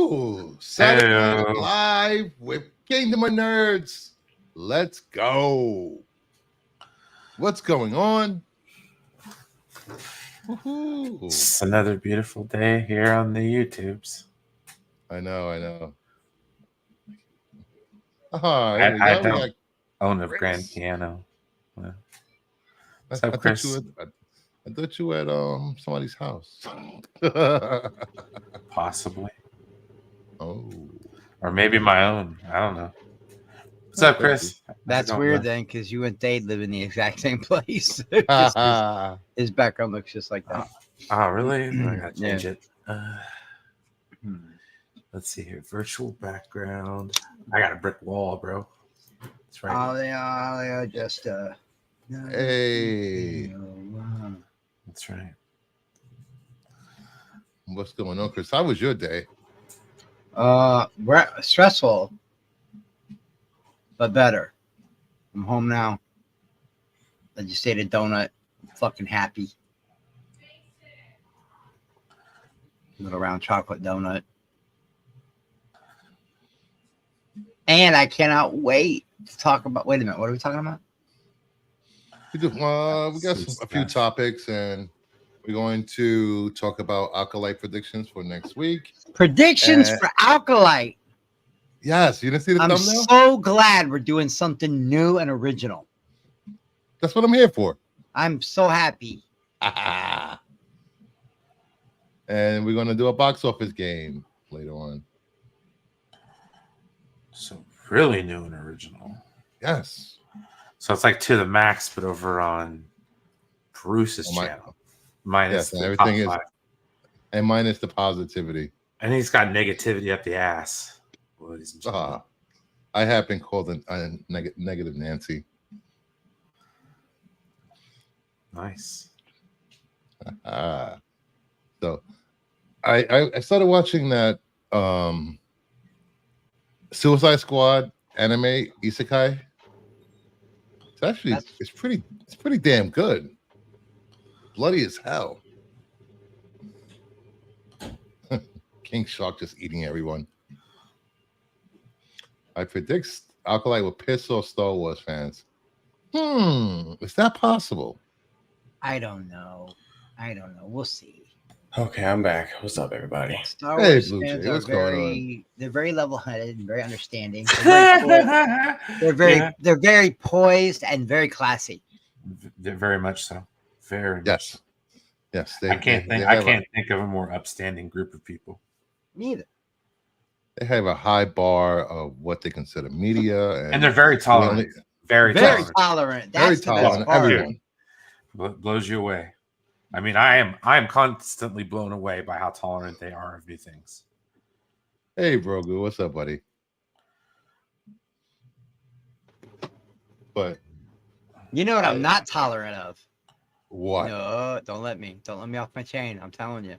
Woohoo! Saturday Night Heyo. Live with Kingdom of Nerds. Let's go. What's going on? Woohoo! It's another beautiful day here on the YouTubes. I know. Here we I go. We don't got own a Chris. grand piano. I What's up, thought Chris? I thought you were at somebody's house. Possibly. Oh. Or maybe my own. I don't know. What's up, Chris? That's How's it weird going, then, because you and Dade live in the exact same place. Just 'cause his background looks just like that. Oh, really? I gotta change Yeah. it. Let's see here. Virtual background. I got a brick wall, bro. That's right. Oh, they are just Hey. That's right. What's going on, Chris? How was your day? We're stressful, but better. I'm home now. I just ate a donut. Fucking happy. Little round chocolate donut. And I cannot wait to talk about. Wait a minute. What are we talking about? We got a few topics, and we're going to talk about Acolyte predictions for next week. Predictions for Acolyte. Yes, you didn't see the I'm thumbnail? so glad we're doing something new and original. That's what I'm here for. I'm so happy. And we're going to do a box office game later on. So really new and original. Yes. So it's like To the Max, but over on Bruce's channel. Minus and the everything top is, five. and minus the positivity. And he's got negativity up the ass. Ladies and gentlemen. I have been called a negative Nancy. Nice. So I started watching that Suicide Squad anime isekai. It's pretty damn good. Bloody as hell. King Shark just eating everyone. I predict Acolyte will piss off Star Wars fans. Is that possible? I don't know. We'll see. Okay, I'm back. What's up, everybody? Star Hey, Wars Blue fans Jay, are what's going they're very level-headed and very understanding. They're very poised and very classy. They're very much so. Very much. Yes. Yes. I can't think of a more upstanding group of people. Neither. They have a high bar of what they consider media, And they're very tolerant. Very tolerant. That's very tolerant. the best part. Everyone blows you away. I mean, I am constantly blown away by how tolerant they are of new things. Hey, Brogu, what's up, buddy? But you know what I'm not tolerant of? What? No, don't let me off my chain. I'm telling you.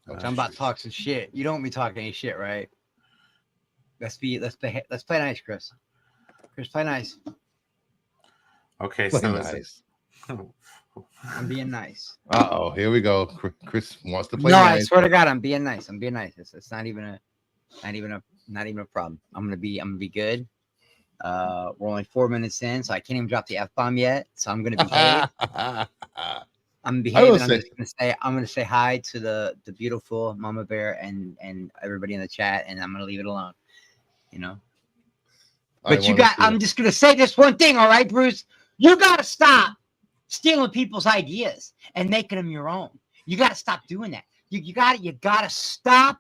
I'm about to talk some shit. You don't want me talking any shit, right? Let's play nice, Chris. Chris, play nice. Okay, play so nice. I'm being nice. Here we go. Chris wants to play nice. nice. I swear to God, I'm being nice. It's not even a problem. I'm gonna be good. We're only 4 minutes in, so I can't even drop the F-bomb yet. So I'm gonna behave. I'm behaving. I'm gonna say hi to the beautiful Mama Bear and everybody in the chat, and I'm gonna leave it alone. You know. But I'm just gonna say this one thing, all right, Bruce? You gotta stop stealing people's ideas and making them your own. You gotta stop doing that. You gotta stop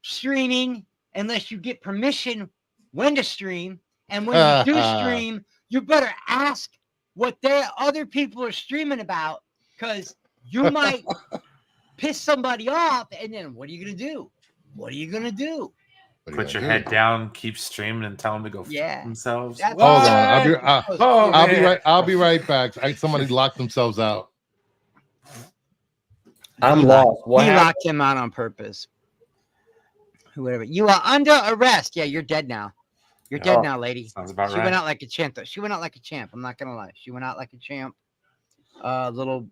streaming unless you get permission when to stream. And when you do stream, you better ask what other people are streaming about, because you might piss somebody off, and then what are you gonna do? Put your head down, keep streaming, and tell them to go fuck themselves. Hold on, I'll be right back. Somebody locked themselves out. I'm lost. He locked him out on purpose. Whoever. You are under arrest. Yeah, you're dead now. You're dead now, lady. Sounds about She right. went out like a champ, though. She went out like a champ. I'm not gonna lie. She went out like a champ. Little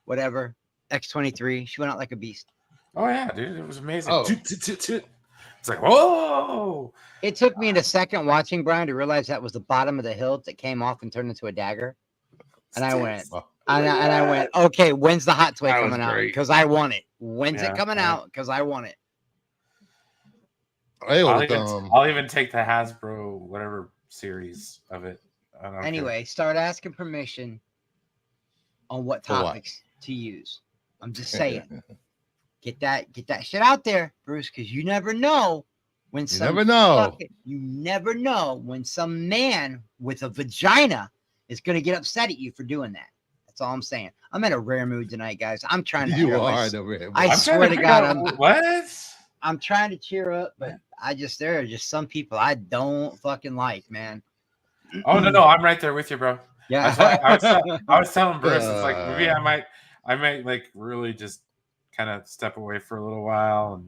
whatever. X23. She went out like a beast. Oh yeah, dude, it was amazing. Oh. It's like, whoa! It took me a second watching Brian to realize that was the bottom of the hilt that came off and turned into a dagger. And I went, Wow. and I went, okay, when's the hot toy That was coming out? great. Because I want it. When's it Yeah, coming yeah. out? Because I want it. I'll even take the Hasbro whatever series of it. I don't Anyway, start asking permission on what For what? topics to use. I'm just saying. Get that shit out there, Bruce, because you never know when You never know. you never know when some man with a vagina is gonna get upset at you for doing that. That's all I'm saying. I'm in a rare mood tonight, guys. I'm trying to You cheer up are my- the red. I I'm swear trying to figure God, out what? I'm trying to cheer up, but there are just some people I don't fucking like, man. Oh no, I'm right there with you, bro. Yeah. I was telling Bruce, it's like maybe I might like really just kind of step away for a little while,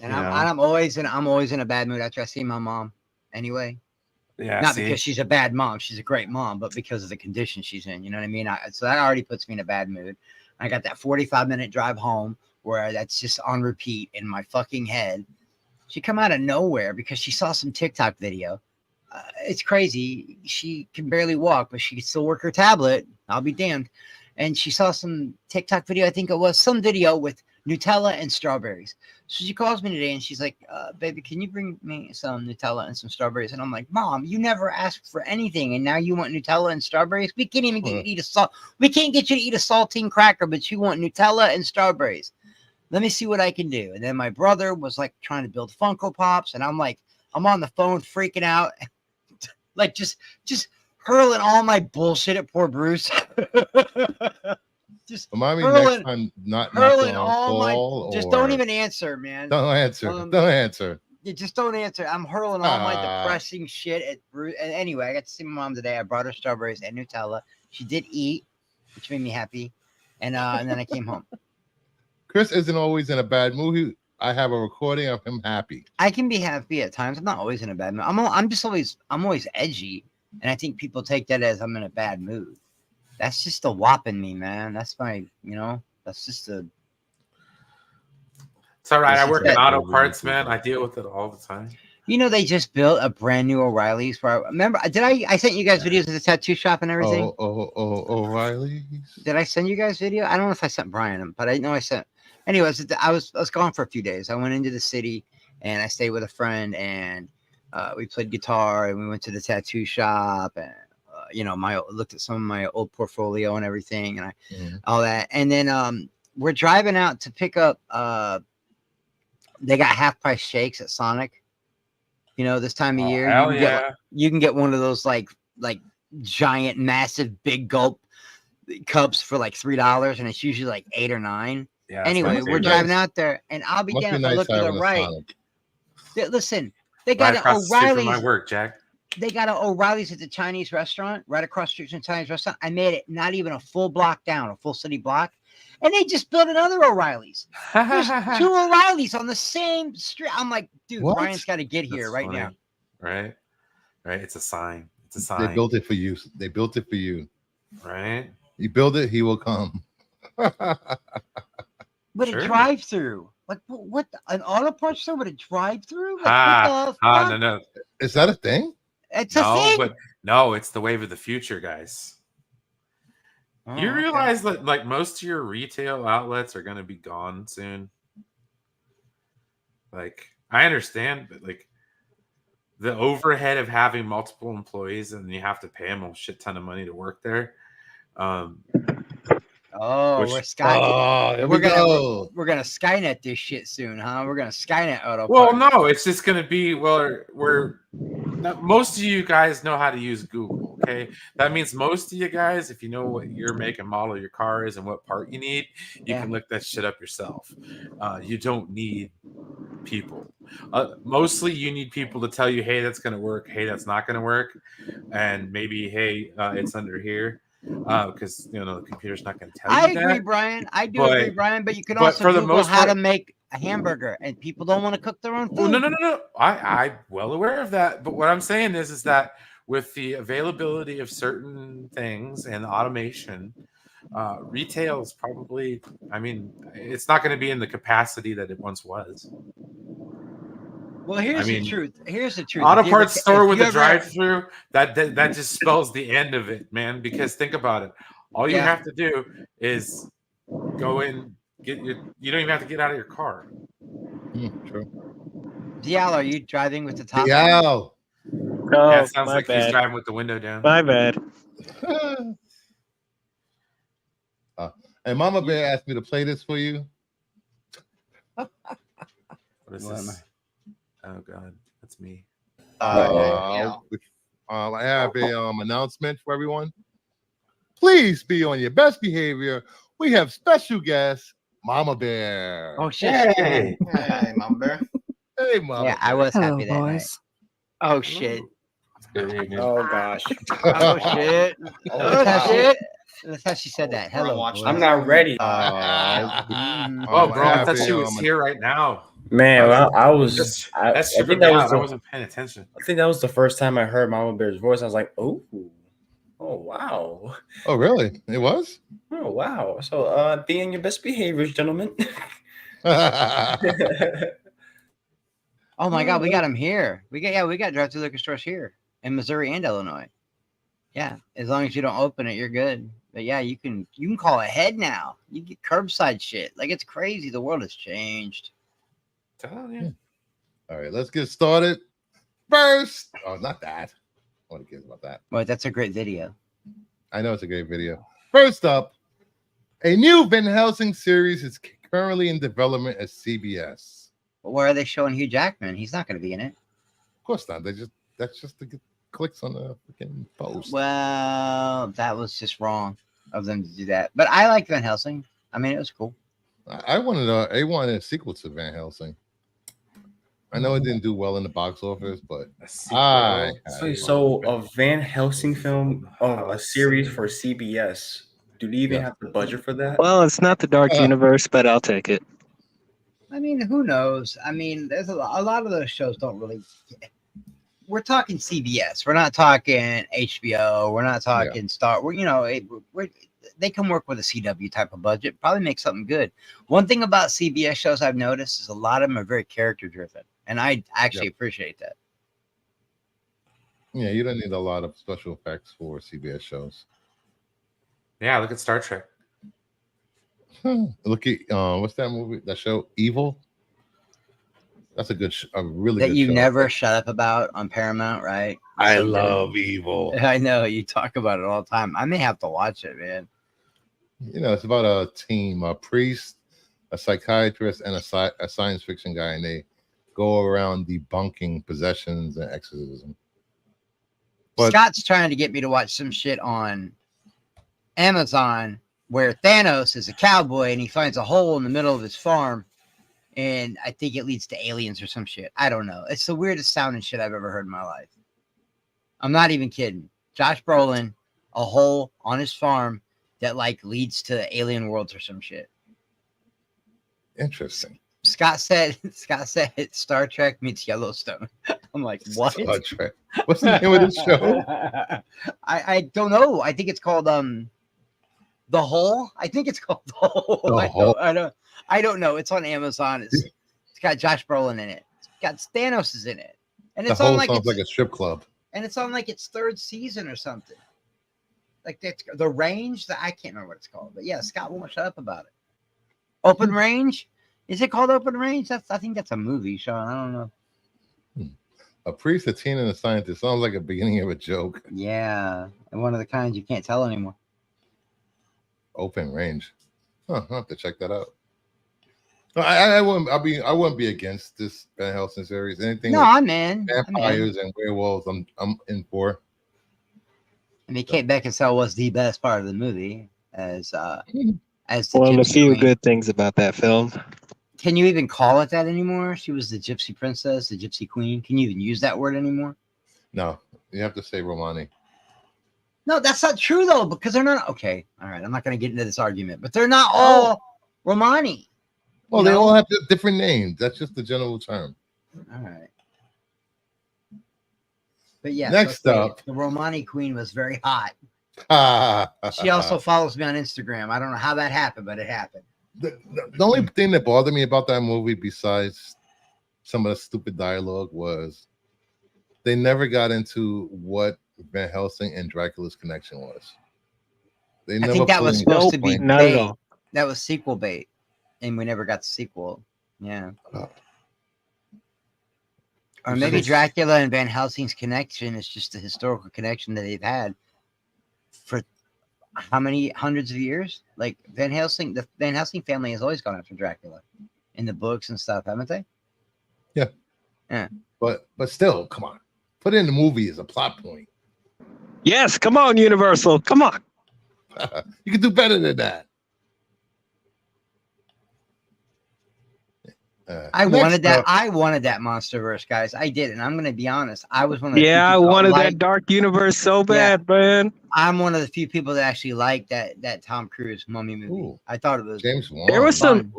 and I'm always in a bad mood after I see my mom. Anyway, yeah, not because she's a bad mom, she's a great mom, but because of the condition she's in. You know what I mean? So that already puts me in a bad mood. I got that 45-minute drive home where that's just on repeat in my fucking head. She come out of nowhere because she saw some TikTok video. It's crazy. She can barely walk, but she can still work her tablet. I'll be damned. And she saw some TikTok video. I think it was some video with Nutella and strawberries. So she calls me today and she's like, baby, can you bring me some Nutella and some strawberries? And I'm like, Mom, you never asked for anything. And now you want Nutella and strawberries? We can't even get you to eat we can't get you to eat a saltine cracker, but you want Nutella and strawberries. Let me see what I can do. And then my brother was like trying to build Funko Pops. And I'm like, I'm on the phone freaking out. Like just hurling all my bullshit at poor Bruce. Just Remind me hurling, next time not hurling to all my. call Just or- don't even answer, man. Don't answer. Don't answer. You just don't answer. I'm hurling all my depressing shit at Bruce. And anyway, I got to see my mom today. I brought her strawberries and Nutella. She did eat, which made me happy. And then I came home. Chris isn't always in a bad mood. I have a recording of him happy. I can be happy at times. I'm not always in a bad mood. I'm always edgy, and I think people take that as I'm in a bad mood. That's just a whopping me, man. That's my, that's just a. It's all right. I This work is in a- auto parts, man. I deal with it all the time. They just built a brand new O'Reilly's. Where remember, I sent you guys videos of the tattoo shop and everything. O'Reilly's. Did I send you guys video? I don't know if I sent Brian them, but I know I sent. Anyways, I was gone for a few days. I went into the city and I stayed with a friend and we played guitar and we went to the tattoo shop and looked at some of my old portfolio and everything and all that. And then we're driving out to pick up. They got half price shakes at Sonic. This time of year, you can get one of those like giant, massive, big gulp cups for like $3, and it's usually like $8 or $9. Yeah. Anyway, we're driving out there, and I'll be Must damned be if I nice look to the having a right. Sonic. Listen, they got Right an across the street from O'Reilly's. my work, Jack. They got an O'Reilly's at the Chinese restaurant, right across the street from the Chinese restaurant. I made it not even a full block down, a full city block, and they just built another O'Reilly's. There's 2 O'Reilly's on the same street. I'm like, dude, What? Brian's got to get here That's right funny. now. Right. It's a sign. It's a sign. They built it for you. They built it for you. Right. You build it, he will come. With Sure. a drive-through. Like what? An auto parts store with a drive-through? Like, what the fuck? No. Is that a thing? It's a thing. But no, it's the wave of the future, guys. Oh, You okay. realize that like most of your retail outlets are going to be gone soon. Like I understand, but like the overhead of having multiple employees and you have to pay them a shit ton of money to work there. Oh, Which- we're Skynet. Here We're we gonna go. we're gonna Skynet this shit soon, huh? We're gonna Skynet auto. Well, parts. no, it's just going to be most of you guys know how to use Google. Okay, that means most of you guys, if you know what your make and model of your car is and what part you need, you can look that shit up yourself. You don't need people. Mostly, you need people to tell you, "Hey, that's going to work. Hey, that's not going to work," and maybe, "Hey, it's under here." Because the computer's not going to tell you I agree, that. Brian. I do But- agree, Brian. But you can but also for the Google most how to part- make a hamburger, and people don't want to cook their own food. Well, no. I'm well aware of that. But what I'm saying is that with the availability of certain things and automation, Retail is probably, I mean, it's not going to be in the capacity that it once was. Well, here's I mean, the truth. Here's the truth. Auto If you parts ever- store if with you a ever- drive-through, that just spells the end of it, man. Because think about it. All you Yeah. have to do is go in, you don't even have to get out of your car. True. Dial, are you driving with the top Yeah. down? Oh, Yeah, it sounds my like he's bad. driving with the window down. My bad. And Mama Bear asked me to play this for you. What is What am this? Oh God, that's me. Yeah. I have a announcement for everyone. Please be on your best behavior. We have special guest, Mama Bear. Oh shit. Hey, Mama Bear. Hey, Mama. Yeah, I was happy that night. boys. Oh shit. Good evening. Oh gosh. Oh shit. Oh, That's how she- wow. That's how she said that. We're on Hello. watch boys. I'm not ready. Mhm. Oh, bro, I have thought a, she was here right now. Man, I was. That's I tripping think me that was. out. I wasn't paying attention. I think that was the first time I heard Mama Bear's voice. I was like, oh wow, Oh, really? It was? oh wow. So, be on your best behaviors, gentlemen. Oh my god, we got him here. We got drive-through liquor stores here in Missouri and Illinois. Yeah, as long as you don't open it, you're good. But yeah, you can call ahead now. You get curbside shit. Like it's crazy. The world has changed. Telling you. All right, let's get started. First, not that. I want to get about that. Well, that's a great video. I know it's a great video. First up, a new Van Helsing series is currently in development at CBS. But where are they showing Hugh Jackman? He's not going to be in it. Of course not. That's just to get clicks on the freaking post. Well, that was just wrong of them to do that. But I like Van Helsing. I mean, it was cool. I wanted a sequel to Van Helsing. I know it didn't do well in the box office, but So a Van Helsing film, a series for CBS. Do they even have the budget for that? Well, it's not the Dark Universe, but I'll take it. I mean, who knows? I mean, there's a lot of those shows don't really. We're talking CBS. We're not talking HBO. We're not talking Star. They can work with a CW type of budget. Probably make something good. One thing about CBS shows I've noticed is a lot of them are very character driven, and I actually appreciate that. Yeah, you don't need a lot of special effects for CBS shows. Yeah, look at Star Trek. Look at what's that movie? That show, Evil. That's a good, a really That good you show. never shut up about on Paramount, right? I So good. love Evil. I know you talk about it all the time. I may have to watch it, man. You know, it's about a team, a priest, a psychiatrist, and a science fiction guy, and they go around debunking possessions and exorcism. But Scott's trying to get me to watch some shit on Amazon where Thanos is a cowboy and he finds a hole in the middle of his farm, and I think it leads to aliens or some shit. I don't know. It's the weirdest sounding shit I've ever heard in my life. I'm not even kidding. Josh Brolin, a hole on his farm that like leads to alien worlds or some shit. interesting. Scott said Star Trek meets Yellowstone. I'm like, what? Star Trek. What's the name of this show? I don't know. I think it's called The Hole. I think it's called The Hole. The Hole. I don't know. It's on Amazon. It's got Josh Brolin in it. It's got Thanos is in it. And The it's whole on like sounds like a strip club. and it's on like its third season or something. Like that's the range that I can't remember what it's called. But yeah, Scott won't shut up about it. Open Range? Is it called Open Range? I think that's a movie, Sean. I don't know. A priest, a teen, and a scientist. Sounds like a beginning of a joke. Yeah. And one of the kinds you can't tell anymore. Open Range. Huh, I'll have to check that out. No, I wouldn't be against this Van Helsing series. Anything No, with I'm in. vampires and werewolves, I'm in for. I mean, Kate Beckinsale was the best part of the movie as the Well, a Gypsy few Queen. good things about that film. Can you even call it that anymore? She was the Gypsy Princess, the Gypsy Queen. Can you even use that word anymore? No, you have to say Romani. No, that's not true though, because they're not okay. All right, I'm not going to get into this argument, but they're not all Romani. Well, You they know? all have different names. That's just the general term. All right. But yeah, Next so up. the Romani Queen was very hot She also follows me on Instagram. I don't know how that happened, but it happened. The only thing that bothered me about that movie, besides some of the stupid dialogue, was they never got into what Van Helsing and Dracula's connection was. They I think that was put supposed to be not at bait. all. That was sequel bait, and we never got the sequel. Yeah. Or maybe Dracula and Van Helsing's connection is just a historical connection that they've had for how many hundreds of years? Like Van Helsing, the Van Helsing family has always gone after Dracula in the books and stuff, haven't they? Yeah. Yeah. But still, come on. Put it in the movie as a plot point. Yes, come on, Universal. Come on. You can do better than that. I wanted that. I wanted that MonsterVerse, guys. I did, and I'm going to be honest. I was one of the Yeah, I few people wanted that that dark universe so bad, man. I'm one of the few people that actually liked that Tom Cruise Mummy movie. Ooh. I thought it was James Wan. There was some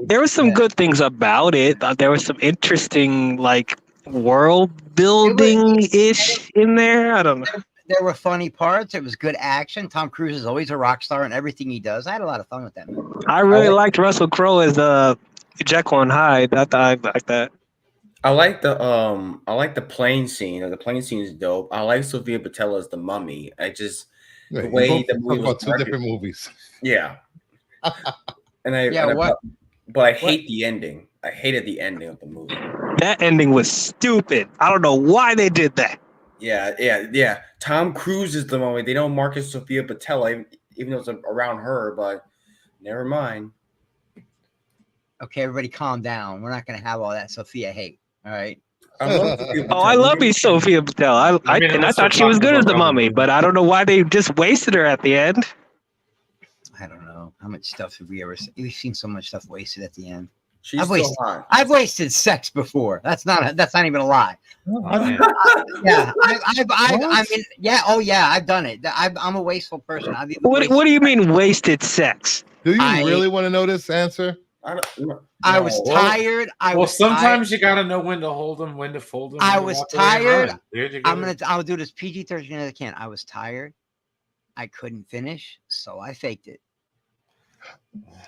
Yeah. good things about it. There was some interesting like world building ish in there. I don't know. There were funny parts. It was good action. Tom Cruise is always a rock star in everything he does. I had a lot of fun with that movie. I really liked Russell Crowe as Jekyll and Hyde. I thought I liked that. I like the plane scene. The plane scene is dope. I like Sofia Boutella as the mummy. The way the movie was two marketed. different movies. Yeah. But I hate the ending. I hated the ending of the movie. That ending was stupid. I don't know why they did that. Yeah. Tom Cruise is the mummy. They don't market Sofia Boutella, even though it's around her. But never mind. Okay, everybody, calm down. We're not going to have all that Sophia hate. All right. I love Sofia Boutella. I love me Sofia Boutella. I thought she was good as the mummy, but I don't know why they just wasted her at the end. I don't know how much stuff have we ever seen. We've seen so much stuff wasted at the end. She's I've still wasted, hot. I've wasted sex before. That's not even a lie. Man. Yeah, I mean, yeah, oh yeah, I've done it. I'm a wasteful person. What do you mean wasted sex? Do you really want to know this answer? I was tired. Sometimes you gotta know when to hold them, when to fold them. I was tired. I'll I'll do this PG-13 as I can. I was tired. I couldn't finish, so I faked it.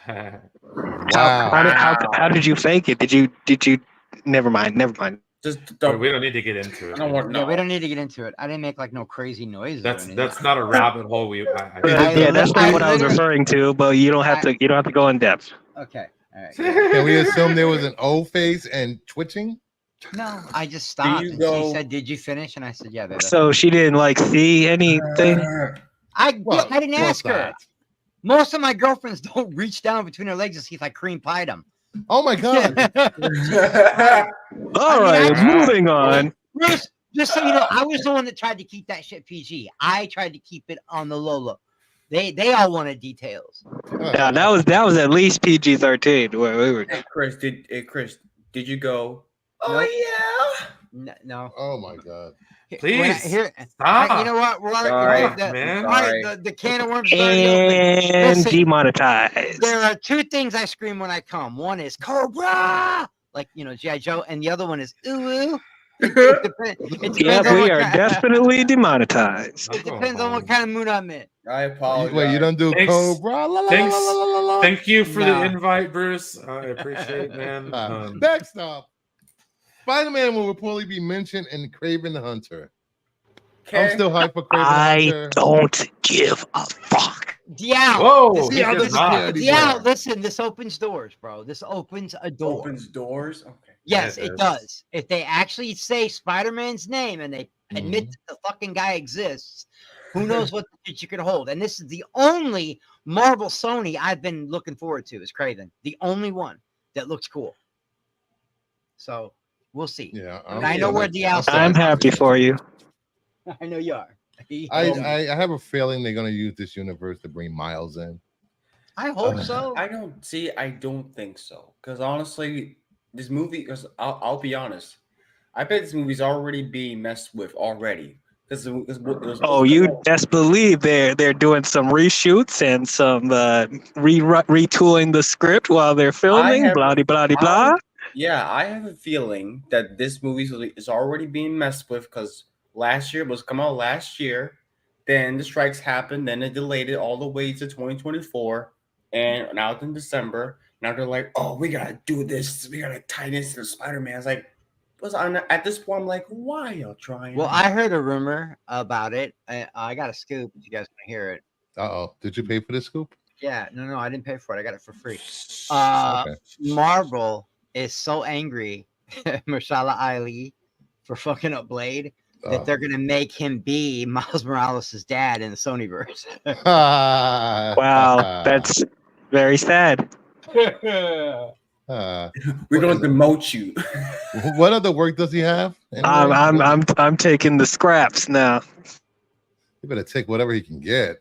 Wow. How did you fake it? Did you? Never mind. Just we don't need to get into it. Yeah, we don't need to get into it. I didn't make like no crazy noises. That's not a rabbit hole. That's not what I was referring to. But you don't have to go in depth. Okay. All right. Can we assume there was an O face and twitching? No, I just stopped. And she said, "Did you finish?" And I said, "Yeah." Baby. So she didn't like see anything. I didn't ask her. Most of my girlfriends don't reach down between their legs to see if I cream pied them. Oh my god! All right, moving on. Bruce, just so you know, I was the one that tried to keep that shit PG. I tried to keep it on the low. They all wanted details. Yeah, that was at least PG-13. Where we were. Hey Chris, did you go? Nope. Oh yeah. No. Oh my god! Please stop. You know what? We're man. All right, the can of worms. And demonetized. There are two things I scream when I come. One is Cobra, like G.I. Joe, and the other one is ooh. Yeah, we are definitely demonetized. It depends on what kind of mood I'm in. I apologize. Wait, you don't do Cobra? Thank you for the invite, Bruce. I appreciate it, man. Next up, Spider-Man will reportedly be mentioned in Kraven the Hunter. I'm still hyped for Kraven the Hunter. I don't give a fuck. Yeah. Whoa. Listen, this opens doors, bro. This opens a door. Opens doors? Okay. Yes, it does. If they actually say Spider-Man's name and they admit that the fucking guy exists, who knows what the future could hold. And this is the only Marvel Sony I've been looking forward to is Kraven. The only one that looks cool. So we'll see. Yeah. I know where the outside. I'm happy for you. I know you are. I have a feeling they're going to use this universe to bring Miles in. I hope so. I don't think so. Because honestly, this movie, because I'll be honest, I bet this movie's already being messed with already. You best believe they're doing some reshoots and some retooling the script while they're filming. Blah blah blah blah. Yeah, I have a feeling that this movie is already being messed with because last year was come out last year. Then the strikes happened. Then it delayed it all the way to 2024. And now it's in December. Now they're like, oh, we got to do this. We got to tie this to Spider-Man. It's like, at this point, I'm like, why y'all trying? Well, I heard a rumor about it. I got a scoop if you guys want to hear it. Uh-oh. Did you pay for the scoop? Yeah, no, I didn't pay for it. I got it for free. Okay. Marvel is so angry at Mahershala Ali for fucking up Blade that they're gonna make him be Miles Morales' dad in the Sonyverse. Wow, that's very sad. We're gonna demote you. What other work does he have? Anyway? I'm taking the scraps now. You better take whatever he can get.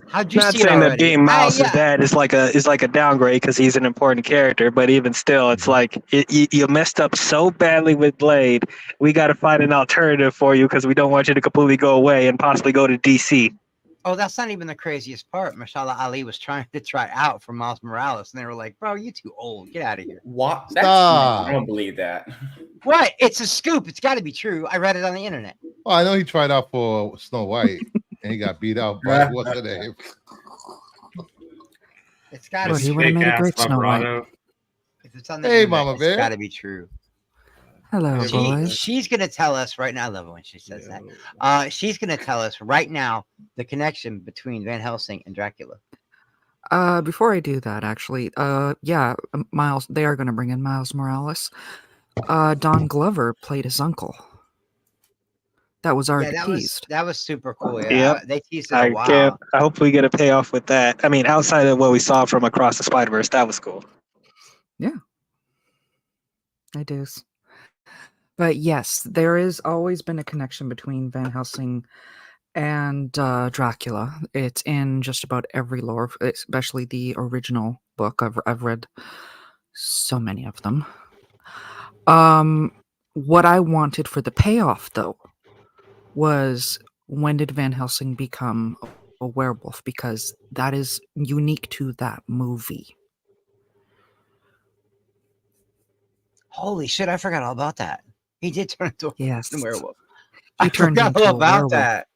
How'd you Not see saying it that being Miles' yeah. dad is like a downgrade because he's an important character, but even still, it's like you messed up so badly with Blade. We got to find an alternative for you because we don't want you to completely go away and possibly go to DC. Oh, that's not even the craziest part. Mahershala Ali was trying to try out for Miles Morales, and they were like, "Bro, you too old. Get out of here." What? Stop. I don't believe that. What? It's a scoop. It's got to be true. I read it on the internet. Well, I know he tried out for Snow White and he got beat out by what's her name? It's got to But be he would have made a great Snow White. If it's on the Hey, internet, Mama it's Bear. got to be true. Hello, boys. She's going to tell us right now. I love it when she says that. She's going to tell us right now the connection between Van Helsing and Dracula. Before I do that, actually, Miles. They are going to bring in Miles Morales. Don Glover played his uncle. That was already teased. That was super cool. Yeah, Yep. they teased it a while. I hope we get a payoff with that. I mean, outside of what we saw from Across the Spider-Verse, that was cool. Yeah, it is. But yes, there has always been a connection between Van Helsing and Dracula. It's in just about every lore, especially the original book. I've read so many of them. What I wanted for the payoff, though, was when did Van Helsing become a werewolf? Because that is unique to that movie. Holy shit! I forgot all about that. He did turn into a werewolf. He turned into a werewolf. That.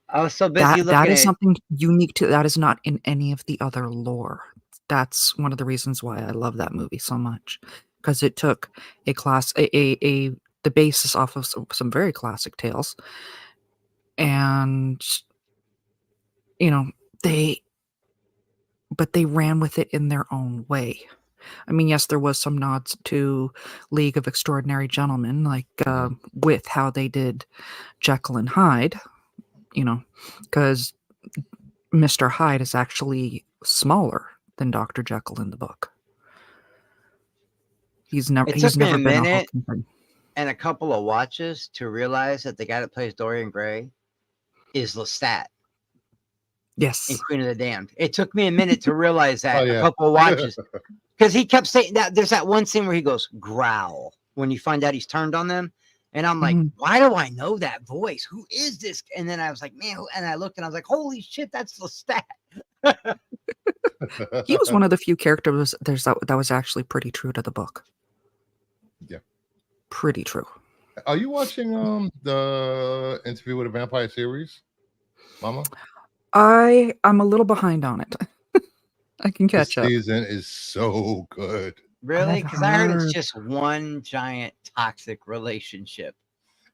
I was so busy looking that is at something unique to that is not in any of the other lore. That's one of the reasons why I love that movie so much, because it took the basis off of some very classic tales, and they ran with it in their own way. I mean, yes, there was some nods to League of Extraordinary Gentlemen, like with how they did Jekyll and Hyde, because Mr. Hyde is actually smaller than Dr. Jekyll in the book. He's never been a minute and a couple of watches to realize that the guy that plays Dorian Gray is Lestat. Yes. In Queen of the Damned. It took me a minute to realize that. A couple of watches. Because he kept saying that there's that one scene where he goes, growl, when you find out he's turned on them. And I'm like, why do I know that voice? Who is this? And then I was like, man, and I looked and I was like, holy shit, that's Lestat. He was one of the few characters that was actually pretty true to the book. Yeah. Pretty true. Are you watching the Interview with a Vampire series, Mama? I'm a little behind on it. I can catch up. This season is so good. Really? Because I heard it's just one giant toxic relationship.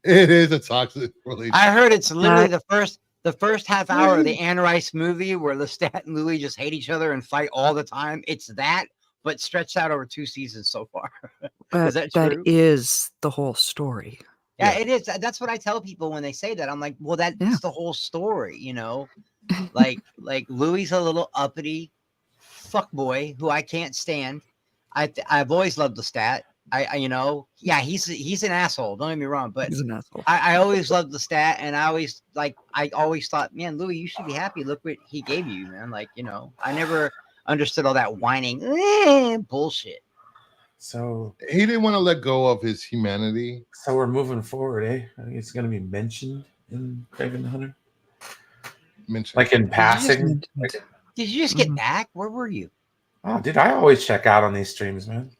It is a toxic relationship. I heard it's literally the first half hour of the Anne Rice movie where Lestat and Louis just hate each other and fight all the time. It's that, but stretched out over 2 seasons so far. Is that true? That is the whole story. Yeah, it is. That's what I tell people when they say that. I'm like, well, that's the whole story, like Louis a little uppity fuckboy who I can't stand. I've always loved Lestat. He's an asshole. Don't get me wrong, but he's an asshole. I always loved Lestat, and I always thought, man, Louis, you should be happy. Look what he gave you, man. I never understood all that whining bullshit. So he didn't want to let go of his humanity. So we're moving forward, eh? I think it's going to be mentioned in Craven the Hunter. Mentioned. Like in passing. Did you just get back? Where were you? Oh, dude, I always check out on these streams, man.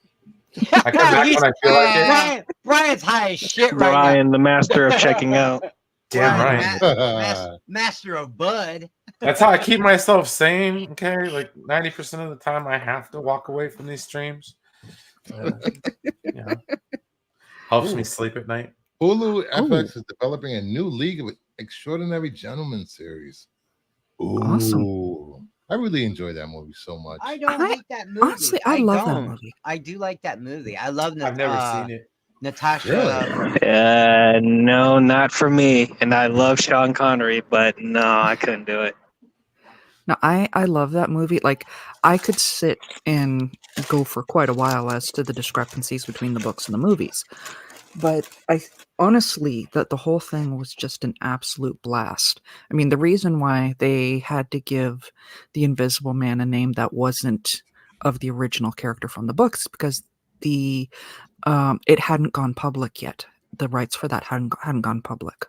I come back when I feel like it. Brian's high as shit right Brian, the master of checking out. now. Damn Brian, right. master of Bud. That's how I keep myself sane. Okay, like 90% of the time, I have to walk away from these streams. Yeah, helps me sleep at night. Hulu FX is developing a new League of Extraordinary Gentlemen series. Ooh. Awesome. I really enjoy that movie so much. I don't hate that movie. Honestly, I love that don't. movie. I do like that movie. I love I've never seen it. Natasha. No, not for me. And I love Sean Connery, but no, I couldn't do it. No, I love that movie. Like, I could sit and go for quite a while as to the discrepancies between the books and the movies. But I honestly, that the whole thing was just an absolute blast. I mean, the reason why they had to give the Invisible Man a name that wasn't of the original character from the books is because the it hadn't gone public yet. The rights for that hadn't gone public.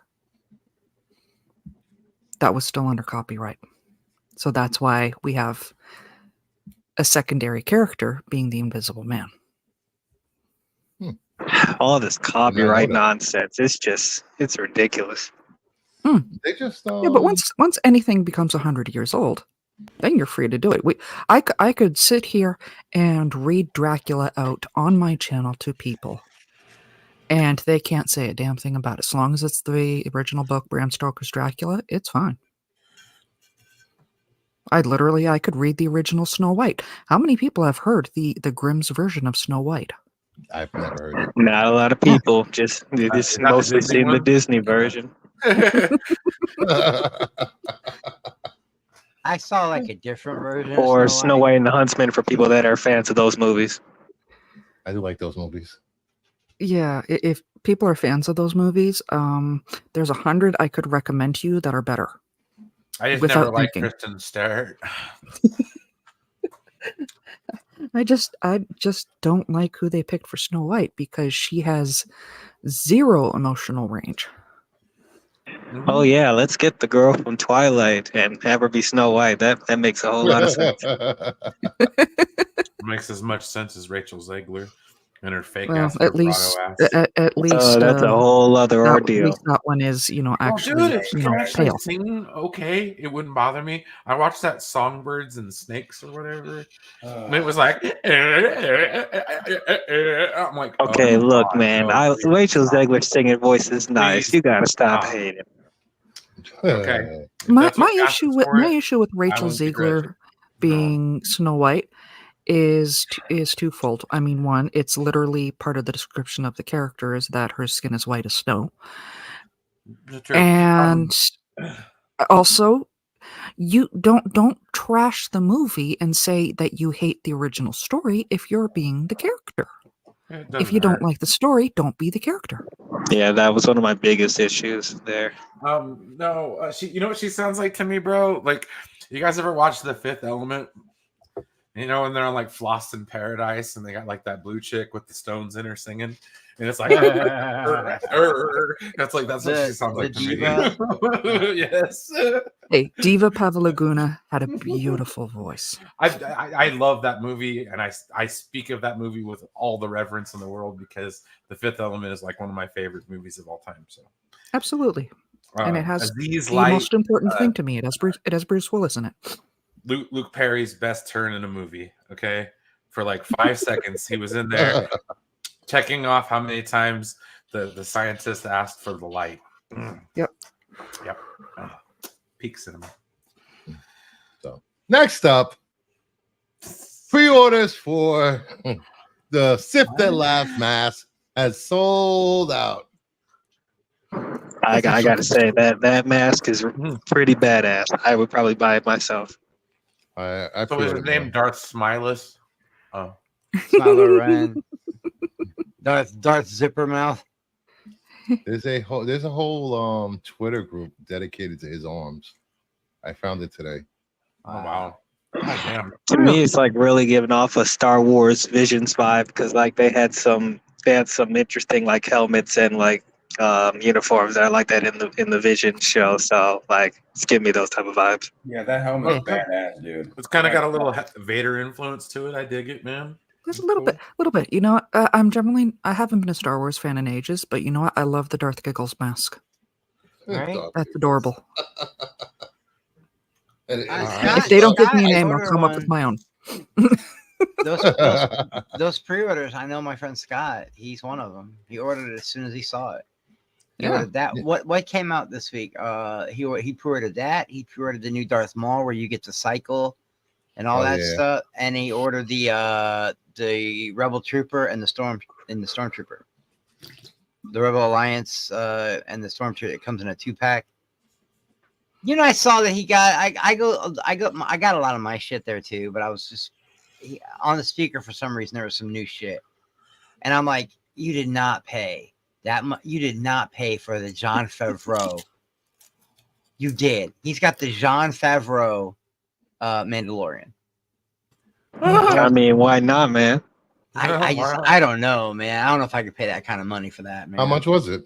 That was still under copyright. So that's why we have a secondary character being the Invisible Man. All this copyright nonsense. It's ridiculous. They just Yeah, but once anything becomes 100 years old, then you're free to do it. I could sit here and read Dracula out on my channel to people, and they can't say a damn thing about it. As long as it's the original book, Bram Stoker's Dracula, it's fine. I could read the original Snow White. How many people have heard the Grimm's version of Snow White? I've never heard it. Not a lot of people. Just mostly seen the Disney version. I saw like a different version. Or of Snow White and the Huntsman for people that are fans of those movies. I do like those movies. Yeah, if people are fans of those movies, there's 100 I could recommend to you that are better. I just without never liked thinking. Kristen Stewart. I just don't like who they picked for Snow White because she has zero emotional range. Oh yeah, let's get the girl from Twilight and have her be Snow White. That makes a whole lot of sense. Makes as much sense as Rachel Zegler and her fake Well, ass. at least That's a whole other at ordeal. least that one is, actually, dude, if she can actually pale. sing, okay, it wouldn't bother me. I watched that Songbirds and Snakes or whatever, and it was like, I'm like, Okay, oh, look, God, man. no, Rachel Zegler's singing voice is nice. Please You gotta stop stop. hating. Okay. My That's what issue passes for it, issue with I Rachel won't begrudge Ziegler it. being Snow White is twofold. I mean, one, it's literally part of the description of the character is that her skin is white as snow, True. and also you don't trash the movie and say that you hate the original story if you're being the character. It If doesn't you don't hurt. like the story, don't be the character. Yeah, that was one of my biggest issues there. No, you know what she sounds like to me, bro? Like, you guys ever watch The Fifth Element? You know, when they're on like Floss in Paradise and they got like that blue chick with the stones in her singing, and it's like, that's what she sounds like to me. Yes. Hey, Diva Pavlaguna had a beautiful voice. I love that movie, and I speak of that movie with all the reverence in the world because The Fifth Element is like one of my favorite movies of all time. So, Absolutely. And it has Aziz the Light, most important thing to me. It has Bruce Willis in it. Luke Perry's best turn in a movie. Okay, for like 5 seconds, he was in there checking off how many times the scientist asked for the light. Yep. Peak cinema. So next up, pre-orders for the Sif That Laughs mask has sold out. I gotta say that mask is pretty badass. I would probably buy it myself. I So is his name Darth Smileless? Oh, Smiler Darth Zippermouth. There's a whole Twitter group dedicated to his arms. I found it today. oh wow. Oh, damn. To me, it's like really giving off a Star Wars Visions vibe because like they had some interesting like helmets and like uniforms that are like that in the Vision show. So like, it's giving me those type of vibes. Yeah, that helmet's badass, dude. It's kind of got a little Vader influence to it. I dig it, man. There's a little bit. You know, what? I haven't been a Star Wars fan in ages, but you know what? I love the Darth Giggles mask. Right? That's adorable. Scott, If they don't give me a Scott, name, I'll order come up one. with my own. Those pre-orders. I know my friend Scott. He's one of them. He ordered it as soon as he saw it. He Yeah. ordered that. What came out this week? He pre-ordered that. He pre-ordered the new Darth Maul where you get to cycle and all that stuff. And he ordered the Rebel Trooper and the Stormtrooper. The Rebel Alliance and the Stormtrooper. It comes in a 2-pack. You know, I saw that he got. I got a lot of my shit there too, but I was just on the speaker for some reason. There was some new shit, and I'm like, you did not pay that much. You did not pay for the Jon Favreau. You did. He's got the Jon Favreau Mandalorian. I mean, why not, man? I don't know, man. I don't know if I could pay that kind of money for that, man. How much was it?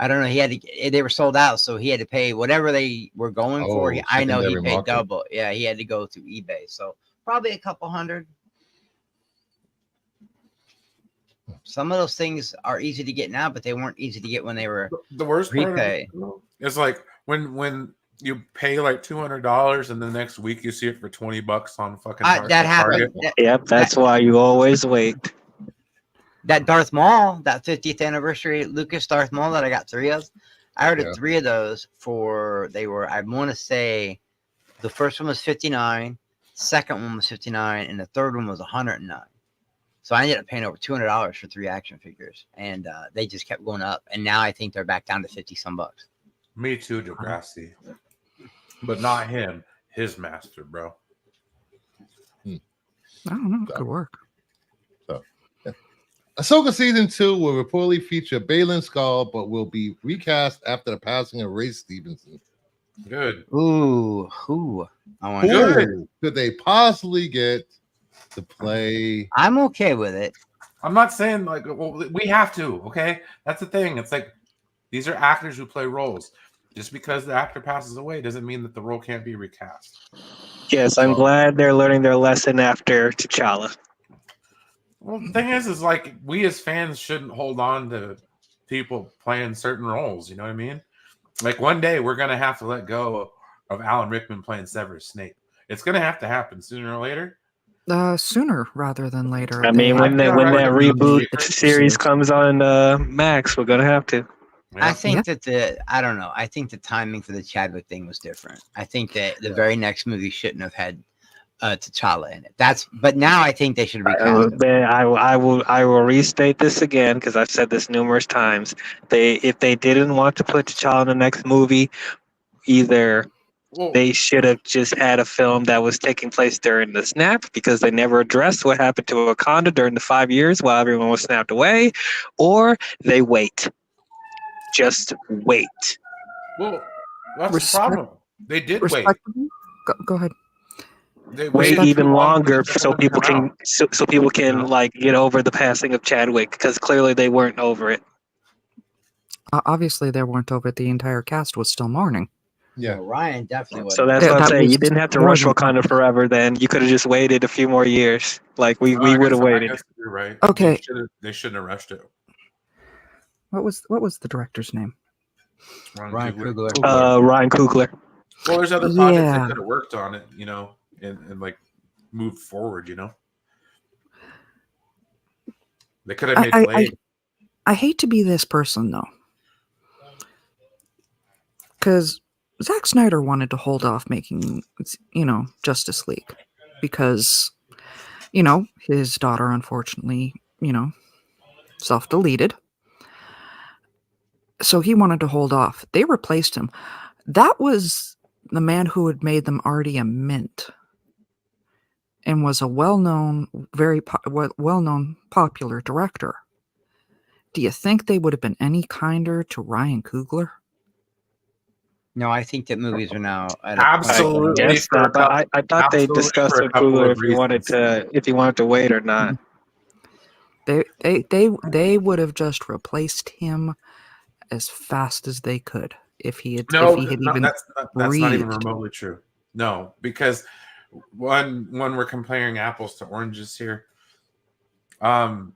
I don't know. They were sold out, so he had to pay whatever they were going for. I know he paid double. Yeah, he had to go through eBay. So probably a couple hundred. Some of those things are easy to get now, but they weren't easy to get when they were the worst prepay. Part is like when you pay like $200 and the next week you see it for $20 on fucking that happened. Yep, that's why you always wait. That Darth Maul, that 50th anniversary Lucas Darth Maul that I got 3 of. I ordered 3 of those I want to say the first one was $59, second one was $59, and the third one was $109. So I ended up paying over $200 for 3 action figures, and they just kept going up. And now I think they're back down to 50 some bucks. Me too, Degrassi. But not him, his master, bro. I don't know. It could work. Ahsoka season 2 will reportedly feature Balin Skull, but will be recast after the passing of Ray Stevenson. Good. Ooh. I want Who could they possibly get to play? I'm okay with it. I'm not saying like we have to. Okay, that's the thing. It's like these are actors who play roles. Just because the actor passes away doesn't mean that the role can't be recast. Yes, I'm glad they're learning their lesson after T'Challa. Well, the thing is like we as fans shouldn't hold on to people playing certain roles. You know what I mean? Like one day we're gonna have to let go of Alan Rickman playing Severus Snape. It's gonna have to happen sooner or later. Sooner rather than later. I mean, when that reboot series comes on Max, we're gonna have to. Yeah. I think that I don't know. I think the timing for the Chadwick thing was different. I think that the very next movie shouldn't have had T'Challa in it. But now I think they should recast him. I will restate this again because I've said this numerous times. If they didn't want to put T'Challa in the next movie, either they should have just had a film that was taking place during the snap because they never addressed what happened to Wakanda during the 5 years while everyone was snapped away, or they wait. Just wait. Well, that's the problem. They did wait. Go ahead. They wait even longer so people can like get over the passing of Chadwick because clearly they weren't over it. Obviously, they weren't over it. The entire cast was still mourning. Yeah, Ryan definitely was. So that's what I'm saying. You didn't have to rush Wakanda forever. Then you could have just waited a few more years. Like we would have waited. I guess you're right. Okay. They shouldn't have rushed it. What was the director's name? Ryan Coogler. Ryan Coogler. Well, there's other projects that could have worked on it, you know, and like moved forward, you know. They could have made Blade. I hate to be this person though, because Zack Snyder wanted to hold off making, Justice League because, his daughter unfortunately, self-deleted. So he wanted to hold off. They replaced him. That was the man who had made them already a mint and was a well-known, very well-known popular director. Do you think they would have been any kinder to Ryan Coogler? No, I think that movies are now absolutely. I thought they discussed with Coogler if he wanted to wait or not. They would have just replaced him as fast as they could if he had even that's not even remotely true. No, because when we're comparing apples to oranges here, Batman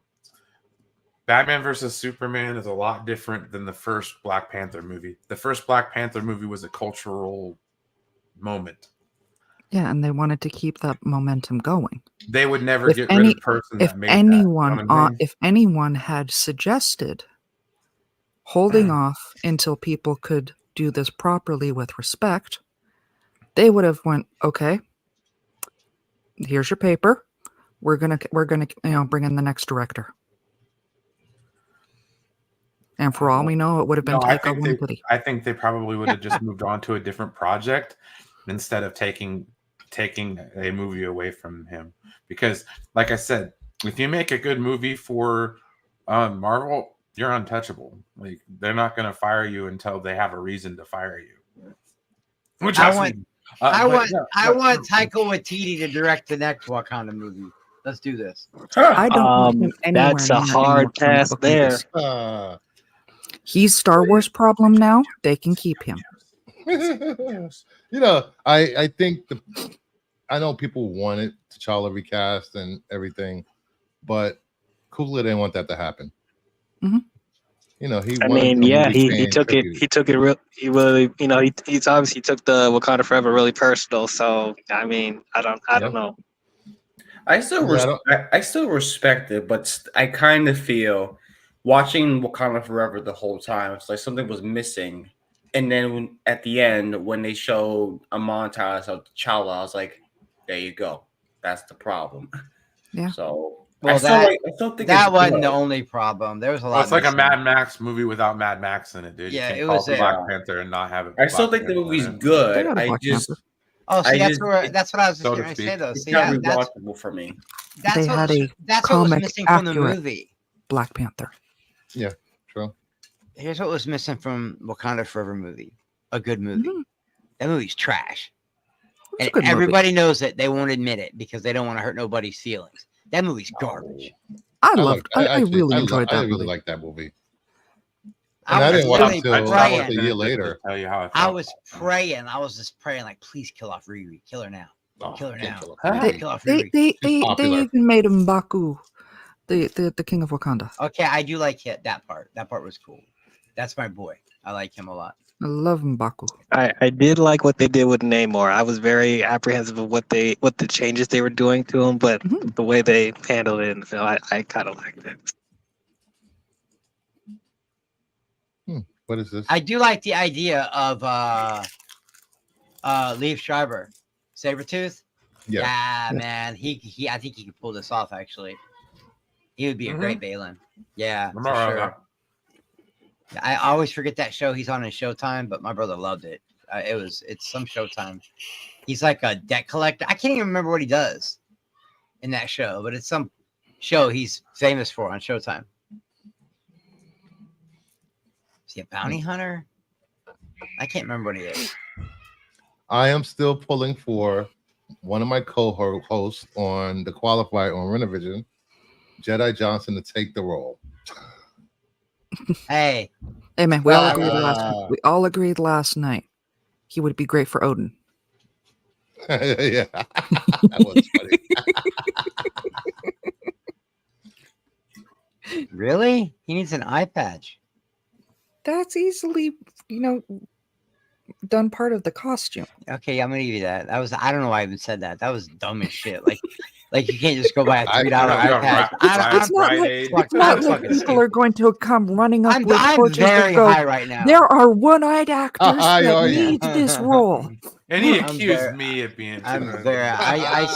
versus Superman is a lot different than the first Black Panther movie. The first Black Panther movie was a cultural moment. Yeah, and they wanted to keep that momentum going. They would never If get any- rid of the person If that made anyone, that. You know what I mean? if anyone had suggested holding off until people could do this properly with respect, they would have went, okay, here's your paper. We're gonna bring in the next director. And for all we know, it would have been No, I Taika Waititi. think they probably would have just moved on to a different project instead of taking a movie away from him. Because, like I said, if you make a good movie for Marvel, you're untouchable. Like, they're not going to fire you until they have a reason to fire you. Which I want Taika Waititi to direct the next Wakanda movie. Let's do this. I don't want him anywhere That's a near any hard more comic pass book there. movies. He's Star Wars problem now. They can keep him. You know, I think I know people wanted T'Challa recast and everything, but Coogler didn't want that to happen. Mm-hmm. You know, he took it real. He really, you know, he's obviously took the Wakanda Forever really personal. So I mean, I don't know. I still respect it, but I kind of feel watching Wakanda Forever the whole time, it's like something was missing. And then at the end, when they showed a montage of T'Challa, I was like, there you go. That's the problem. Yeah. So, well, I still think that wasn't the only problem. There was a lot. It's like a Mad Max movie without Mad Max in it, dude. Yeah, you can't it call was it Black Panther and not have it. I still think the movie's good. That's what I was just going to say, though. It's not rewatchable for me. They had a that's what was missing from the movie. Black Panther. Yeah, true. Here's what was missing from Wakanda Forever movie. A good movie. Mm-hmm. That movie's trash. And everybody knows it. They won't admit it because they don't want to hurt nobody's feelings. That movie's garbage. I really enjoyed that movie. I really liked that movie. And I didn't watch it until a year later. Tell you how I was praying. I was just praying, like, please kill off Riri. Kill her now. Kill her now. Kill off Riri. They even made him M'Baku, the king of Wakanda. Okay, I do like that part. That part was cool. That's my boy. I like him a lot. I love M'Baku. I did like what they did with Namor. I was very apprehensive of what the changes they were doing to him, but the way they handled it in the film, I kind of liked it. What is this? I do like the idea of Liev Schreiber, Sabretooth. Yeah, man. He I think he could pull this off. Actually, he would be a great Balin. Yeah, for sure. I always forget that show he's on in Showtime, but my brother loved it. It's some Showtime. He's like a debt collector. I can't even remember what he does in that show, but it's some show he's famous for on Showtime. Is he a bounty hunter? I can't remember what he is. I am still pulling for one of my co-hosts on the Qualified on Renovision, Jedi Johnson, to take the role. Hey, man, we all agreed last night he would be great for Odin. Yeah, that was funny. Really? He needs an eye patch. That's easily, done part of the costume. Okay, I'm gonna give you that. I don't know why I even said that. That was dumb as shit. Like you can't just go buy a $3 iPad. It's not like people are going to come running up with torches. I'm very high right now. There are one-eyed actors that need this role. And he accused me of being. I'm very. I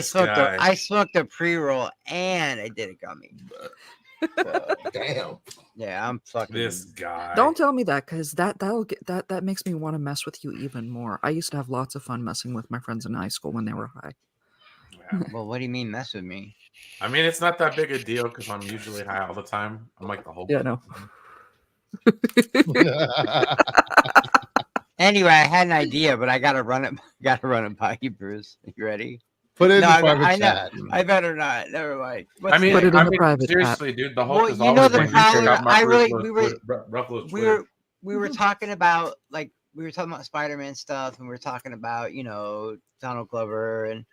smoked a pre-roll and I did a gummy. Damn. Yeah, I'm fucking this guy. Don't tell me that, because that makes me want to mess with you even more. I used to have lots of fun messing with my friends in high school when they were high. Yeah. Well, what do you mean mess with me? I mean, it's not that big a deal because I'm usually high all the time. I'm like the whole. Yeah, no. Anyway, I had an idea, but I gotta run it by you, Bruce. You ready? Put it in the private chat. I better not. Never mind. Put it in the private seriously, dude. The Hulk is always the problem. We were talking about Spider-Man stuff, and we were talking about Donald Glover, and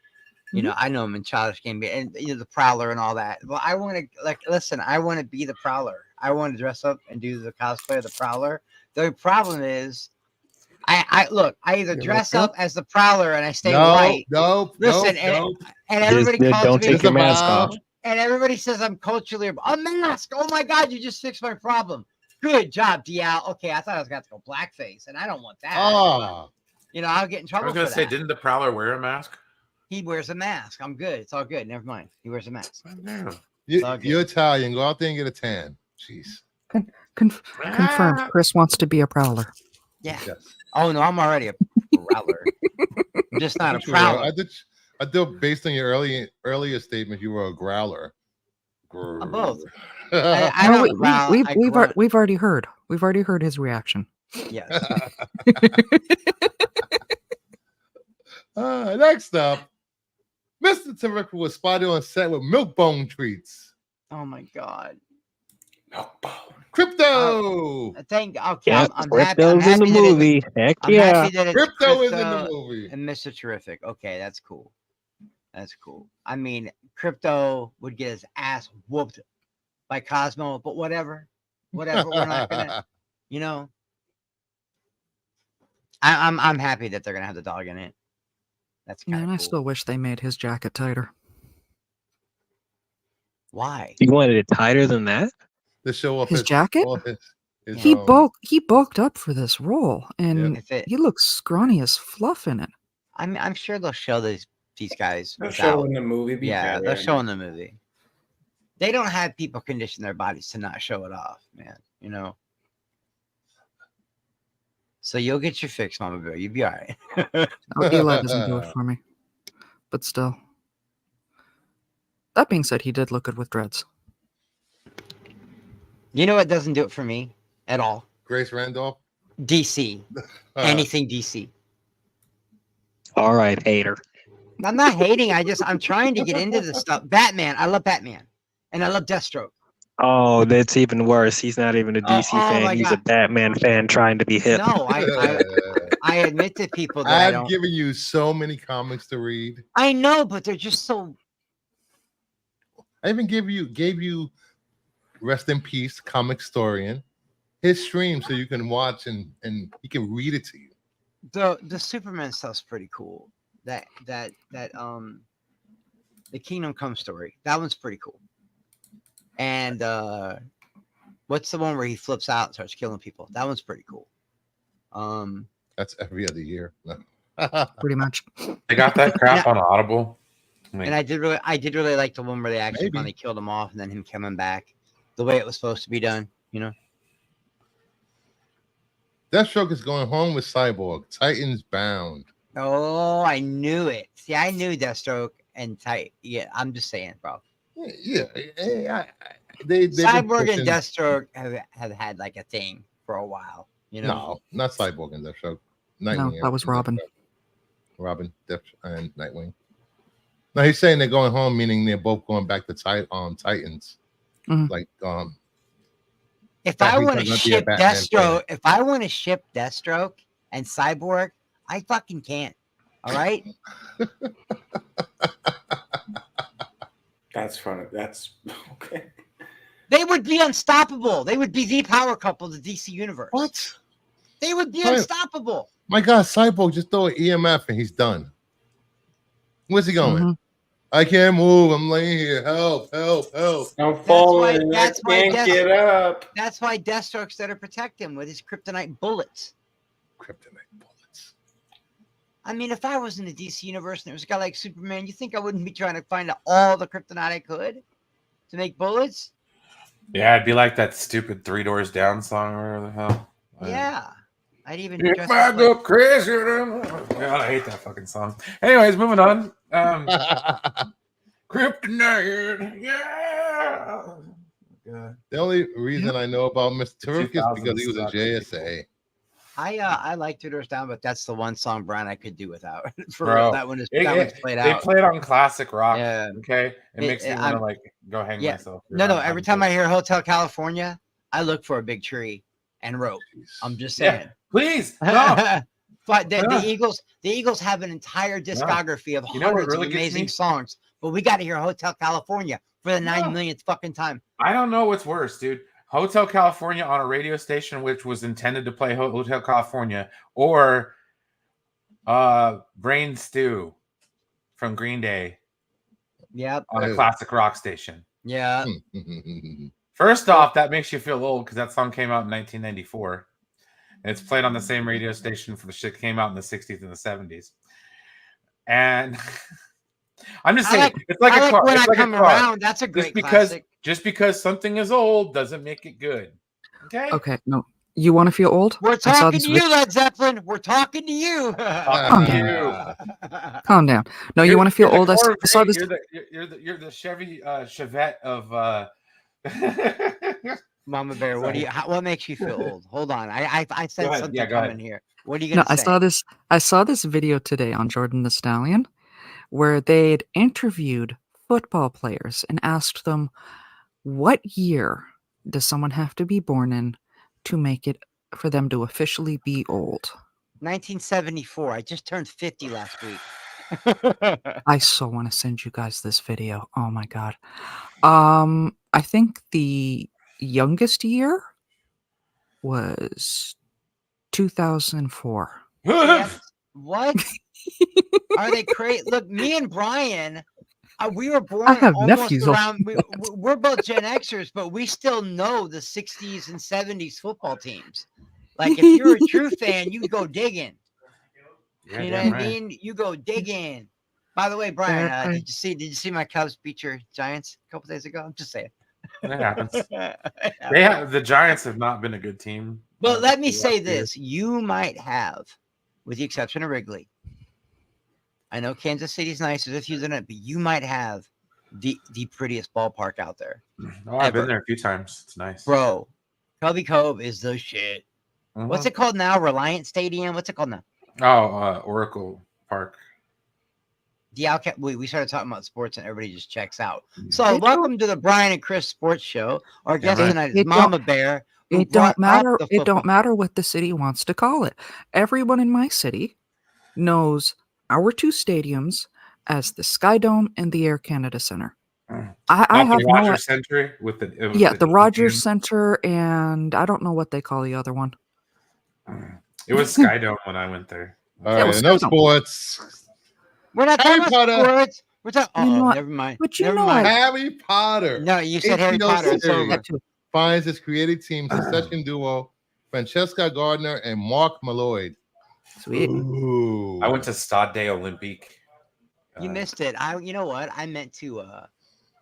You know, I know him in Childish Gambino and the Prowler and all that. Well, I want to listen. I want to be the Prowler. I want to dress up and do the cosplay of the Prowler. The problem is, I look. I either dress up as the Prowler and I stay white. Listen, and everybody calls don't me. take your mask off. And everybody says I'm culturally a mask. Oh my God, you just fixed my problem. Good job, Dial. Okay, I thought I was going to go blackface, and I don't want that. Oh. You know, I'll get in trouble. I was going to to say, that. didn't the Prowler wear a mask? He wears a mask. I'm good. It's all good. Never mind. He wears a mask. You're Italian. Go out there and get a tan. Jeez. Confirmed. Chris wants to be a Prowler. Yeah. Yes. Oh no, I'm already a Prowler. I'm just not a Prowler. I thought based on your earlier statement, you were a growler. I'm both. We've already heard. We've already heard his reaction. Yes. Next up, Mr. Terrific was spotted on set with milk bone treats. Oh my God. Milk bone. Crypto. Okay, Yeah, I'm Crypto's happy in the movie. Heck yeah. Crypto is in the movie. And Mr. Terrific. Okay, that's cool. That's cool. I mean, Crypto would get his ass whooped by Cosmo, but whatever. We're not gonna, you know. I'm happy that they're gonna have the dog in it. That's kind of Man, cool. I still wish they made his jacket tighter. Why? You wanted it tighter than that? To show off His jacket? His He bulked up for this role, and If it, he looks scrawny as fluff in it. I'm sure they'll show these guys. They'll without- show in the movie. Yeah, they'll show in the movie. They don't have people condition their bodies to not show it off, man. You know. So you'll get your fix, Mama Bear. You'll be all right. Eli doesn't do it for me, but still. That being said, he did look good with dreads. You know what doesn't do it for me at all? Grace Randolph. DC. Anything DC. All right, hater. I'm not hating. I'm trying to get into this stuff. Batman. I love Batman. And I love Deathstroke. Oh, that's even worse. He's not even a DC oh fan. my He's God. a Batman fan trying to be hip. No, I admit to people that I I've don't. given you so many comics to read. I know, but they're just so. I even gave you rest in peace, comic historian, his stream so you can watch and he can read it to you. The Superman stuff's pretty cool. That the Kingdom Come story. That one's pretty cool. And what's the one where he flips out and starts killing people? That one's pretty cool. That's every other year. Pretty much. They got that crap on Audible. And I did really like the one where they actually finally killed him off and then him coming back the way it was supposed to be done, you know. Deathstroke is going home with Cyborg. Titans bound. Oh, I knew it. See, I knew Deathstroke and Yeah, I'm just saying, bro. Yeah. Cyborg and Deathstroke have had like a thing for a while, you know. No, not Cyborg and Deathstroke. No, that was Robin. Robin, and Nightwing. No, he's saying they're going home, meaning they're both going back to Titans. Mhm. Like, if I want to ship Deathstroke and Cyborg, I fucking can't. All right. That's funny. That's okay. They would be unstoppable. They would be the power couple of the DC universe. What? They would be unstoppable. My God, Cyborg just throw an EMF and he's done. Where's he going? Mm-hmm. I can't move. I'm laying here. Help! I'm falling. I can't get up. That's why Deathstroke's there to protect him with his kryptonite bullets. Kryptonite bullets. I mean, if I was in the DC universe and there was a guy like Superman, you think I wouldn't be trying to find all the kryptonite I could to make bullets? Yeah, it'd be like that stupid 3 Doors Down song or whatever the hell. Yeah. I'd even If I go crazy, God, I hate that fucking song. Anyways, moving on. Kryptonite, yeah. The only reason I know about Mr. Terrific is because he was a JSA. I like Two Doors Down, but that's the one song, Brian, I could do without. For Bro, real, that one's played out. They play it on classic rock. Yeah. Okay, it makes me want to like go hang myself. No. Every time I hear Hotel California, I look for a big tree and rope. I'm just saying. Yeah, please, no. But the Eagles have an entire discography of You know what hundreds really of gets amazing me? songs. But we got to hear Hotel California for the 9 millionth fucking time. I don't know what's worse, dude. Hotel California on a radio station which was intended to play Hotel California, or Brain Stew from Green Day. Yep. On a classic rock station. Yeah. First off, that makes you feel old because that song came out in 1994. And it's played on the same radio station for the shit that came out in the 60s and the 70s. And I'm just saying, it's like a car. When it's I like come a car. around, that's a great classic. Just because something is old doesn't make it good. Okay? Okay, no. You want to feel old? We're talking to you, Led Zeppelin. We're talking to you. Calm down. Calm down. No, you want to feel old? I saw this. You're the Chevy Chevette of Mama Bear. What makes you feel old? Hold on. I said something coming here. What are you gonna say? I saw this video today on Jordan the Stallion where they'd interviewed football players and asked them, what year does someone have to be born in to make it for them to officially be old? 1974. I just turned 50 last week. I so want to send you guys this video. Oh my god. I think the youngest year was 2004. What? Are they crazy? Look, me and Brian, we were born. I have almost nephews. Around. We're both Gen Xers, but we still know the 60s and 70s football teams. Like, if you're a true fan, you go digging. Yeah, you know what I mean? You go digging. By the way, Brian, did you see my Cubs beat your Giants a couple days ago? I'm just saying. That happens. The Giants have not been a good team. But let me say this: you might have, with the exception of Wrigley. I know Kansas City's nice, there's a few in it, but you might have the prettiest ballpark out there. Oh, I've been there a few times. It's nice, bro. Cubby Cove is the shit. What's it called now? Reliant Stadium. What's it called now? Oh, Oracle Park. Yeah, okay. We started talking about sports and everybody just checks out. So welcome to the Brian and Chris Sports Show. Our guest tonight is Mama Bear. It don't matter. It don't matter what the city wants to call it. Everyone in my city knows our two stadiums as the Sky Dome and the Air Canada Center. I have the Rogers Center with the the Rogers Center, and I don't know what they call the other one. It was Sky Dome when I went there. All right, no sports. We're not talking about sports. We're talking. Never mind. But you know what? Harry Potter. No, you said Harry Potter. Finds its creative team succession duo Francesca Gardner and Mark Malloy. Sweet. Ooh. I went to Stade Olympique. You missed it. You know what? I meant to.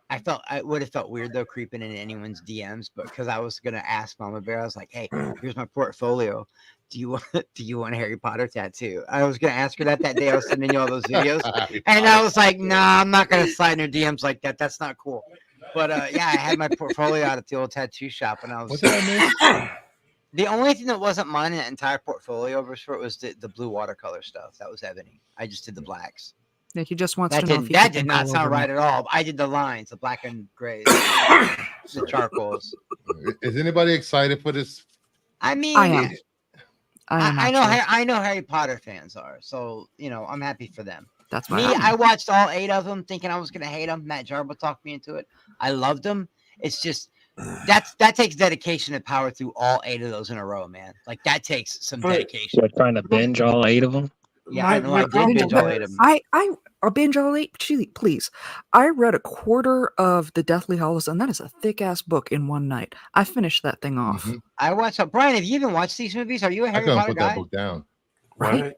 I would have felt weird though creeping into anyone's DMs, but because I was gonna ask Mama Bear, I was like, "Hey, here's my portfolio. Do you want a Harry Potter tattoo?" I was gonna ask her that day. I was sending you all those videos, and I was like, "Nah, I'm not gonna slide in her DMs like that. That's not cool." But yeah, I had my portfolio out at the old tattoo shop, and I was. What did I miss? The only thing that wasn't mine in that entire portfolio was the blue watercolor stuff. That was Ebony. I just did the blacks. Yeah, he just wants to know if that did not sound right at all. I did the lines, the black and gray, the charcoals. Is anybody excited for this? I mean, I am. I know Harry Potter fans are, so I'm happy for them. That's me. I watched all 8 of them, thinking I was gonna hate them. Matt Jarbo talked me into it. I loved them. It's just that takes dedication and power through all 8 of those in a row, man. Like that takes some dedication. You're trying to binge all 8 of them. Yeah, I know. I did binge all 8 of them. I binge all 8. Please. I read a quarter of the Deathly Hallows, and that is a thick ass book in one night. I finished that thing off. Mm-hmm. I watched. Brian, have you even watched these movies? Are you a Harry Potter guy? That book down. Right.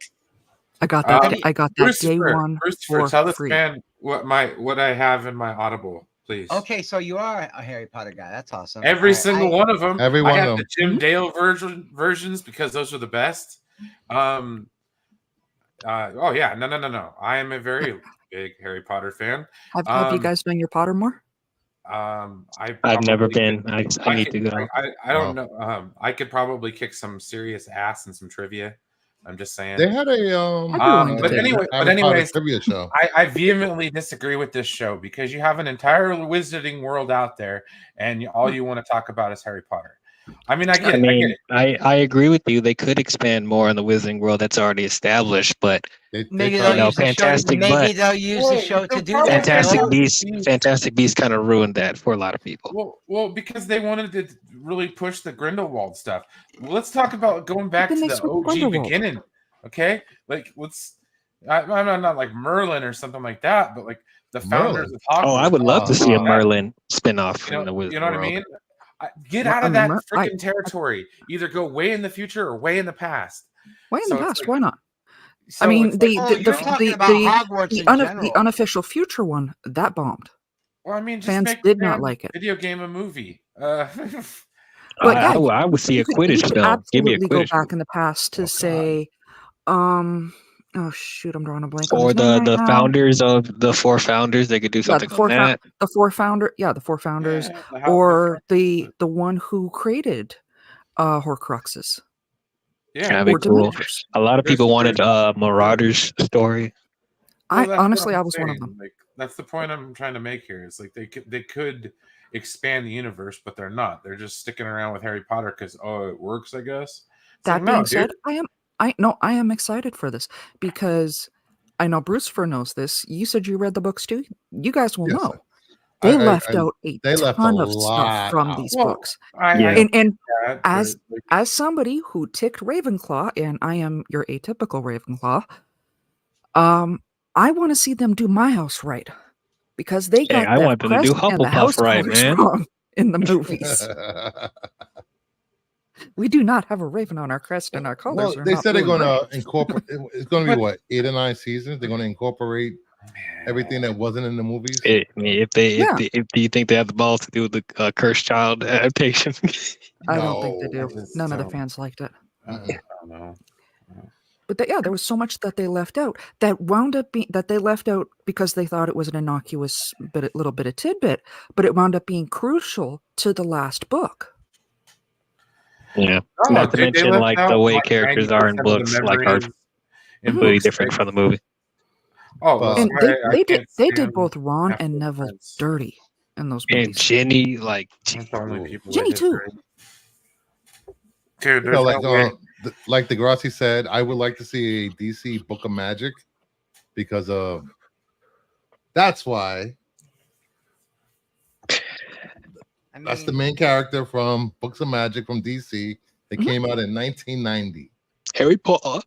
I got that. I got that day one. Christopher, tell this man what I have in my Audible, please. Okay, so you are a Harry Potter guy. That's awesome. Every single one of them. Every one I have of them. The Jim Dale versions because those are the best. Oh yeah, no. I am a very big Harry Potter fan. Have you guys done your Pottermore? I've never been. I need to go. I don't know. I could probably kick some serious ass and some trivia. I'm just saying. They had a but anyways, trivia show. I vehemently disagree with this show because you have an entire wizarding world out there, and all you want to talk about is Harry Potter. I mean, I get I it. mean, I agree with you. They could expand more on the Wizarding World that's already established, but Maybe tried- they'll use the show. Fantastic, Maybe but they'll use the show to do that. Fantastic Phil. Beasts kind of ruined that for a lot of people. Well, because they wanted to really push the Grindelwald stuff. Let's talk about going back to then they the switched OG Grindelwald. beginning. Okay, like I'm not like Merlin or something like that, but like the founders of Hogwarts. Oh, I would love to see a Merlin spinoff You from the know, Wizarding you know what I World. mean? Get Well, out I of mean, that freaking territory. Either go way in the future or way in the past. Way in So the it's past, like- why not? So I mean, it's the like, you're talking about Hogwarts in general. the unofficial future one that bombed. well, I mean, just Fans make did the not damn like it. video game a movie. But yeah, I would see a Quidditch you could film. Give me a absolutely go Quidditch back in the past to say, oh shoot, I'm drawing a blank. on or his name the right now. founders of the 4 founders. They could do Yeah, something on that. the four founders, or the one who created Horcruxes. Yeah, That'd be or cool. Dementors. A lot of people wanted Marauders story. Well, that's Honestly, what I I'm was one of saying. them. Like, that's the point I'm trying to make here. It's like they could expand the universe, but they're not. They're just sticking around with Harry Potter because it works, I guess. It's That like, no, being said, dude. I am excited for this because I know Brucifer knows this. You said you read the books too. You guys will Yes, know. They left I- out a they left ton a of stuff lot from out. these Well, books. Yeah. And that, as but, like, as somebody who ticked Ravenclaw, and I am your atypical Ravenclaw, I want to see them do my house right because they got I that want them to do crest and the Hufflepuff house right, colors man. wrong in the movies. We do not have a raven on our crest, and our colors Well, are they not said they're blue and going red. to incorporate. It's going to be what 8 or 9 seasons. They're going to incorporate everything that wasn't in the movies. If do you think they have the balls to do the Cursed Child adaptation? I don't think they No. do. I just None of the don't- fans liked it. I don't know. But there was so much that they left out that wound up being that they left out because they thought it was an innocuous little bit of tidbit, but it wound up being crucial to the last book. Yeah. Oh, Not to dude, they mention, left like, out, the way like, characters are 90% in of the books, like, are memories in completely books, different like- from the movie. Oh, But- And they can't did stand both Ron and Half-Blood Neville Prince. dirty in those And movies. Jenny, like, That's the only people Ginny that did too. great. Dude, You there's know, no way. like Degrassi said, I would like to see a DC Book of Magic because of that's why that's the main character from Books of Magic from DC. They came out in 1990. Harry Potter.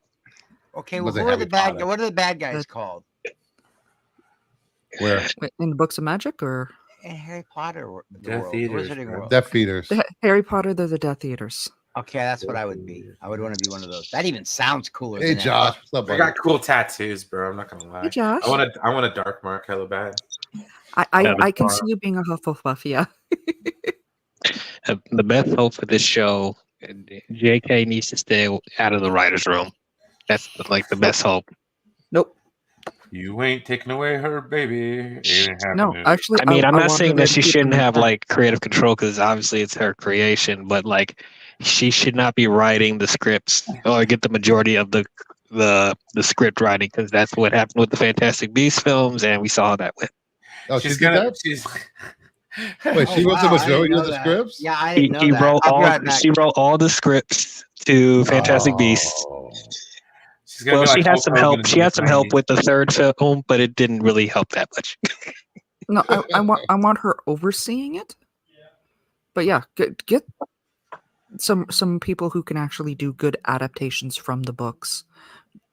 Okay, It well, wasn't who are Harry the bad? Potter. What are the bad guys called? Where Wait, in the Books of Magic or In Harry Potter, the Death world, Eaters, the Wizarding bro. World. Death Eaters. Harry Potter, they're the Death Eaters. Okay, that's what I would be. I would want to be one of those. That even sounds cooler. Hey than that. Josh, what's up, I buddy? got cool tattoos, bro. I'm not gonna lie. Hey Josh, I want a dark mark hella bad. I can see you being a Hufflepuff. Yeah. The best hope for this show, JK needs to stay out of the writer's room. That's, like, the best hope. Nope. You ain't taking away her baby. It ain't No, happening. actually, I mean, I'm not want saying her that to she keep shouldn't them have, back. like, creative control, because obviously it's her creation, but, like, she should not be writing the scripts or get the majority of the script writing, because that's what happened with the Fantastic Beasts films, and we saw how that went. Oh, she's she did gonna. that? She's. Wait, she Oh, wrote the wow, I didn't majority know of the that. scripts? Yeah, I didn't know She that. wrote I'll be all. right back. She wrote all the scripts to Fantastic Beasts. Oh. She's gonna Well, be like she had Hulk some Hogan help. in She had some the help 90s. with the third film, but it didn't really help that much. No, I want her overseeing it. But yeah, get some people who can actually do good adaptations from the books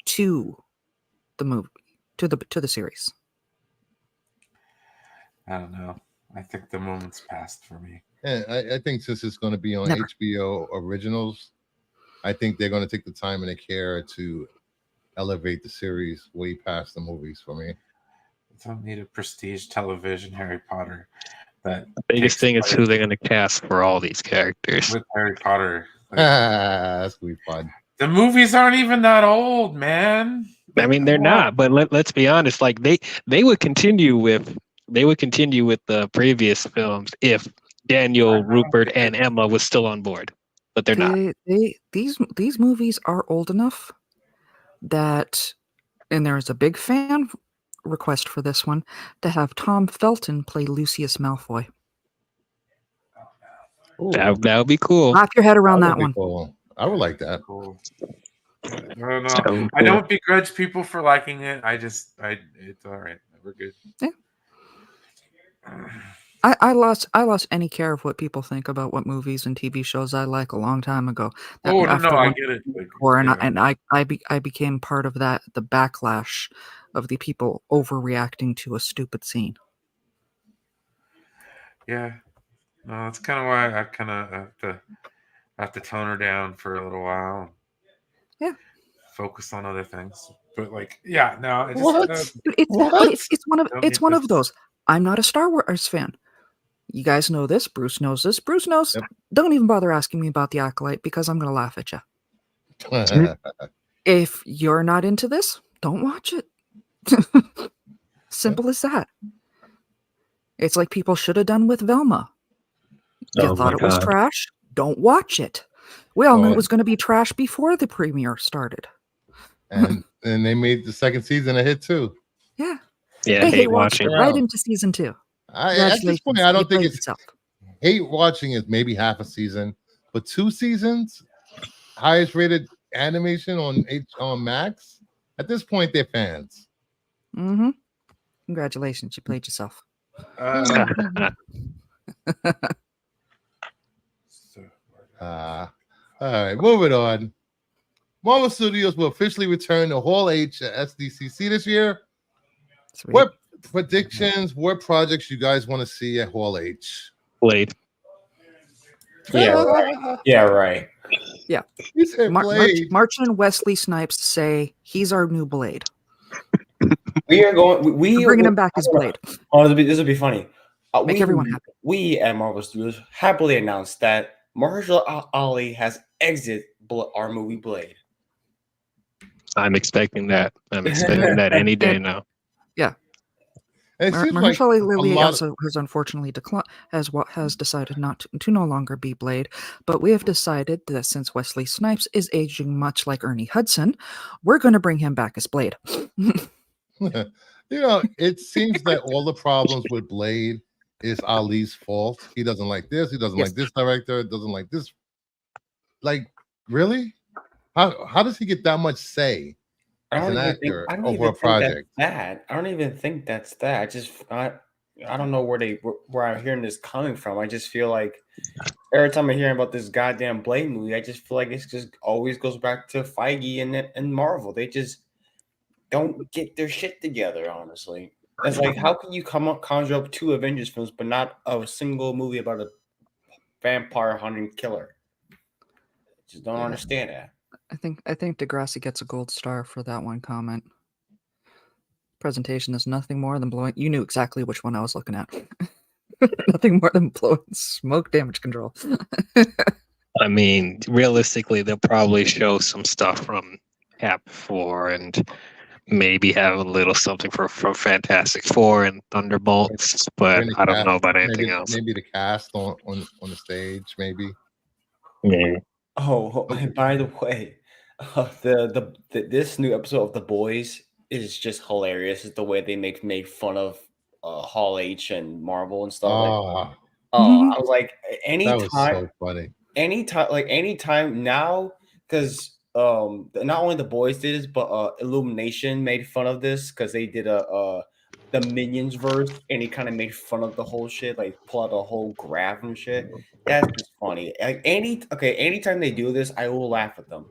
to the movie, to the series. I don't know. I think the moment's passed for me. Yeah, I think since it's going to be on Never. HBO Originals, I think they're going to take the time and the care to elevate the series way past the movies for me. I don't need a prestige television Harry Potter. That The biggest takes thing is place who they're going to cast for all these characters. with Harry Potter. Like, That's gonna be fun. the movies aren't even that old, man. I mean, they're Come on. not, but let's be honest. Like they would continue with the previous films if Daniel, Rupert, and Emma was still on board, but they're not. These movies are old enough that, and there's a big fan request for this one, to have Tom Felton play Lucius Malfoy. That would be cool. Wrap your head around that would be one. cool. I would like that. Cool. I don't know. I don't begrudge people for liking it. It's all right. We're good. Yeah. I lost any care of what people think about what movies and TV shows I like a long time ago. I get it. I became part of that, the backlash of the people overreacting to a stupid scene. Yeah. No, that's kind of why I kind of have to tone her down for a little while. Yeah. Focus on other things. But it's one of those. I'm not a Star Wars fan. You guys know this. Bruce knows this. Bruce knows. Yep. Don't even bother asking me about the Acolyte because I'm going to laugh at you. If you're not into this, don't watch it. Simple as that. It's like people should have done with Velma. You thought it was trash? Don't watch it. We all knew it was going to be trash before the premiere started. And they made the second season a hit too. Yeah. Yeah, I hate watching. Right into season 2. At this point, I don't think it's hate watching is maybe half a season, but 2 seasons, highest rated animation on Max. At this point, they're fans. Mm-hmm. Congratulations, you played yourself. All right, moving on. Marvel Studios will officially return to Hall H at SDCC this year. Sweet. What predictions, what projects you guys want to see at Hall H? Blade. Yeah, right. Yeah, right. Yeah. He said Blade. Martin and Wesley Snipes say he's our new Blade. We are going. We're bringing him back as Blade. Oh, this will be funny. Make everyone happy. We at Marvel Studios happily announced that Mahershala Ali has exited our movie Blade. I'm expecting that. I'm expecting that any day now. Yeah. Mahershala Ali also has unfortunately has decided not to no longer be Blade, but we have decided that since Wesley Snipes is aging much like Ernie Hudson, we're going to bring him back as Blade. It seems that all the problems with Blade is Ali's fault. He doesn't like this. He doesn't like this director. Doesn't like this. Like, really? How does he get that much say as an actor over a project? I don't even think that's that. I don't know where I'm hearing this coming from. I just feel like every time I hear about this goddamn Blade movie, I just feel like it just always goes back to Feige and Marvel. They just don't get their shit together, honestly. It's like, how can you conjure up 2 Avengers films, but not a single movie about a vampire hunting killer? Just don't understand that. I think Degrassi gets a gold star for that one comment. Presentation is nothing more than blowing. You knew exactly which one I was looking at. Nothing more than blowing smoke damage control. I mean, realistically, they'll probably show some stuff from Cap 4 and maybe have a little something for Fantastic Four and Thunderbolts, but I don't know about anything else. Maybe the cast on the stage, maybe. Yeah. Oh, and by the way, this new episode of The Boys is just hilarious. It's the way they make fun of Hall H and Marvel and stuff. I was like, anytime. That was so funny. Anytime now, because not only The Boys did this, but Illumination made fun of this because they did the Minions verse, and he kind of made fun of the whole shit, like pull out a whole graph and shit. That's just funny. Like anytime they do this, I will laugh at them.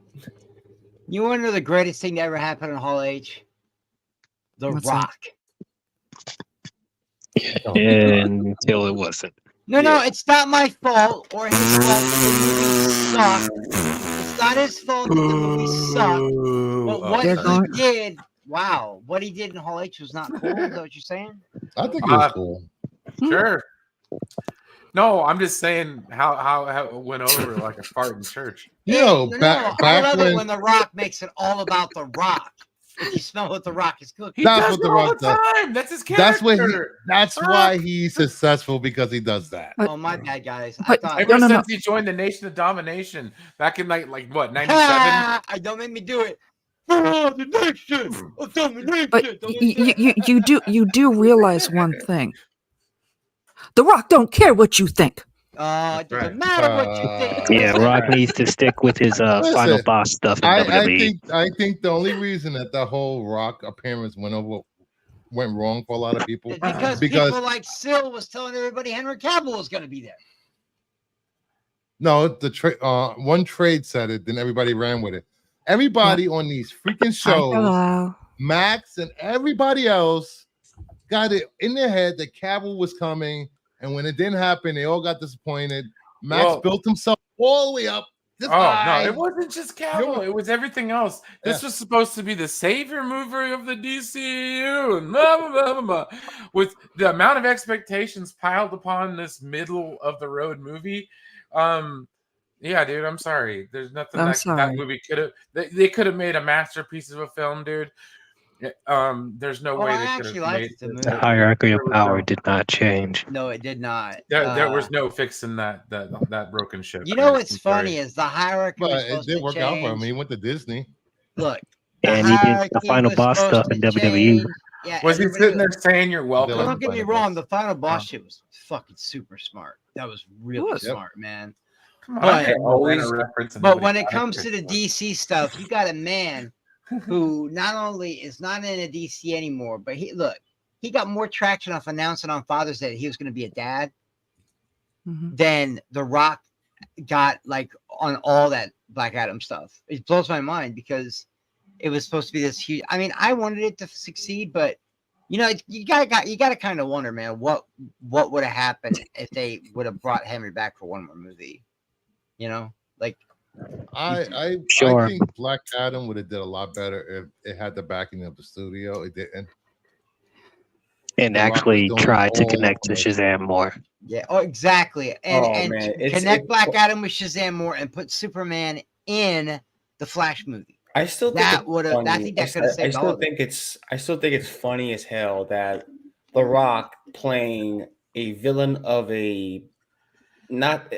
You want to know the greatest thing that ever happened in Hall H? What's Rock. Until it wasn't. No, it's not my fault or his fault that the movie sucked. It's not his fault that the movie sucked. But what he did, what he did in Hall H was not cool. Is that what you're saying? I think it was cool. Sure. No, I'm just saying how it went over like a fart in church. Back I love it when The Rock makes it all about The Rock. You smell what The Rock is cooking. He does it all the time. That's his character. That's why he's successful, because he does that. Oh, my bad, guys. Ever since he joined the Nation of Domination back in like what, 97? I don't make me do it. The Nation of Domination. But you do realize one thing. The Rock don't care what you think. It doesn't right. matter what you think. Yeah, Rock needs to stick with his final Listen, boss stuff in I WWE. think the only reason that the whole Rock appearance went wrong for a lot of people It's because people like Sil was telling everybody Henry Cavill was going to be there. no, one trade said it, then everybody ran with it. Everybody on these freaking shows, Hello. Max and everybody else, got it in their head that Cavill was coming, and when it didn't happen, they all got disappointed. Max built himself all the way up. No, it wasn't just Cavill. It was everything else. This was supposed to be the savior movie of the DCU, and blah, blah, blah, blah, blah. With the amount of expectations piled upon this middle of the road movie. Yeah, dude, I'm sorry. There's nothing that movie could have. They could have made a masterpiece of a film, dude. There's no way they could have made it. The hierarchy of power did not change. No, it did not. There was no fixing that broken ship. You know what's funny is the hierarchy. But was it supposed did to work out for him. change. He went to Disney. Look, And he did the final boss stuff in WWE. Yeah, was he sitting there saying you're welcome? Don't get me wrong, the final boss shit was fucking super smart. That was really smart, man. Come on, but when it comes to the DC stuff, you got a man who not only is not in a DC anymore, but he got more traction off announcing on Father's Day that he was going to be a dad than The Rock got like on all that Black Adam stuff. It blows my mind because it was supposed to be this huge. I mean, I wanted it to succeed, but you know, you gotta kind of wonder, man, what would have happened if they would have brought Henry back for one more movie? You know, like I think Black Adam would have did a lot better if it had the backing of the studio. It didn't. And actually tried to connect to Shazam more. Yeah, exactly. And connect Black Adam with Shazam more and put Superman in the Flash movie. I still think that would have. I think that could have saved all of it. I still think it's funny as hell that The Rock playing a villain of not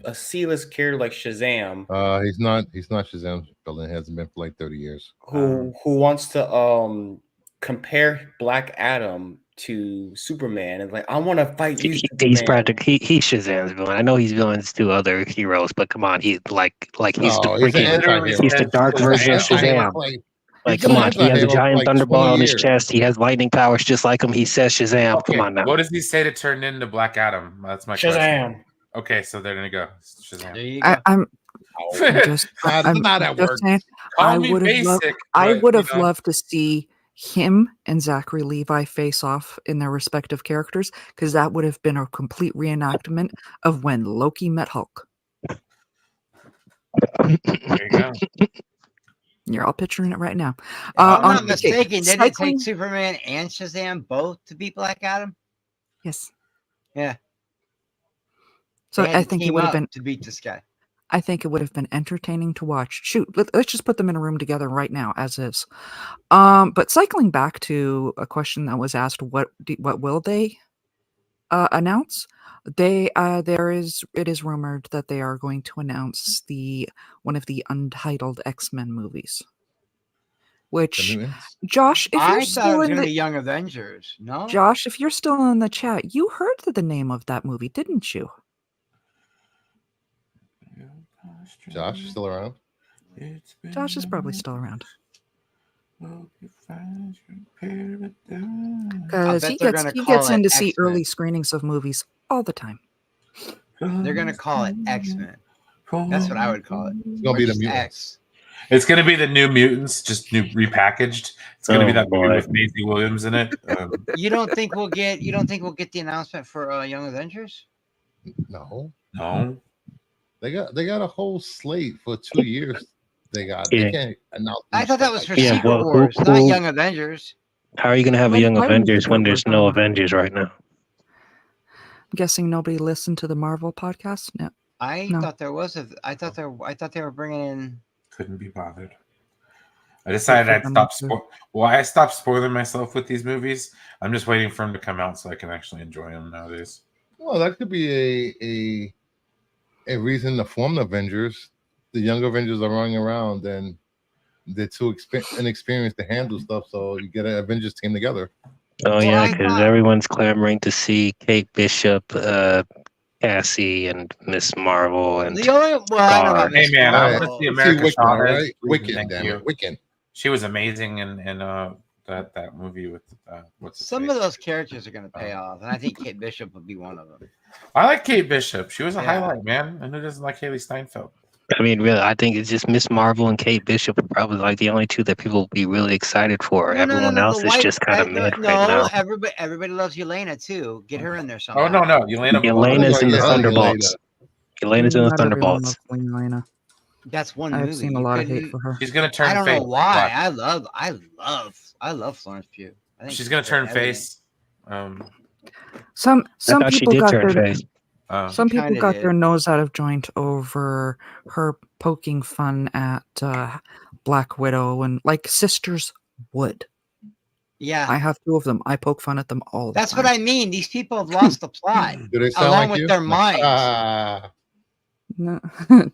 a C-list character like Shazam. He's not Shazam's villain. It hasn't been for like 30 years. Who wants to compare Black Adam to Superman and like, I want to fight you. He's practically he's Shazam's villain. I know he's villains to other heroes, but come on, he's like he's the dark version of Shazam. Like, come on, he has a giant thunderbolt on his chest. He has lightning powers just like him. He says Shazam. Okay, come on now. What does he say to turn into Black Adam? That's my question. Okay, so there you go. Shazam. There you go. I'm not at work. Saying, I would have loved to see him and Zachary Levi face off in their respective characters, because that would have been a complete reenactment of when Loki met Hulk. There you go. You're all picturing it right now. I'm not mistaken. Didn't it take Superman and Shazam both to beat Black Adam? Yes. Yeah. So I think it would have been to beat this guy. I think it would have been entertaining to watch. Shoot, let's just put them in a room together right now, as is. But cycling back to a question that was asked, what will they announce? It is rumored that they are going to announce one of the untitled X-Men movies. Which, Josh, if you're still in the Young Avengers, no? Josh, if you're still in the chat, you heard the name of that movie, didn't you? Josh is still around? Josh is probably still around. Because he gets in to see early screenings of movies all the time. They're going to call it X-Men. That's what I would call it. It's going to be the Mutants. It's going to be the New Mutants, just repackaged. It's going to be that movie with Maisie Williams in it. You don't think we'll get the announcement for Young Avengers? No. They got a whole slate for 2 years. They can't announce. I thought that was for Secret Wars, not Young Avengers. How are you going to have a Young Avengers when there's no Avengers right now? I'm guessing nobody listened to the Marvel podcast. No. I thought there was I thought they were bringing in. Couldn't be bothered. I decided I'd stop. I stopped spoiling myself with these movies. I'm just waiting for them to come out so I can actually enjoy them nowadays. Well, that could be a reason to form the Avengers. The Young Avengers are running around and they're too inexperienced to handle stuff, so you get an Avengers team together. Oh, yeah, because everyone's clamoring to see Kate Bishop Cassie and Miss Marvel and The only well, I don't know about Scar. Hey Miss man, I All want right. to see Let's see America Wiccan, all Chavez. right? Please and Wiccan, thank damn you. it. Wiccan. She was amazing in that movie with what's his some face? of those characters are gonna pay off, and I think Kate Bishop would be one of them. I like Kate Bishop. She was a Yeah. highlight, man. And who doesn't like Haley Steinfeld? I mean, really, I think it's just Miss Marvel and Kate Bishop are probably like the only two that people will be really excited for. Everyone else The is just kind of mid right now. everybody loves Yelena too. Get her in there somehow. Oh no, Yelena. Yelena's in the Yeah, Thunderbolts. Yelena's in the Not everyone Thunderbolts. loves Elena. That's one I've movie. seen a You lot of hate couldn't- for her. She's gonna turn I don't face. know why. Watch. I love Florence Pugh. I think She's gonna turn everything. face. Some I thought she people did got turn their face. some people kinda got did. their nose out of joint over her poking fun at Black Widow, and like sisters would. Yeah, I have two of them. I poke fun at them all the that's time. what I mean. These people have lost the plot Do they sound along like with you? their minds. Ah, No. Most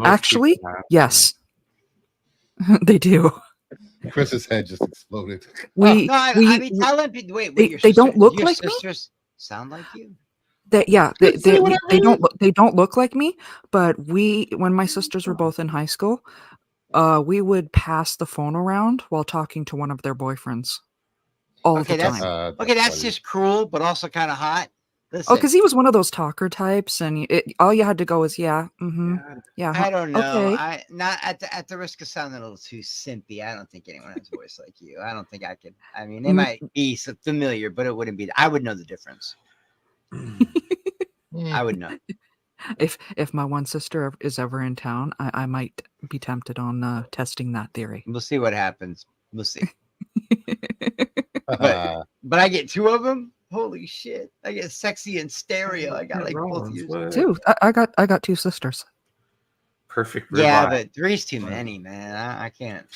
Actually, people have. yes, they do. Chris's head just exploded. We, No, I we, mean, telling people. Wait, they- your they don't look your like me? sisters sound like you. yeah, See what I they mean? don't look like me. But when my sisters were both in high school, we would pass the phone around while talking to one of their boyfriends all Okay, the that's- time. Okay, that's funny. just cruel, but also kind of hot. Listen, Oh, because he was one of those talker types, and all you had to go is yeah, yeah. I don't know. Okay. I not at the risk of sounding a little too simpy. I don't think anyone has a voice like you. I don't think I could. I mean, they Mm. might be familiar, but it wouldn't be. I would know the difference. I would know. If my one sister is ever in town, I might be tempted on testing that theory. We'll see what happens. We'll see. But I get two of them. Holy shit! I get sexy in stereo. I got like both of you. Two. I got two sisters. Perfect. Yeah, ribeye. but three's too many, man. I can't.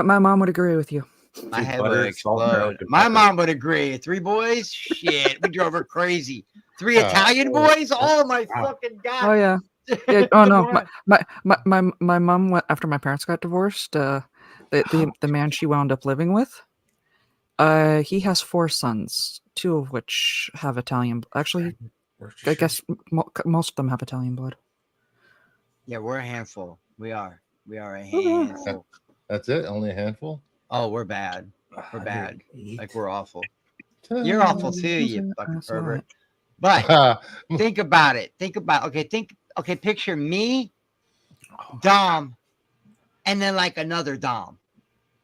My mom would agree with you. My head butter, would salt, explode. garlic, and My pepper. mom would agree. 3 boys? Shit. We drove her crazy. 3 Oh, Italian boys? Oh my fucking Oh god. yeah. Yeah, oh Come no, on. my mom went after my parents got divorced. The man she wound up living with, he has 4 sons, 2 of which have Italian. Actually, I guess most of them have Italian blood. Yeah, we're a handful. We are a yeah. handful. That's it? Only a handful? Oh, we're bad. We're bad. Like Like we're awful. You're awful too, you fucking That's pervert. right. But think about it. Okay, picture me, Dom, and then like another Dom.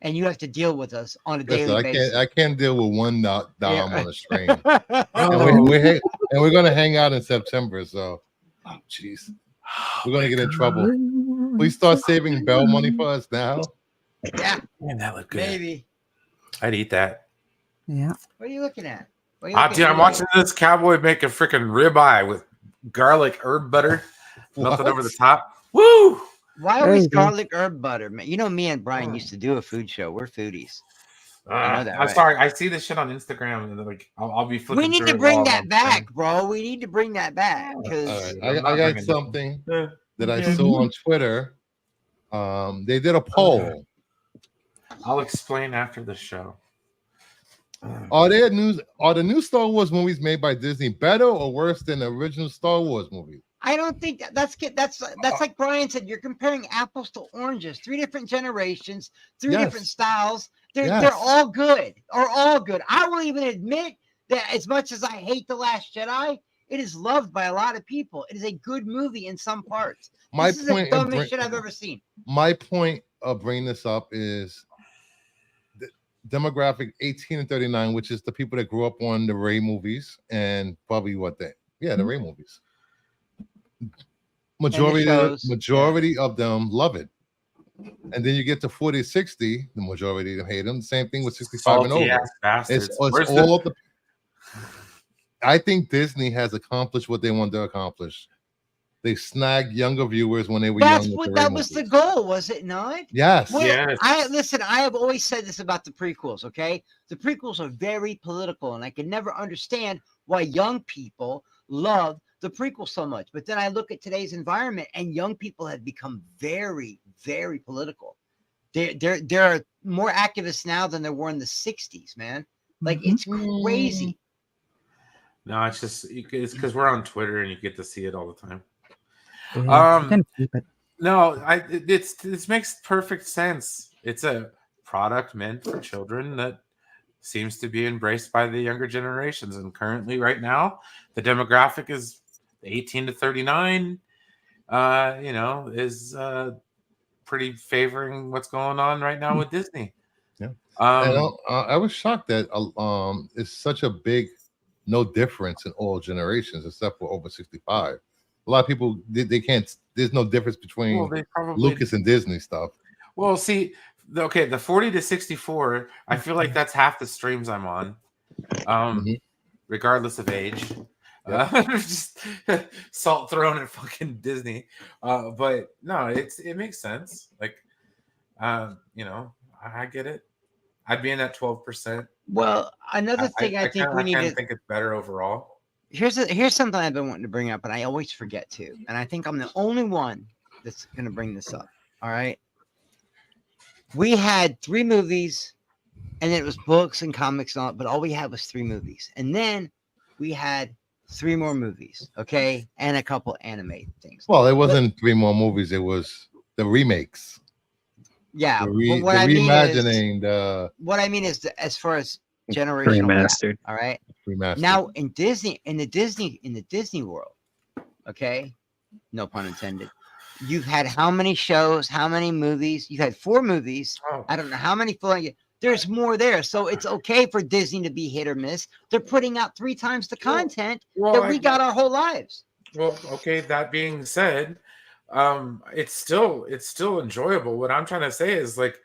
And you have to deal with us on a daily basis. I can't deal with one Dom Yeah. on a string. And we're gonna hang out in September, so oh jeez. We're gonna get in trouble. Please start saving bail money for us now. Yeah, Man, that looked good. maybe. I'd eat that. Yeah. What are you looking at? What are you looking Dude, I'm at? watching this cowboy make a freaking ribeye with garlic herb butter melted over the top. Woo! Why There always you go. garlic herb butter, man? You know, me and Brian used to do a food show. We're foodies. know that, I'm right? sorry. I see this shit on Instagram, and like I'll be flipping. We need through to it bring while that I'm back, bro. We need to bring that back because All right. I'm I not got bringing something Yeah. that I Yeah. saw on Twitter. They did a poll. I'll explain after the show. Are the new Star Wars movies made by Disney better or worse than the original Star Wars movies? I don't think that's like Brian said. You're comparing apples to oranges. 3 different generations, 3 Yes. different styles. They're Yes. all good. Or all good. I will even admit that as much as I hate The Last Jedi, it is loved by a lot of people. It is a good movie in some parts. My This is the point of dumbest shit I've ever seen. my point of bringing this up is the demographic 18 and 39, which is the people that grew up on the Ray movies and probably the Ray movies. Majority of them love it. And then you get to 40, 60, the majority of them hate them. Same thing with 65 and Salty over. ass bastards. It's Where's all the I think Disney has accomplished what they wanted to accomplish. They snagged younger viewers when they were That's young. what that was the goal, was it not? Yes. Well, Yes. I have always said this about the prequels, okay? The prequels are very political, and I can never understand why young people love the prequel so much. But then I look at today's environment, and young people have become very, very political. There are more activists now than there were in the 60s, man. Like, it's crazy. No, it's because we're on Twitter and you get to see it all the time. You can keep it. No, this makes perfect sense. It's a product meant for children that seems to be embraced by the younger generations, and currently, right now, the demographic is 18 to 39. Is pretty favoring what's going on right now with Disney. Yeah, and I was shocked that it's such a big no difference in all generations except for over 65. A lot of people they can't. There's no difference between Lucas and Disney stuff. Well, see, the 40 to 64, I feel like that's half the streams I'm on, regardless of age. Yep. Just salt thrown at fucking Disney. But no, it makes sense. Like, I get it. I'd be in that 12%. Well, another thing I think we need to think it's better overall. Here's something I've been wanting to bring up, and I always forget to. And I think I'm the only one that's going to bring this up. All right. We had 3 movies, and it was books and comics and all, but all we had was 3 movies. And then we had 3 more movies, okay, and a couple animated things. Well, it wasn't 3 more movies; it was the remakes. Yeah, what I mean is as far as generational remastered. Gap, all right. Remastered. Now in the Disney world, okay, no pun intended. You've had how many shows? How many movies? You had 4 movies. Oh. I don't know how many. There's more there, so it's okay for Disney to be hit or miss. They're putting out 3 times the content that we got our whole lives. Well, okay. That being said, it's still enjoyable. What I'm trying to say is, like,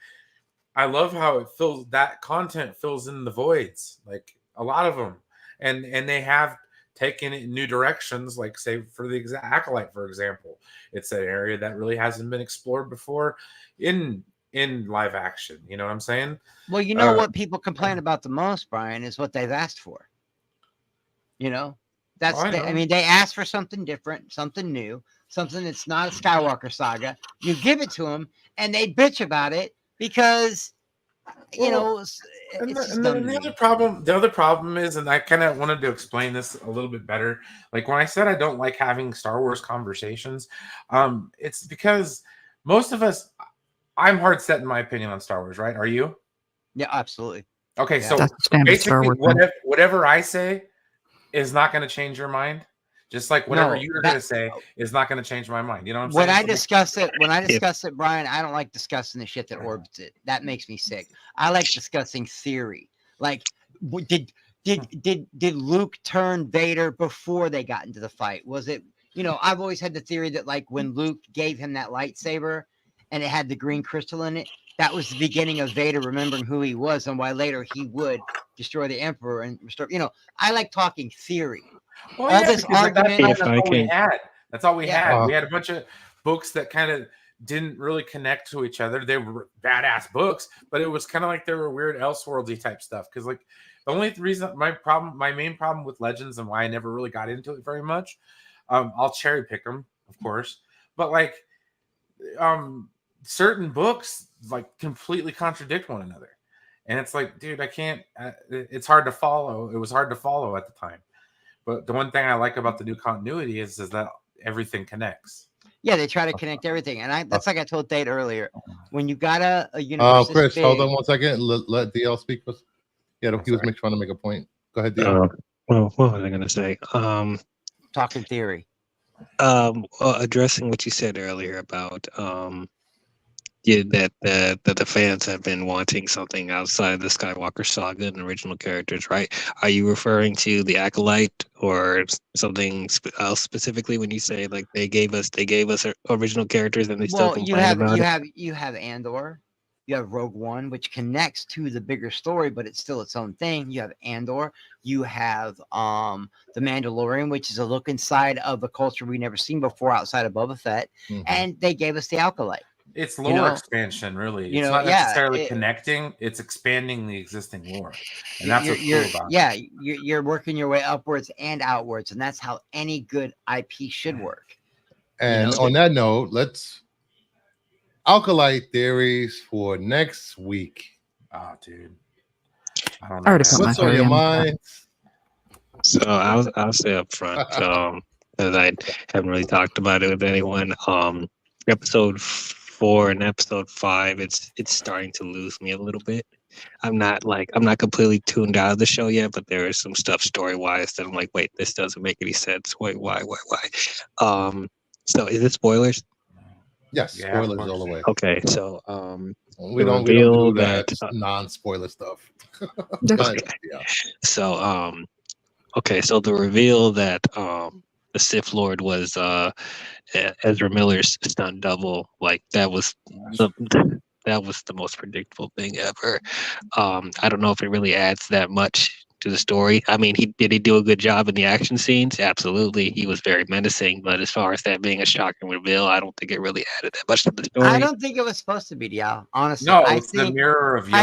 I love how that content fills in the voids, like a lot of them, and they have taken it in new directions. Like, say, for the Acolyte, for example, it's an area that really hasn't been explored before in live action. You know what I'm saying? Well, you know what people complain about the most, Brian, is what they've asked for. You know, I mean, they ask for something different, something new, something that's not a Skywalker saga. You give it to them, and they bitch about it because, the other problem is, and I kind of wanted to explain this a little bit better. Like, when I said I don't like having Star Wars conversations, it's because most of us, I'm hard set in my opinion on Star Wars, right? Are you? Yeah, absolutely. Okay, Yeah. so basically, whatever I say is not going to change your mind. Just like whatever you're going to say is not going to change my mind. You know what I'm saying? When I discuss it, Brian, I don't like discussing the shit that orbits it. That makes me sick. I like discussing theory. Like, did Luke turn Vader before they got into the fight? Was it, I've always had the theory that, like, when Luke gave him that lightsaber and it had the green crystal in it, that was the beginning of Vader remembering who he was and why later he would destroy the Emperor and restore. I like talking theory. Well, all this argument. That's all we had. We had a bunch of books that kind of didn't really connect to each other. They were badass books, but it was kind of like they were weird Elseworldy type stuff. Because, like, the only reason my main problem with Legends and why I never really got into it very much, I'll cherry pick them, of course, but like, certain books like completely contradict one another, and it's like, dude, I can't. It's hard to follow. It was hard to follow at the time. But the one thing I like about the new continuity is that everything connects. Yeah, they try to connect everything, and that's like I told Dave earlier. When you got a universe, Chris, hold on 1 second. Let DL speak. Yeah, he was trying to make a point. Go ahead, DL. Well, what was I going to say? Talking theory. Addressing what you said earlier about that the fans have been wanting something outside of the Skywalker saga and original characters, right? Are you referring to the Acolyte or something else specifically when you say, like, they gave us original characters and they still complain about it? You have Andor, you have Rogue One, which connects to the bigger story, but it's still its own thing. You have Andor, you have the Mandalorian, which is a look inside of a culture we've never seen before outside of Boba Fett, and they gave us the Acolyte. It's lore expansion, really. It's not necessarily connecting; it's expanding the existing lore, and that's what's cool about it. Yeah, you're working your way upwards and outwards, and that's how any good IP should work. And on that note, let's Acolyte theories for next week. Oh, dude, I don't know. What's on your mind? So I'll say up front, because I haven't really talked about it with anyone. Episode 4 and episode 5, it's starting to lose me a little bit. I'm not completely tuned out of the show yet, but there is some stuff story wise that I'm like, wait, this doesn't make any sense. Wait, why? So is it spoilers? Yes, Yeah, of spoilers all course. the way. Okay, so We the don't reveal do that that, non-spoiler stuff. That's- But yeah, so okay, so the reveal that the Sith Lord was Ezra Miller's stunt double, like that was the most predictable thing ever. I don't know if it really adds that much to the story. I mean, did he do a good job in the action scenes? Absolutely, he was very menacing. But as far as that being a shocking reveal, I don't think it really added that much to the story. I don't think it was supposed to be, Dial. Honestly, No, I it's the think mirror of Yoda.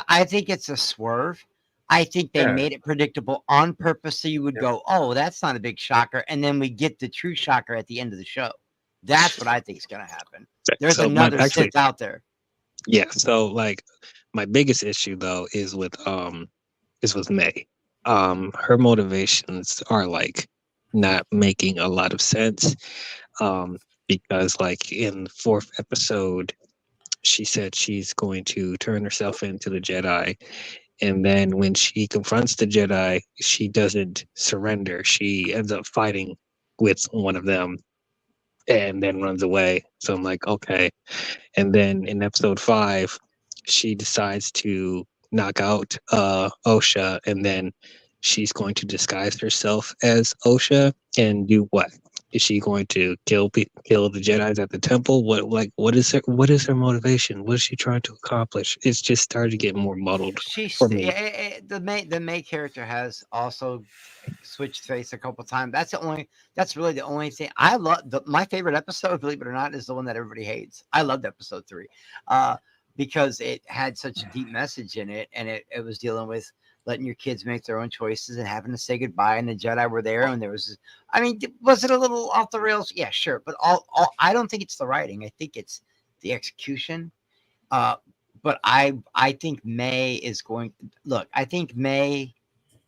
I think it's a swerve. I think they Yeah. made it predictable on purpose so you would Yep. go, "Oh, that's not a big shocker," and then we get the true shocker at the end of the show. That's what I think is going to happen. There's So another actually, Sith out there. yeah. So like, my biggest issue though is with May. Her motivations are like not making a lot of sense. Because like in the 4th episode, she said she's going to turn herself into the Jedi. And then when she confronts the Jedi, she doesn't surrender. She ends up fighting with one of them and then runs away. So I'm like, okay. And then in episode 5, she decides to knock out Osha, and then she's going to disguise herself as Osha and do what? Is she going to kill the Jedis at the temple? What is her motivation? What is she trying to accomplish? It's just started to get more muddled for me. The May character has also switched face a couple times. That's really the only thing I love. My favorite episode, believe it or not, is the one that everybody hates. I loved episode 3 because it had such a deep message in it, and it was dealing with letting your kids make their own choices and having to say goodbye. And the Jedi were there, and there was, I mean, was it a little off the rails? Yeah, sure. But I don't think it's the writing. I think it's the execution. But I think May is going. Look, I think May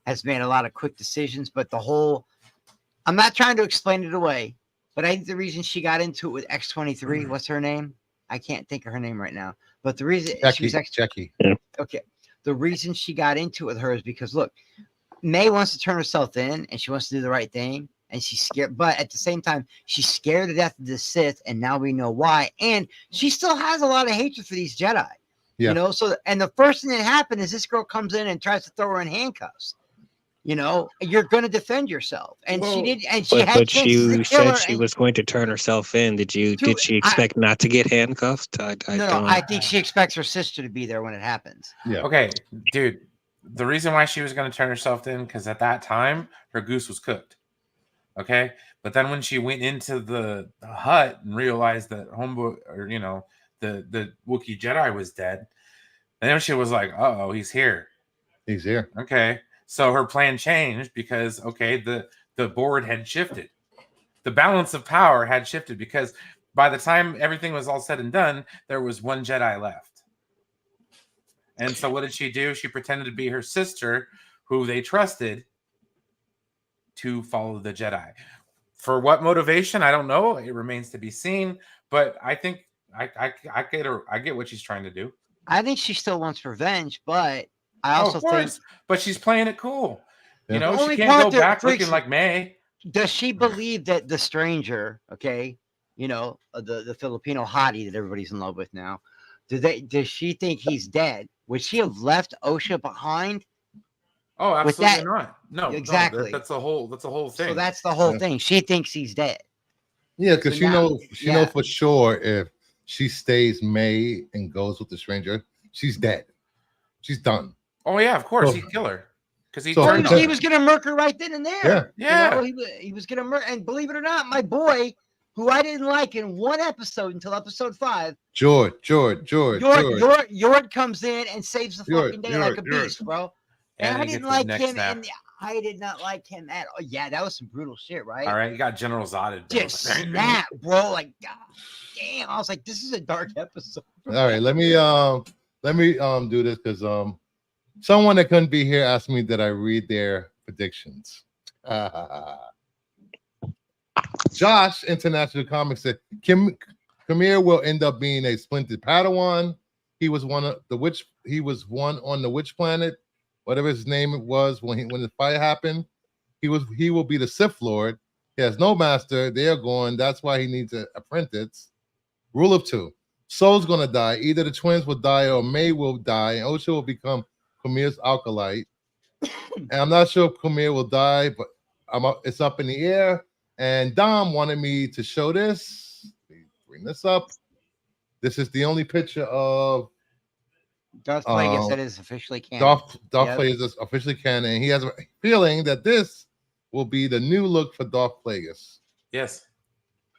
has made a lot of quick decisions, but I'm not trying to explain it away, but I think the reason she got into it with X-23, what's her name? I can't think of her name right now. But the reason she was Jackie. Okay. The reason she got into it with her is because, look, May wants to turn herself in and she wants to do the right thing. And she's scared, but at the same time, she's scared to death of the Sith. And now we know why. And she still has a lot of hatred for these Jedi. Yeah. You know, and the first thing that happened is this girl comes in and tries to throw her in handcuffs. You know, you're going to defend yourself. And she did. And she had chances to kill her. She was going to turn herself in. Did she expect not to get handcuffed? I think she expects her sister to be there when it happens. Yeah. Okay, dude. The reason why she was going to turn herself in, because at that time her goose was cooked. Okay, but then when she went into the hut and realized that homeboy, or the Wookiee Jedi was dead, and then she was like, "Uh-oh, he's here." He's here. Okay, so her plan changed because the board had shifted, the balance of power had shifted, because by the time everything was all said and done, there was one Jedi left. And so what did she do? She pretended to be her sister, who they trusted to follow the Jedi. For what motivation? I don't know. It remains to be seen. But I think I get her. I get what she's trying to do. I think she still wants revenge, but I also think. But she's playing it cool. Yeah. You know, she can't go back looking like May. Does she believe that the stranger, okay, the Filipino hottie that everybody's in love with now, does she think he's dead? Would she have left Osha behind? Oh, absolutely not. No, exactly. That's a whole thing. So that's the whole thing. She thinks he's dead. Yeah, because she knows for sure if she stays May and goes with the stranger, she's dead. She's done. Oh yeah, of course he'd kill her because he was gonna murk her right then and there. Yeah. He was gonna murk, and believe it or not, my boy, who I didn't like in one episode until episode 5, Jord comes in and saves the fucking day like a beast, bro. And I didn't like him, and I did not like him at all. Yeah, that was some brutal shit, right? All right, you got General Zod. Just snap, bro. Like, God damn. I was like, this is a dark episode. All right, let me do this because someone that couldn't be here asked me that I read their predictions. Josh, International Comics said Khmer will end up being a splintered Padawan. He was one of the witch. He was one on the witch planet, whatever his name was when the fire happened. He will be the Sith Lord. He has no master. They are gone. That's why he needs an apprentice. Rule of 2. Soul's gonna die. Either the twins will die or May will die, and Osha will become Khmer's acolyte. And I'm not sure if Khmer will die, but it's up in the air. And Dom wanted me to show this. Let me bring this up. This is the only picture of Darth Plagueis that is officially canon. Darth Plagueis is officially canon. And he has a feeling that this will be the new look for Darth Plagueis. Yes.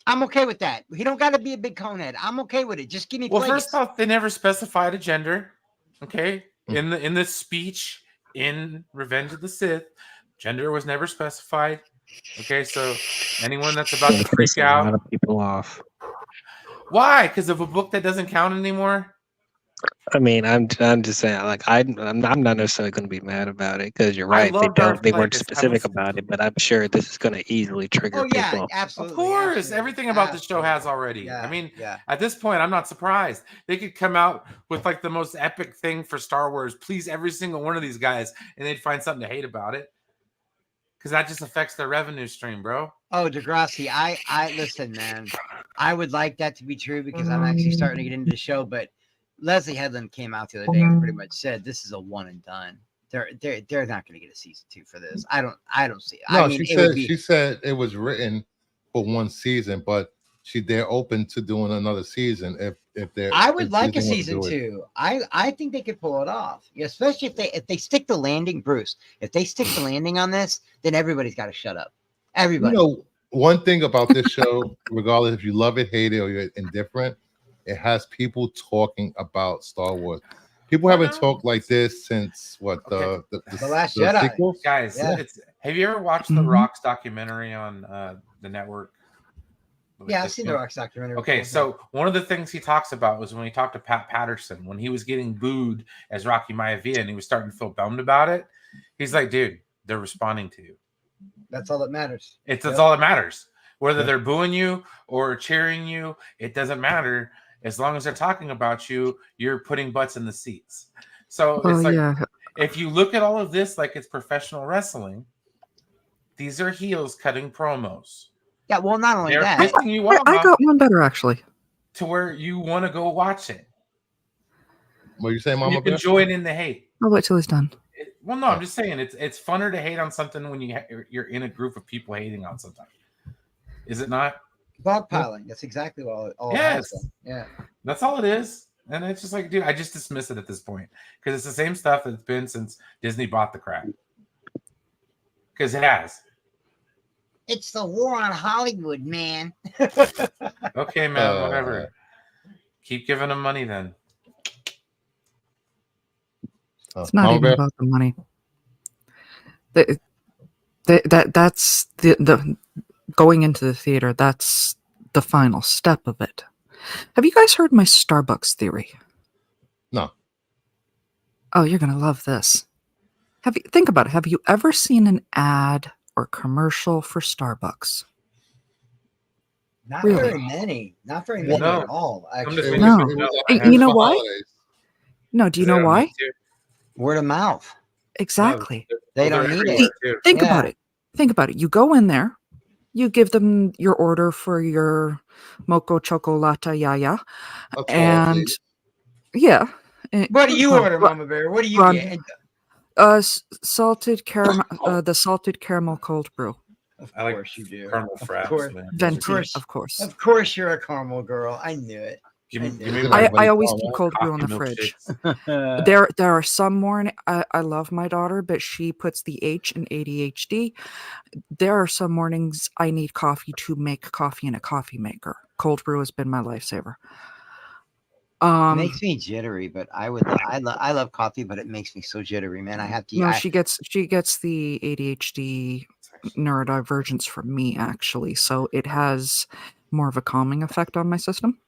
I'm okay with that. He don't got to be a big conehead. I'm okay with it. Just give me. Well, Plagueis. first off, they never specified a gender. Okay, in the speech in Revenge of the Sith, gender was never specified. Okay, so anyone that's about to freak out, a lot of people off. Why? Because of a book that doesn't count anymore. I mean, I'm just saying, like, I'm not necessarily going to be mad about it because you're right. They weren't specific about it, but I'm sure this is going to easily trigger people. Absolutely. Of course, absolutely. everything about the show has already. Yeah, I mean, at this point, I'm not surprised. They could come out with like the most epic thing for Star Wars, please every single one of these guys, and they'd find something to hate about it. Because that just affects their revenue stream, bro. Oh, Degrassi, I listen, man. I would like that to be true because I'm actually starting to get into the show, but Leslie Headland came out the other day and pretty much said this is a one and done. They're not going to get a season 2 for this. I don't see it. No, I mean, she said it was written for one season, but they're open to doing another season if they're. I would like a season 2. I think they could pull it off, especially if they stick the landing, Bruce. If they stick the landing on this, then everybody's got to shut up. Everybody. You know, one thing about this show, regardless if you love it, hate it, or you're indifferent, it has people talking about Star Wars. People haven't talked like this since what the Last Jedi. sequel? Guys, have you ever watched the Rock's documentary on the network? Yeah, I've seen the Rock's documentary. Okay, so one of the things he talks about was when he talked to Pat Patterson when he was getting booed as Rocky Maivia and he was starting to feel bummed about it. He's like, dude, they're responding to you. That's all that matters. That's all that matters. Whether they're booing you or cheering you, it doesn't matter. As long as they're talking about you, you're putting butts in the seats. So it's like, if you look at all of this like it's professional wrestling, these are heels cutting promos. Yeah, well, not only that. Pissing you off I got one better, actually. to where you want to go watch it. What you saying, Mama? You can join in the hate. I'll wait till he's done. Well, no, I'm just saying it's funner to hate on something when you're in a group of people hating on something. Is it not? Dogpiling. That's exactly all. Yes. Yeah. That's all it is. And it's just like, dude, I just dismiss it at this point because it's the same stuff that's been since Disney bought the crap. Because it has. It's the war on Hollywood, man. Okay, man, whatever. Keep giving them money then. It's not even about the money. That's the going into the theater. That's the final step of it. Have you guys heard my Starbucks theory? No. Oh, you're gonna love this. Think about it. Have you ever seen an ad or commercial for Starbucks? Not Really? very many. Not very many No. at all. Actually. No. You know why? No. Do you know why? Word of mouth. Exactly. They don't need it. Think about it. Think about it. You go in there, you give them your order for your mocha chocolate yaya, and yeah. What do you order, Mama Bear? What do you get? Salted caramel, the salted caramel cold brew. Of course you do. Caramel fraps, man. Venti, of course. Of course you're a caramel girl. I knew it. I always keep cold brew in the fridge. There are some morning. I love my daughter, but she puts the H in ADHD. There are some mornings I need coffee to make coffee in a coffee maker. Cold brew has been my lifesaver. It makes me jittery, but I love coffee, but it makes me so jittery, man. I have to. No, she gets the ADHD neurodivergence from me, actually, so it has more of a calming effect on my system.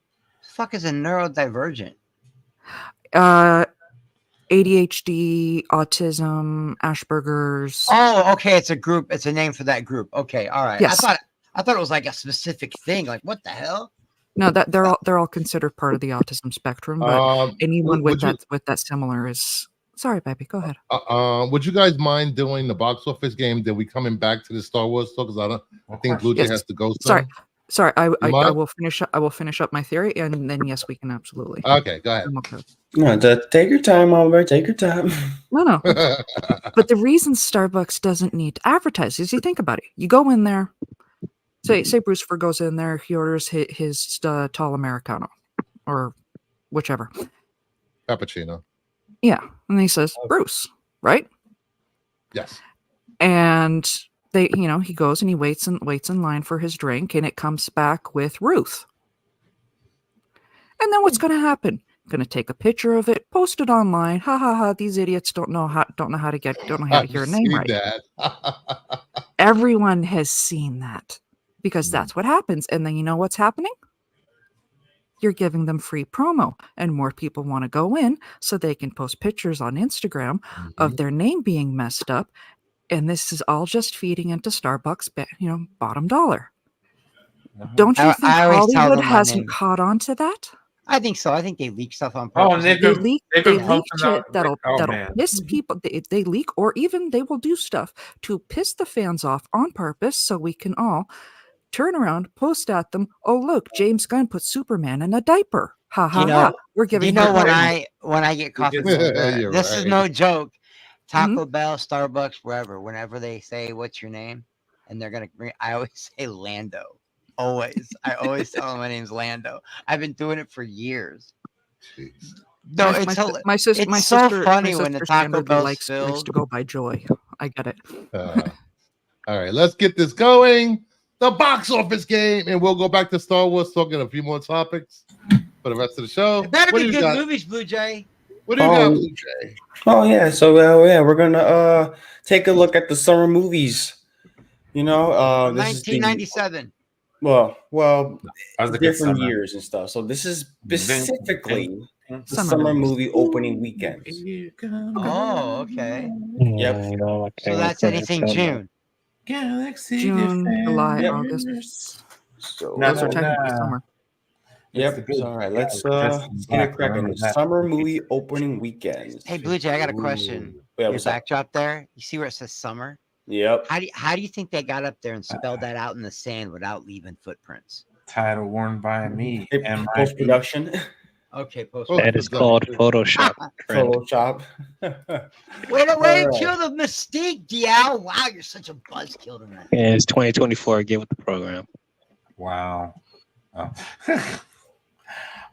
Fuck is a neurodivergent? ADHD, autism, Asperger's. Oh, okay. It's a group. It's a name for that group. Okay, all right. Yes. I thought it was like a specific thing. Like, what the hell? No, that they're all considered part of the autism spectrum, but anyone with would that similar is. Sorry, baby. Go ahead. Would you guys mind doing the box office game? Did we coming back to the Star Wars talk? Because I think Blue Jay Yes. has to go. Soon. Sorry. I mind? will finish. I will finish up my theory, and then yes, we can absolutely. Okay, go ahead. I'm okay. No, take your time, Oliver. Take your time. No. But the reason Starbucks doesn't need to advertise is you think about it. You go in there. Say Brucifer goes in there. He orders his tall Americano, or whichever. Cappuccino. Yeah, and he says Bruce, right? Yes. And he goes and he waits in line for his drink, and it comes back with Ruth. And then what's going to happen? Going to take a picture of it, post it online. Ha ha ha! These idiots don't know how to hear a name right. Everyone has seen that because that's what happens. And then you know what's happening? You're giving them free promo, and more people want to go in so they can post pictures on Instagram of their name being messed up. And this is all just feeding into Starbucks, bottom dollar. Don't you think Hollywood hasn't caught on to that? I think so. I think they leak stuff on Oh, purpose. and They leak shit that'll man. piss people. They leak, or even they will do stuff to piss the fans off on purpose, so we can all turn around, post at them. Oh, look, James Gunn put Superman in a diaper. Ha ha ha! We're giving. when I get coffee, this is no joke. Taco Mm-hmm. Bell, Starbucks, wherever. Whenever they say, "What's your name?" and they're gonna bring, I always say Lando. Always, I always tell them my name's Lando. I've been doing it for years. Jeez. No, my sister. It's so funny when the Taco Bell likes to go by Joy. I get it. All right, let's get this going. The box office game, and we'll go back to Star Wars, talking a few more topics for the rest of the show. It better What be do you good got? movies, Blue Jay. What do you got, Blue Jay? Oh yeah, so we're gonna take a look at the summer movies. This is the- 1997. well, That was a good different summer. years and stuff. So this is specifically the Summer summer movies. movie opening weekends. Oh, okay. Yep. So that's anything June. Galaxy June, July, Yep. August. So Those are technically summer. Yep. So, all right, let's get it cracking. Summer movie opening weekends. Hey, Blue Jay, I got a question. Yeah, Your what's up? backdrop there. You see where it says summer? Yep. How do you think they got up there and spelled that out in the sand without leaving footprints? Title worn by me. And my Post production. Okay, post. That is called Photoshop. friend. Photoshop. Way to Alright. kill the mystique, Dial. Wow, you're such a buzzkill tonight. Yeah, it's 2024. Get with the program. Wow. Oh.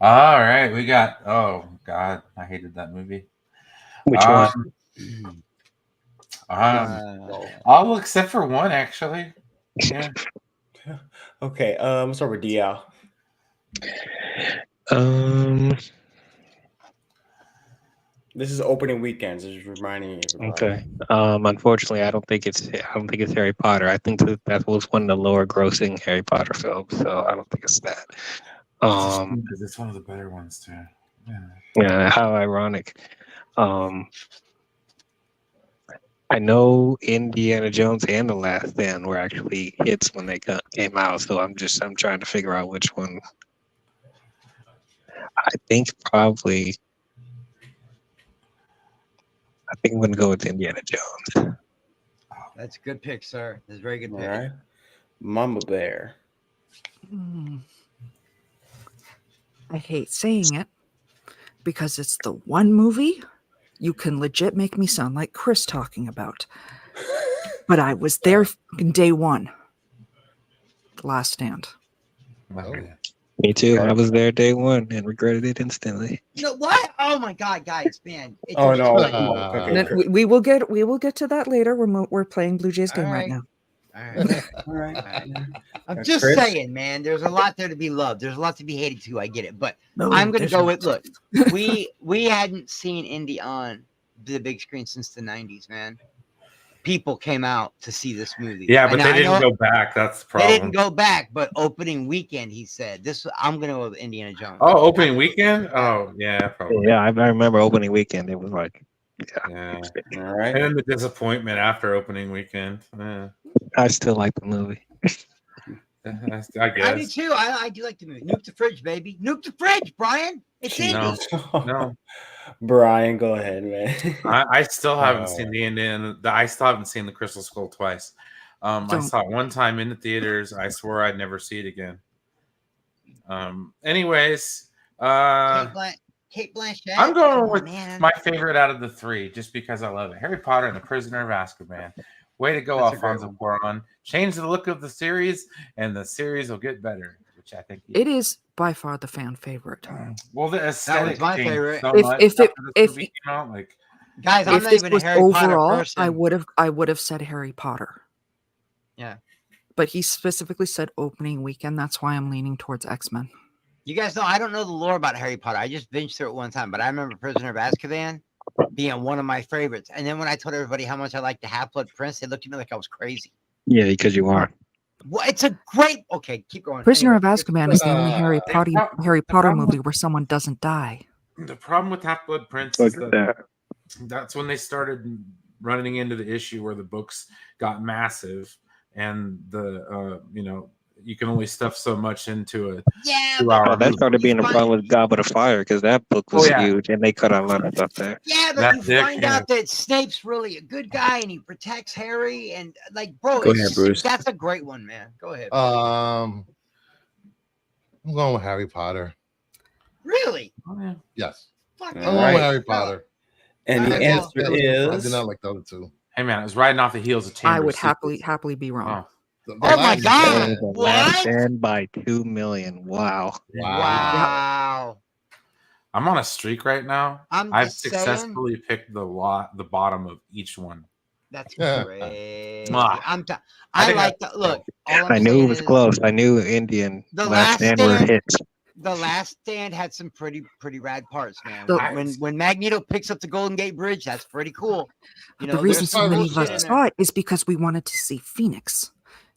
All right, we got. Oh God, I hated that movie. Which one? All except for one, actually. Yeah. Okay. Let's start with DL. This is opening weekends. Just reminding you. Okay. Unfortunately, I don't think it's Harry Potter. I think that was one of the lower grossing Harry Potter films, so I don't think it's that. Because it's one of the better ones too. Yeah, how ironic. I know Indiana Jones and The Last Stand were actually hits when they came out, so I'm trying to figure out which one. I think I'm going to go with Indiana Jones. That's a good pick, sir. That's a very good All pick. right. Mama Bear. I hate saying it because it's the one movie you can legit make me sound like Chris talking about. But I was there in day one. The Last Stand. Me too. I was there day one and regretted it instantly. No, what? Oh my God, guys, man! Oh no! And then we will get to that later. We're playing Blue Jays game right now. All right. I'm just saying, man. There's a lot there to be loved. There's a lot to be hated too. I get it, but I'm gonna go with look. We hadn't seen Indy on the big screen since the '90s, man. people came out to see this movie. Yeah, but And they I didn't know go back. That's the They problem. didn't go back, but opening weekend, he said, I'm going to go with Indiana Jones. Oh, opening weekend? Oh, yeah, probably. Yeah, I remember opening weekend. It was like, Yeah. All right. And then the disappointment after opening weekend. Yeah. I still like the movie. I I do guess. too. I do like the movie. Nuke the fridge, baby. Nuke the fridge, Brian. It's in. No, no. Brian, go ahead, man. I still haven't seen I still haven't seen the Crystal Skull twice. I saw it one time in the theaters. I swore I'd never see it again. Anyways, Kate Blanchett. I'm going with man. my favorite out of the three, just because I love it. Harry Potter and the Prisoner of Azkaban. Way to go, That's a great Alfonso Cuarón. Change the look of the series, and the series will get better, which I think It is by far the fan favorite. Well, the aesthetic my changed favorite. so If- much if it- after this if- movie came out. Like, Guys, I'm If not this even a was Harry Potter overall, person. I would have said Harry Potter. Yeah. But he specifically said opening weekend. That's why I'm leaning towards X-Men. You guys know I don't know the lore about Harry Potter. I just binged through it one time, but I remember Prisoner of Azkaban being one of my favorites. And then when I told everybody how much I liked the Half-Blood Prince, they looked at me like I was crazy. Yeah, because you are. Well, it's a great. Okay, keep going. Prisoner Anyway, of Azkaban is the only Harry Potter problem- movie where someone doesn't die. the problem with Half-Blood Prince Look is at that that. that's when they started running into the issue where the books got massive, and you can only stuff so much into a Yeah, 2 hour Oh, that movie. started being a problem with Goblet of Fire because that book was yeah. huge and they cut out a lot of stuff there. yeah, but That's you it, find yeah. out that Snape's really a good guy and he protects Harry and bro, Go it's ahead, just- Bruce. That's a great one, man. Go ahead. I'm going with Harry Potter. Really? Oh, yeah. Yes, Fuck I'm All going right. with Harry Potter. And the Alright, answer I is did not like the other two. Hey man, it was riding off the heels of Chambers. I would sequels. happily be wrong. Oh, The Oh my last- God. The Last What? Stand by 2 million. Wow. Wow. I'm on a streak right now. I'm I've just saying, successfully picked the bottom of each one. that's Yeah. great. Mwah. I think like the look. all I'm I knew saying it was is close. I knew Indian The Last Last Stand were Stand- hits. The Last Stand had some pretty rad parts, man. The- When Magneto picks up the Golden Gate Bridge, that's pretty cool. You know, The reason there's so some many cool of us shit in saw it is because we wanted to see Phoenix.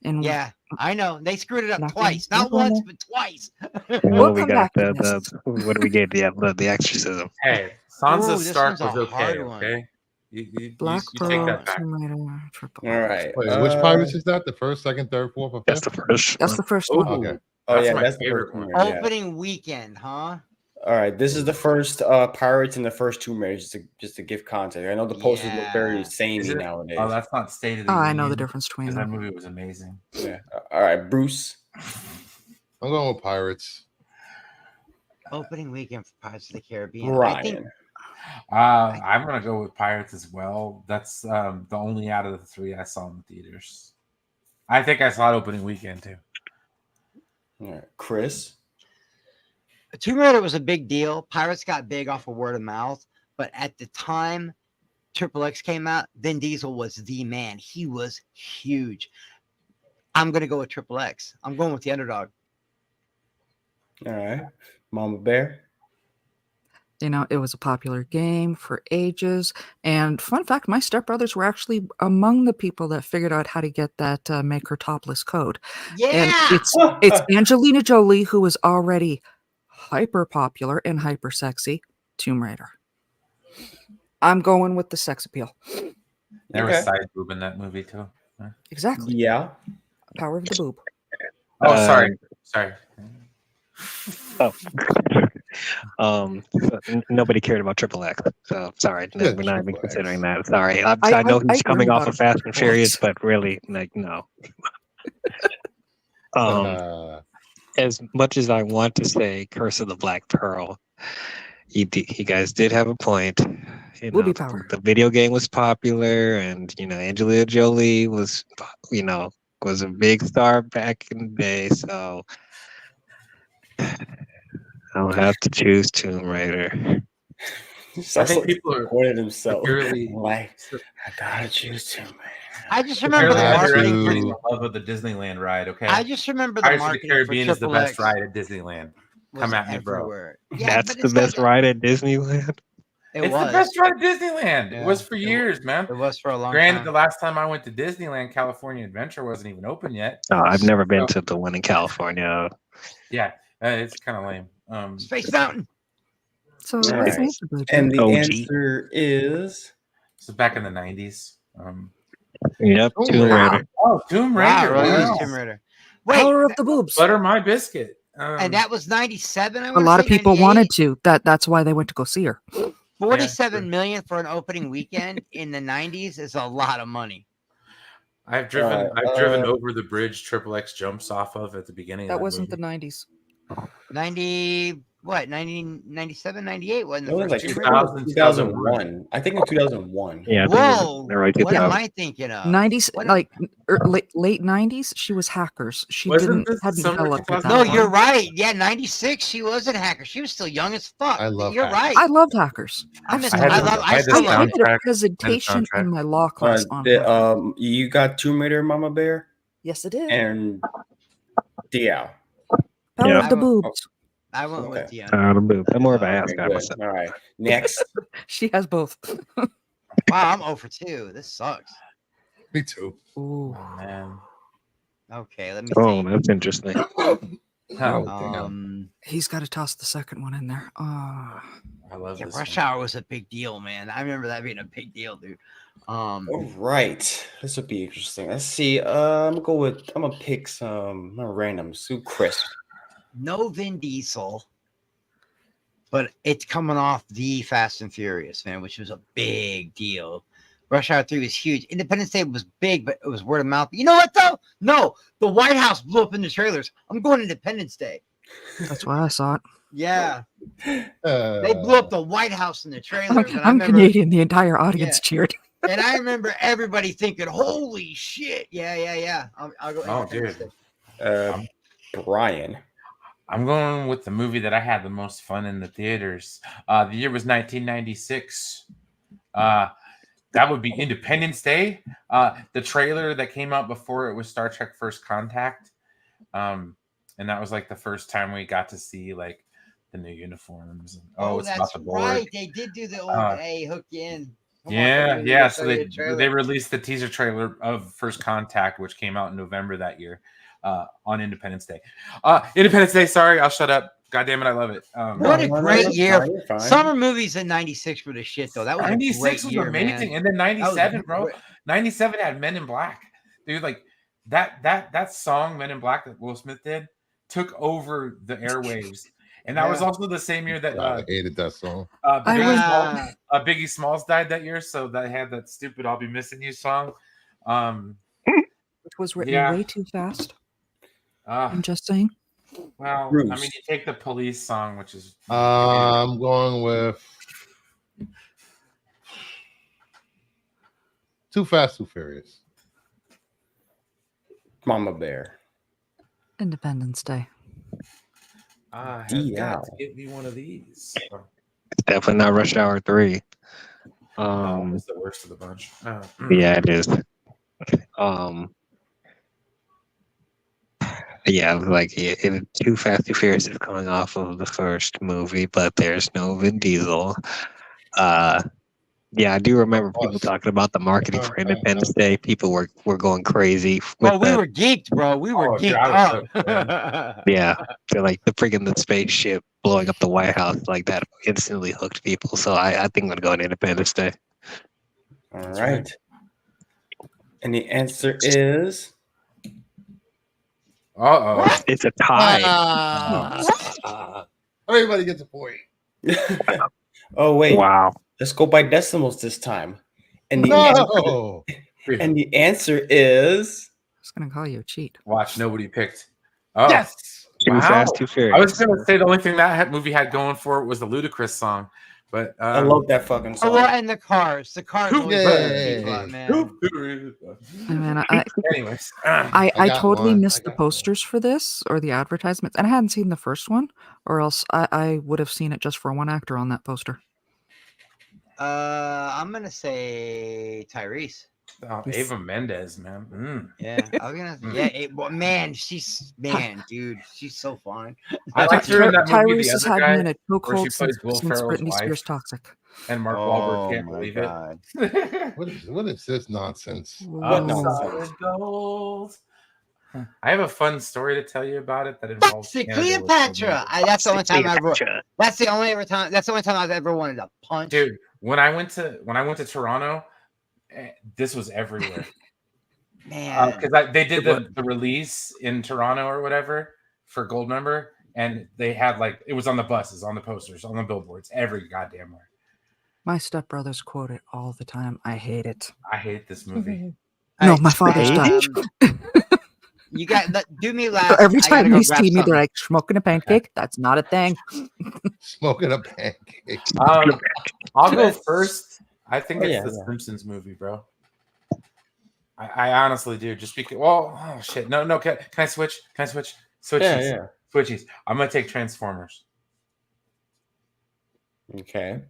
And there. Yeah, I know. They screwed it up Nothing- twice. Not nothing once, there. but twice. Well, we come got back to this. what do we get? The exorcism. Hey, Sansa Ooh, this Stark one's was a hard okay. one. Okay, you Black take Pearl, that back. Tomb Raider, Triple. all right. Wait, which pirates is that? The first, second, third, fourth, or That's fifth? the first. That's one. the first Ooh. one. Okay. Oh That's yeah, my that's the favorite first one. one. Yeah. Opening weekend, huh? All right, this is the first Pirates and the first Tomb Raider, just to give context. I know the posters look very Yeah. Is samey it? nowadays. Oh, that's not stated. Oh, I know the difference between Because that them. movie was amazing. Yeah. All right, Bruce. I'm going with pirates. Opening weekend for Pirates of the Caribbean. I think Brian. I'm gonna go with Pirates as well. That's the only out of the three I saw in the theaters. I think I saw it opening weekend too. All right, Chris. Tomb Raider was a big deal. Pirates got big off of word of mouth, but at the time Triple X came out, Vin Diesel was the man. He was huge. I'm gonna go with Triple X. I'm going with the underdog. All right, Mama Bear. You know, it was a popular game for ages. And fun fact, my stepbrothers were actually among the people that figured out how to get that make her topless code. And Yeah. it's Angelina Jolie, who was already hyper popular and hyper sexy. Tomb Raider. I'm going with the sex appeal. There Okay. was side boob in that movie too. Exactly. Yeah. Power of the boob. Oh, sorry. Nobody cared about Triple X, so sorry, Yeah, we're not even Triple X. considering that. Sorry, I I- know I he's coming learned off about of Fast and Triple Furious, X. but really, like, no. Uh, As much as I want to say Curse of the Black Pearl, you guys did have a point. You Will be know, power. the video game was popular, and Angelina Jolie was, was a big star back in the day. So I'll have to choose Tomb Raider. I think people are quoted himself. severely Like, I gotta choose Tomb Raider. I just remember the severely marketing. underrating to- the love of the Disneyland ride. Okay, I just remember the Pirates of the marketing Caribbean for is the Triple best X ride at Disneyland. was Come at me, bro. everywhere. Yeah, That's but the it's not best that- ride at Disneyland. It It's was. the best ride at Disneyland. Yeah. It was for years, man. It was for a long Granted, time. the last time I went to Disneyland, California Adventure wasn't even open yet. No, I've never been So, to the one in California. yeah, it's kind of lame. Space Mountain. So All what's right. the answer, Blue Jay? And the OG. answer is This is back in the 90s. Yep, Tomb Tomb Raider. Raider. Oh, Tomb Raider. Wow, really Wow. is Tomb Raider. Wait, Power of the boobs. Butter my biscuit. and that was 97. A lot of people wanted to. That's why they went to go see her. 47 million for an opening weekend in the 90s is a lot of money. I've driven over the bridge Triple X jumps off of at the beginning. That of wasn't movie. the 90s. 97, 98 wasn't it the was first like Tomb Raider? 2001. I think in 2001. Yeah, Whoa, they're right what there. am I thinking of? 90s, What- like late 90s. She was Hackers. She Wasn't didn't this hadn't summer developed at that 2001? No, point. you're right. Yeah, 96. She wasn't a hacker. She was still young as fuck. I love You're Hackers. right. I loved Hackers. I miss- I had I the- love. I I had the still I love. did a soundtrack. presentation soundtrack. in my law class on The, Hackers. you got Tomb Raider, Mama Bear, Yes, it did. and DL. Power Yeah. of the I- boobs. I went Okay. with the. I'm more of an ass Okay, guy good. myself. All right. Next. She has both. Wow, I'm 0 for 2. This sucks. Me too. Ooh. Oh, man. Okay, let me Oh, see. that's interesting. Oh, Um, He's got to toss the second one in there. I love yeah, this. Rush one. Hour was a big deal, man. I remember that being a big deal, dude. All right. This would be interesting. Let's see. I'm gonna pick some random Sue Crisp. No Vin Diesel, but it's coming off the Fast and Furious, man, which was a big deal. Rush Hour 3 was huge. Independence Day was big, but it was word of mouth. You know what, though? No, the White House blew up in the trailers. I'm going Independence Day. That's why I saw it. Yeah, they blew up the White House in the trailers. and I I'm remember, Canadian. The entire audience cheered. And I remember everybody thinking, holy shit. Yeah. I'll go Oh, Independence dude. Day. Brian. I'm going with the movie that I had the most fun in the theaters. The year was 1996. That would be Independence Day. The trailer that came out before it was Star Trek First Contact. And that was like the first time we got to see like the new uniforms. And, it's about That's the Borg. right. They did do the old, hey, hook you in. Come on, Yeah. baby, we'll So show you they the trailer. they released the teaser trailer of First Contact, which came out in November that year on Independence Day. Independence Day. Sorry, I'll shut up. God damn it, I love it. What a No, great that's year. fine, you're fine. Summer movies in 96 were the shit, though. That was 96 a great was year, amazing, man. and then 97, bro. great. 97 had Men in Black, dude. Like that song Men in Black that Will Smith did took over the airwaves, and that was Yeah. also the same year that I hated that song. Biggie Smalls died that year, so that had that stupid "I'll Be Missing You" song. Which was written Yeah. way too fast. Uh, I'm just saying. well, I Bruce. mean, you take the Police song, which is I'm going with Too Fast, Too Furious. Mama Bear. Independence Day. I have DL. got to get me one of these. It's definitely not Rush Hour 3. It's the worst of the bunch. Yeah, it is. Yeah, like Too Fast, Too Furious is coming off of the first movie, but there's no Vin Diesel. Yeah, I do remember people talking about the marketing for Independence Day. People were going crazy. Well, we were geeked, bro. We were Oh, dude, geeked I was up. Yeah, so like the spaceship blowing up the White House, like that instantly hooked people. So I think I'm gonna go on Independence Day. All right. And the answer is It's a tie. Everybody gets a point. oh wait. Wow. Let's go by decimals this time. And the No. and the answer is I was gonna call you a cheat. Watch, nobody picked. Oh, yes. Too wow. Fast, Too Furious. I was gonna say the only thing that movie had going for it was the Ludacris song, but I love that fucking song. Oh, well, and the cars. The cars always Yay. better people up, man. I mean, Anyways, I got totally one. missed I the got posters for this or the advertisements, and I hadn't seen the first one, or else I would have seen it just for one actor on that poster. I'm gonna say Tyrese. Oh, Ava Mendes, man. Yeah, I was gonna. Yeah, well, man, dude, she's so fine. I liked her in that movie, Tyrese The has Other had me Guy, in a where chokehold she plays Will since Ferrell's Britney Spears wife, Toxic. and Mark Wahlberg Oh can't my believe god. it. What is this nonsense? What Whoa. nonsense? Solid gold. I have a fun story to tell you about it that involves Foxy Canada with Cleopatra. That's the only time I ever. Cleopatra. That's the only time I've ever wanted to punch. Dude, when I went to Toronto, this was everywhere. Man, Because they did the release in Toronto or whatever for Goldmember, and they had like it was on the buses, on the posters, on the billboards, every goddamn where. My stepbrothers quote it all the time. I hate it. I hate this movie. No, my father's Dutch. You got do me So last. every I gotta time go they grab see me, something. they're like, smoking a pancake? That's not a thing. Smoking a pancake. I'll go first. I think it's yeah, the yeah. Simpsons movie, bro. I honestly do. Just because. Well, oh shit. No. Can I switch? Can I switch? Yeah. Switchies. I'm gonna take Transformers. Okay.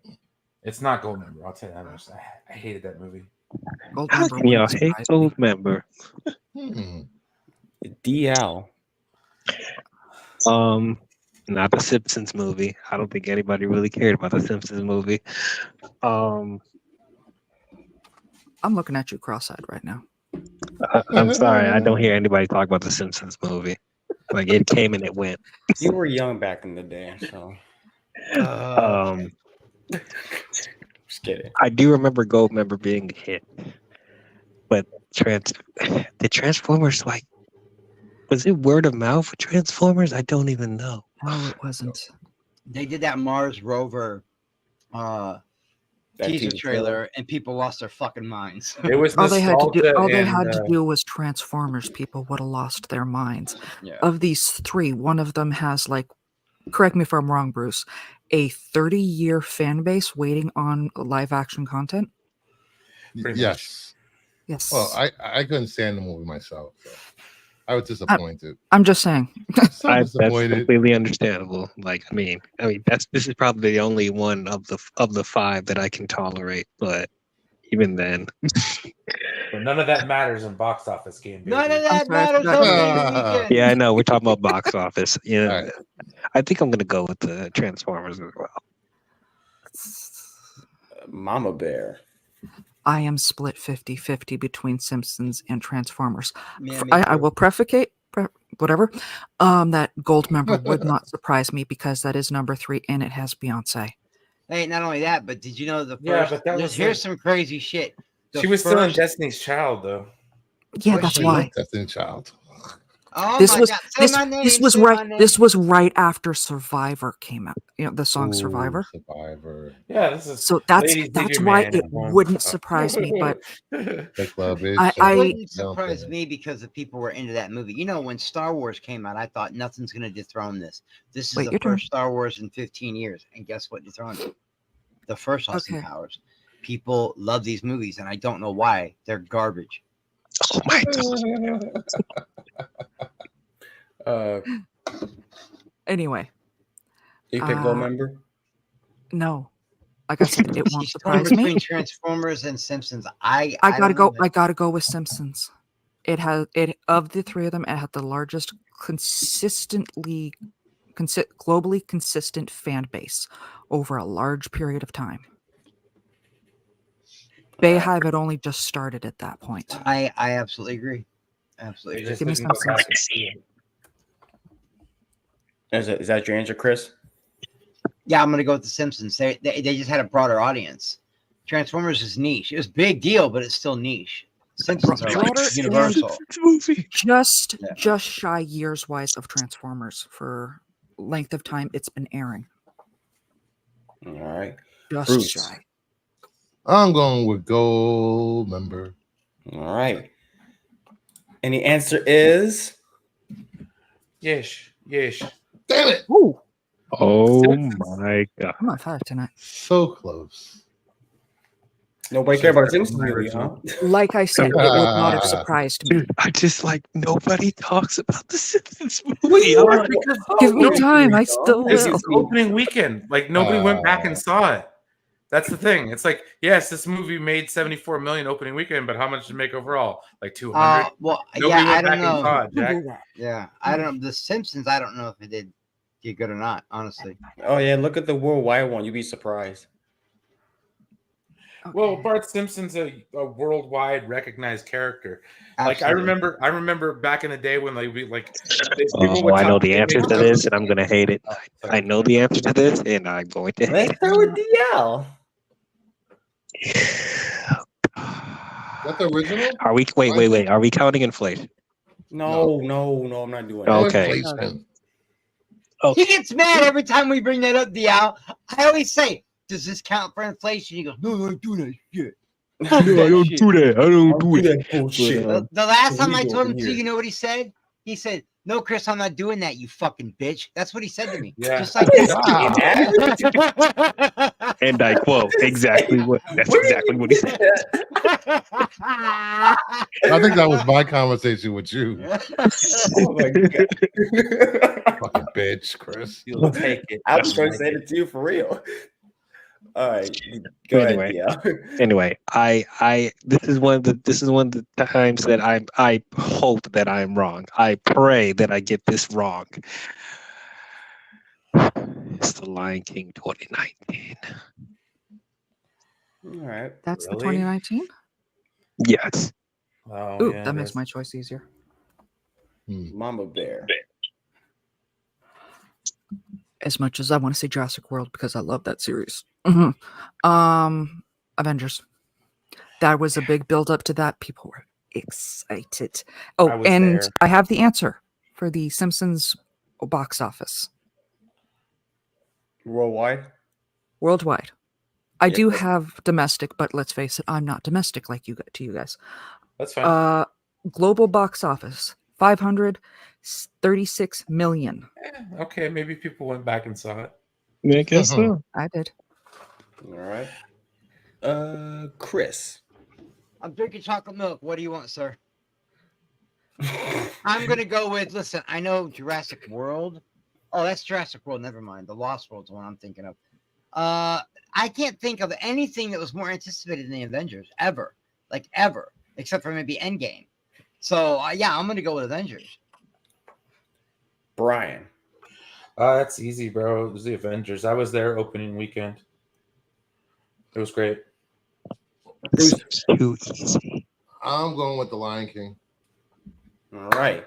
It's not Goldmember. I'll tell you that much. I hated that movie. How can y'all hate Goldmember? DL. Not the Simpsons movie. I don't think anybody really cared about the Simpsons movie. I'm looking at you cross-eyed right now. I'm sorry, I don't hear anybody talk about the Simpsons movie. Like it came and it went. You were young back in the day, so just kidding. I do remember Goldmember being a hit, but the Transformers, like, was it word of mouth for Transformers? I don't even know. No, it wasn't. They did that Mars rover teaser trailer, and people lost their fucking minds. It was All they had nostalgia to do was Transformers. People would have lost their minds. Yeah. Of these three, one of them has, like, correct me if I'm wrong, Bruce, a 30-year fan base waiting on live action content. Yes. Yes. Well, I couldn't stand the movie myself. So I was disappointed. I'm just saying. So That's disappointed. completely understandable. Like, I mean, this is probably the only one of the five that I can tolerate. But even then, But none of that matters in box office game. Baby. None of that sorry, I matters. forgot. Opening weekend. yeah, I know we're talking about box office. You know, All right. I think I'm gonna go with the Transformers as well. Mama Bear. I am split 50-50 between Simpsons and Transformers. Yeah, me I too. will prefacate whatever. That Goldmember would not surprise me because that is number 3 and it has Beyonce. Hey, not only that, but did you know the first? Yeah, but that was here's some crazy shit. The She was still in first- Destiny's Child, though. Yeah, Was that's she? why. Destiny's Child. Oh This my was God. Say this my name, this was say my right name. this was right after Survivor came out. You know, the song Ooh, Survivor. Survivor. Yeah, this is. So that's Ladies, do your why man it at home. wouldn't surprise me. But The club is. I- so I- It wouldn't down surprise there. me because the people were into that movie. You know, when Star Wars came out, I thought nothing's going to dethrone this. This is Wait, the your turn. first Star Wars in 15 years. And guess what dethroned it? The first Austin Okay. Powers. People love these movies, and I don't know why. They're garbage. Oh my god! anyway, You pick Goldmember? no. Like I said, it won't She's torn surprise me. between Transformers and Simpsons. I gotta don't go. know. I gotta go with Simpsons. It has it of the three of them. It had the largest globally consistent fan base over a large period of time. Bayhive had only just started at that point. I absolutely agree. Absolutely. They Agree. just Give me didn't some know how sense. to see it. Is that your answer, Chris? Yeah, I'm gonna go with the Simpsons. They just had a broader audience. Transformers is niche. It was a big deal, but it's still niche. Simpsons are like Broader universal. Movie. Just Yeah. shy years wise of Transformers for length of time it's been airing. All right. Just Bruce. shy. I'm going with Goldmember. All right. And the answer is Yes. Damn it! Ooh, Oh my god! I'm on fire tonight. So close. nobody cared about Simpsons movie, huh? Like I said, it would not have surprised me. Dude, I just like nobody talks about the Simpsons movie. Oh, Give me time. I still This will. is opening weekend. Like nobody went back and saw it. That's the thing. It's like, yes, this movie made 74 million opening weekend, but how much did it make overall? Like 200. Well, Nobody yeah, I went don't back and know. saw it, Jack. Yeah, I don't know. The Simpsons, I don't know if it did get good or not. Honestly. Oh yeah, look at the worldwide one. You'd be surprised. Well, Bart Simpson's a worldwide recognized character. Like Absolutely. I remember back in the day when like people Oh, would I know talk- the answer to this, and I'm gonna hate it. Oh, sorry. I know the answer to this, and I'm going to hate Let's start with DL. it. Is that the original? Are we? Wait. Are we counting inflation? No, I'm not doing No. that. Okay. Inflation. He gets mad every time we bring that up, Dial. I always say, "Does this count for inflation?" He goes, "No, I don't do that shit." No, I don't do that. I don't do it. that bullshit. The last time I illegal told him in to, here. you know what he said? He said, "No, Chris, I'm not doing that, you fucking bitch." That's what he said to me. Yeah. Just like that. And I quote exactly what. That's exactly what he said. I think that was my conversation with you. Oh my god. Fucking bitch, Chris. You'll take it. I was trying to say it to you for real. All right, go Anyway. ahead, DL. Anyway, this is one of the times that I hope that I'm wrong. I pray that I get this wrong. It's The Lion King 2019. All right. That's the Really? 2019. Yes. Oh, Ooh, yeah, that makes that's- my choice easier. Mama Bear. As much as I want to say Jurassic World because I love that series. Avengers. That was a big build up to that. People were excited. Oh, I was and there. I have the answer for the Simpsons box office Worldwide. worldwide. I Yeah. do have domestic, but let's face it, I'm not domestic like you guys. That's fine. Global box office 536 million. Okay, maybe people went back and saw it. I guess so. I did. All right. Chris. I'm drinking chocolate milk. What do you want, sir? I'm gonna go with. Listen, I know Jurassic World. Oh, that's Jurassic World. Never mind. The Lost World's the one I'm thinking of. I can't think of anything that was more anticipated than the Avengers ever, except for maybe Endgame. So yeah, I'm gonna go with Avengers. Brian. That's easy, bro. It was the Avengers. I was there opening weekend. It was great. It's too easy. I'm going with The Lion King. All right.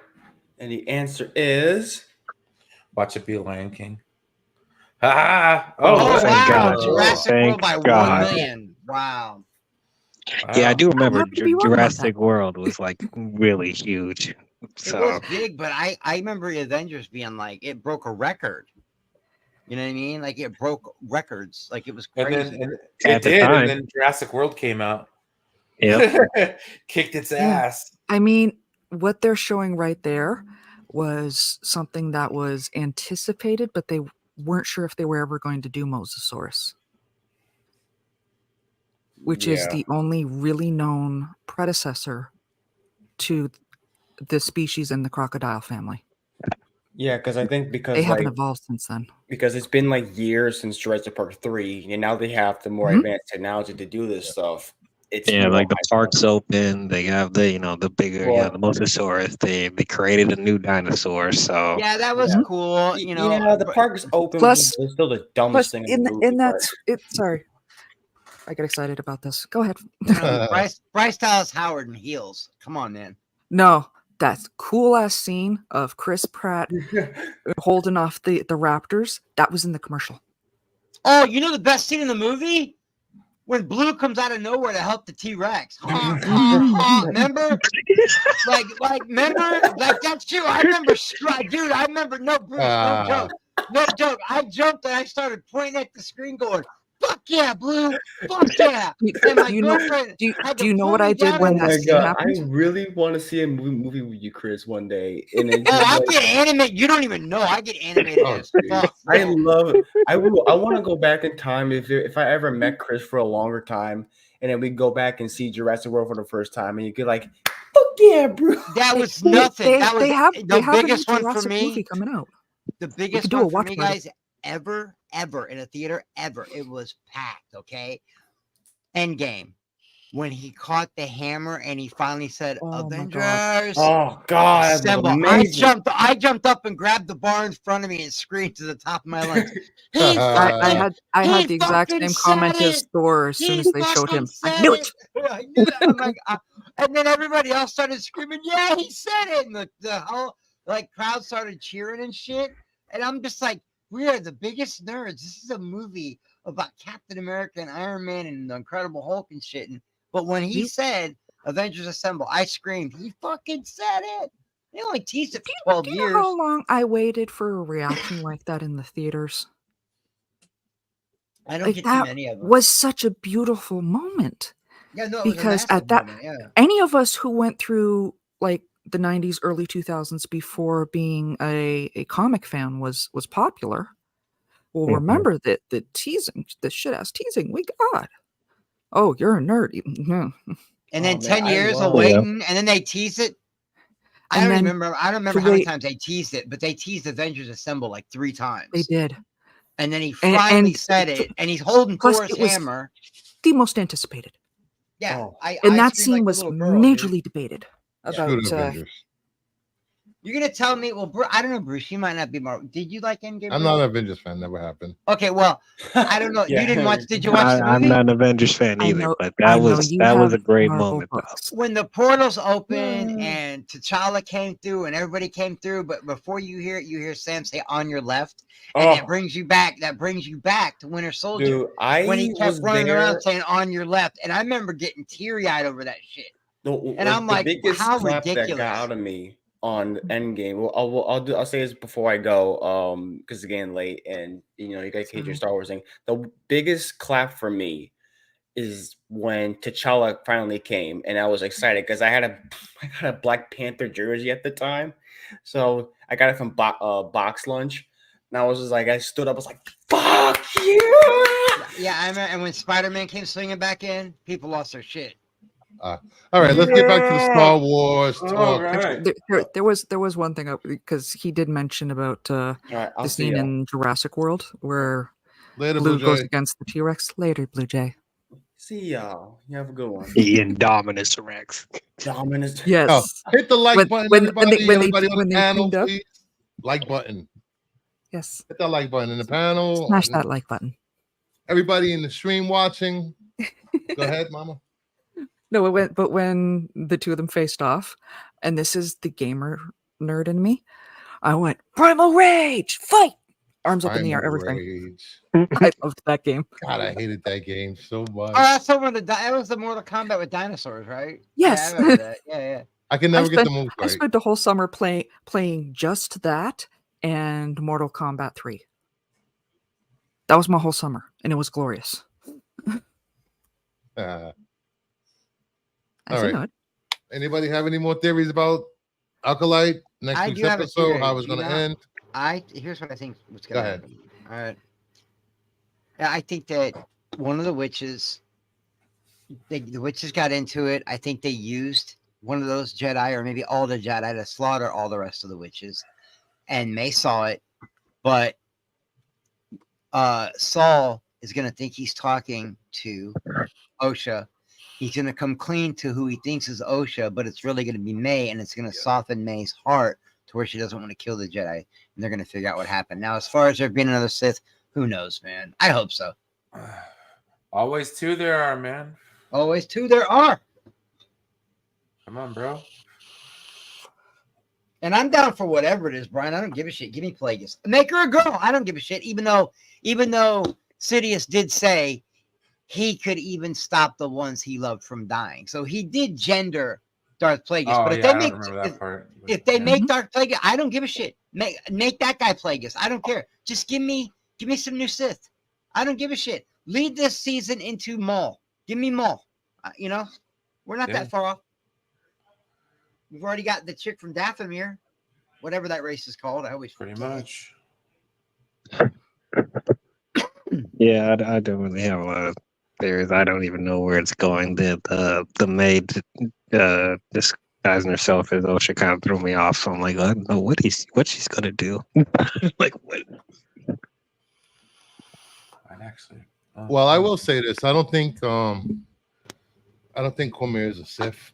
And the answer is Watch it be Lion King. Ah! Oh, Oh, thank wow! God. Jurassic Thank World by God. 1 million. Wow. Yeah, I do remember happy to be wrong about Jurassic World was like really huge. It So was big, but I remember the Avengers being like it broke a record. You know what I mean? Like it broke records. Like it was And crazy. then and At it the did, time. and then Jurassic World came out. yeah. Kicked its Yeah. ass. I mean, what they're showing right there was something that was anticipated, but they weren't sure if they were ever going to do Mosasaurus, which is Yeah. the only really known predecessor to the species in the crocodile family. Yeah, because I think They because haven't like evolved since then. because it's been like years since Jurassic Park 3, and now they have the more Mhm. advanced technology to do this stuff. It's Yeah, more like the hype. park's open. They have the bigger, Well- the Mosasaurus. They created a new dinosaur. So Yeah, that was Mhm. cool. You know, yeah, the but- park is open, Plus- but it's still the Plus, dumbest thing in the movie. in that, but- sorry, I get excited about this. Go ahead. Bryce Dallas Howard in heels. Come on, man. No, that cool ass scene of Chris Pratt holding off the Raptors. That was in the commercial. Oh, you know the best scene in the movie? When Blue comes out of nowhere to help the T-Rex. Remember? Remember? Like that's true. I remember, dude. I remember. No, Bruce, no joke. No joke. I jumped and I started pointing at the screen, going, "Fuck yeah, Blue! Fuck yeah!" And my Do you know- girlfriend. had Do to you know pull what me I did down when and- that Oh my scene god, happened? I really want to see a movie with you, Chris, one day. And then Oh, just, I like, get animated. You don't even know. I get animated Oh, as geez. fuck. I bro. love. I want to go back in time if I ever met Chris for a longer time, and then we go back and see Jurassic World for the first time, and you get like, "Fuck yeah, bro!" That was nothing. That was They have the a new biggest one for Jurassic me. movie coming out. The biggest do a one for watch me, party. guys, ever ever in a theater ever. It was packed. Okay. Endgame. When he caught the hammer and he finally said, Oh my God. Avengers. Oh God, that was Assemble. amazing. I jumped up and grabbed the bar in front of me and screamed to the top of my lungs. He I fucking, had he the exact fucking same comment said as it. Thor as soon He as they showed fucking him. I said knew it. I knew it. I'm like, and then everybody else started screaming, "Yeah, he said it!" And the whole like crowd started cheering and shit. And I'm just like, we are the biggest nerds. This is a movie about Captain America and Iron Man and the Incredible Hulk and shit. But when he said Avengers Assemble, I screamed. He fucking said it. They only teased it for 12 Do you years. know how long I waited for a reaction like that in the theaters? I don't Like get too that many of them. was such a beautiful moment. Yeah, no, it was a Because massive at that, moment, yeah. any of us who went through like the 90s, early 2000s before being a comic fan was popular will remember that the teasing, the shit ass teasing we got. Oh, you're a nerd. And then Oh, 10 man, I years of love- waiting, and then they tease it. I And don't then remember. I don't remember to how many wait- times they teased it, but they teased Avengers Assemble like 3 times. They did. And then he And- finally and said it, and he's holding plus Thor's it was hammer. the most anticipated. Yeah, Oh. And I that screamed scene like a was little girl, dude. majorly debated Screw about the Avengers. You're gonna tell me? Well, I don't know, Bruce. You might not be more. Did you like Endgame? I'm not an Avengers fan. Never happened. Okay, well, I don't know. Yeah. You didn't watch? Did you watch the I'm movie? not an Avengers fan I either, know- but I that know was you that was a have great Marvel moment. Though. books. When the portals open and T'Challa came through and everybody came through, but before you hear it, you hear Sam say "on your left," and that brings you back. That brings you back to Winter Soldier. Dude, I when he kept was running there. around saying "on your left," and I remember getting teary-eyed over that shit. And I'm like, the biggest how clap that ridiculous. got out of me on Endgame. Well, I'll say this before I go, because it's getting late, and you guys hate your Star Wars thing. The biggest clap for me is when T'Challa finally came, and I was excited because I got a Black Panther jersey at the time, so I got it from Box Lunch, and I was just like, I stood up, I was like, "Fuck you!" Yeah, I remember. And when SpiderMan came swinging back in, people lost their shit. All right, let's get back to the Star Wars talk. All right. There was one thing because he did mention about All right, I'll the see scene ya. in Jurassic World where Later, Blue Blue goes Jay. against the T-Rex. Later, Blue Jay. See y'all. You have a good one. The Indominus Rex. Dominus. Yes. Oh, hit the like When- button, when- everybody. when they- Everybody on when the they panel, teamed up. please. Like button. Yes. Hit that like button in the panel. Smash that like button. Everybody in the stream watching. Go ahead, Mama. No, but when the two of them faced off, and this is the gamer nerd in me, I went Primal Rage, fight, arms up in the air, Primal everything. Rage. I loved that game. God, I hated that game so much. Oh, that's the one. That was the Mortal Kombat with dinosaurs, right? Yes. Yeah, I remember that. Yeah. I can never get the moves I right. spent the whole summer playing just that and Mortal Kombat 3. That was my whole summer, and it was glorious. All right. Nod. Anybody have any more theories about Acolyte next I week's do have a episode? theory. How it's You going to know, end? Here's what I think was Go going to ahead. happen. All right. I think that one of the witches, the witches got into it. I think they used one of those Jedi, or maybe all the Jedi, to slaughter all the rest of the witches. And May saw it, but Saul is going to think he's talking to Osha. He's going to come clean to who he thinks is Osha, but it's really going to be May, and it's going to soften May's heart to where she doesn't want to kill the Jedi, and they're going to figure out what happened. Now, as far as there being another Sith, who knows, man? I hope so. Always two there are, man. Always two there are. Come on, bro. And I'm down for whatever it is, Brian. I don't give a shit. Give me Plagueis. Make her a girl. I don't give a shit. Even though Sidious did say he could even stop the ones he loved from dying. So he did gender Darth Plagueis. Oh, but if yeah, they I make don't remember that part. if they Yeah. make Darth Plagueis, I don't give a shit. Make that guy Plagueis. I don't care. Just give me some new Sith. I don't give a shit. Lead this season into Maul. Give me Maul. We're not that far off. We've already got the chick from Dathomir, whatever that race is called. I always Pretty forget. much. Yeah, I don't really have a lot of theories. I don't even know where it's going. The maid disguising herself as Osha kind of threw me off. So I'm like, I don't know what she's gonna do. Like what? actually. Well, I will say this. I don't think Cormier is a Sith.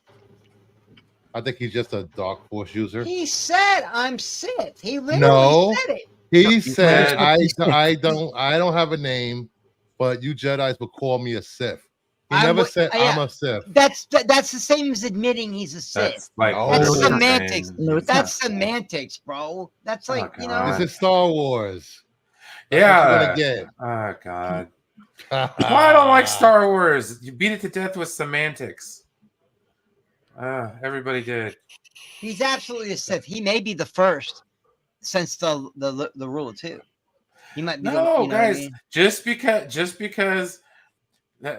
I think he's just a Dark Force user. He said, "I'm Sith." He literally No. said it. He said, said- I don't have a name, but you Jedis would call me a Sith. He I never would- said yeah. I'm a Sith. That's the same as admitting he's a Sith. That's like No. That's Oh, semantics. No, it's That's semantics, bro. That's like, Oh, you God. know. This is Star Wars. That's Yeah. what you're gonna get. Oh God. Why I don't like Star Wars? You beat it to death with semantics. Everybody did. He's absolutely a Sith. He may be the first since the rule of 2. He might be. No, you know what I guys. mean? Just because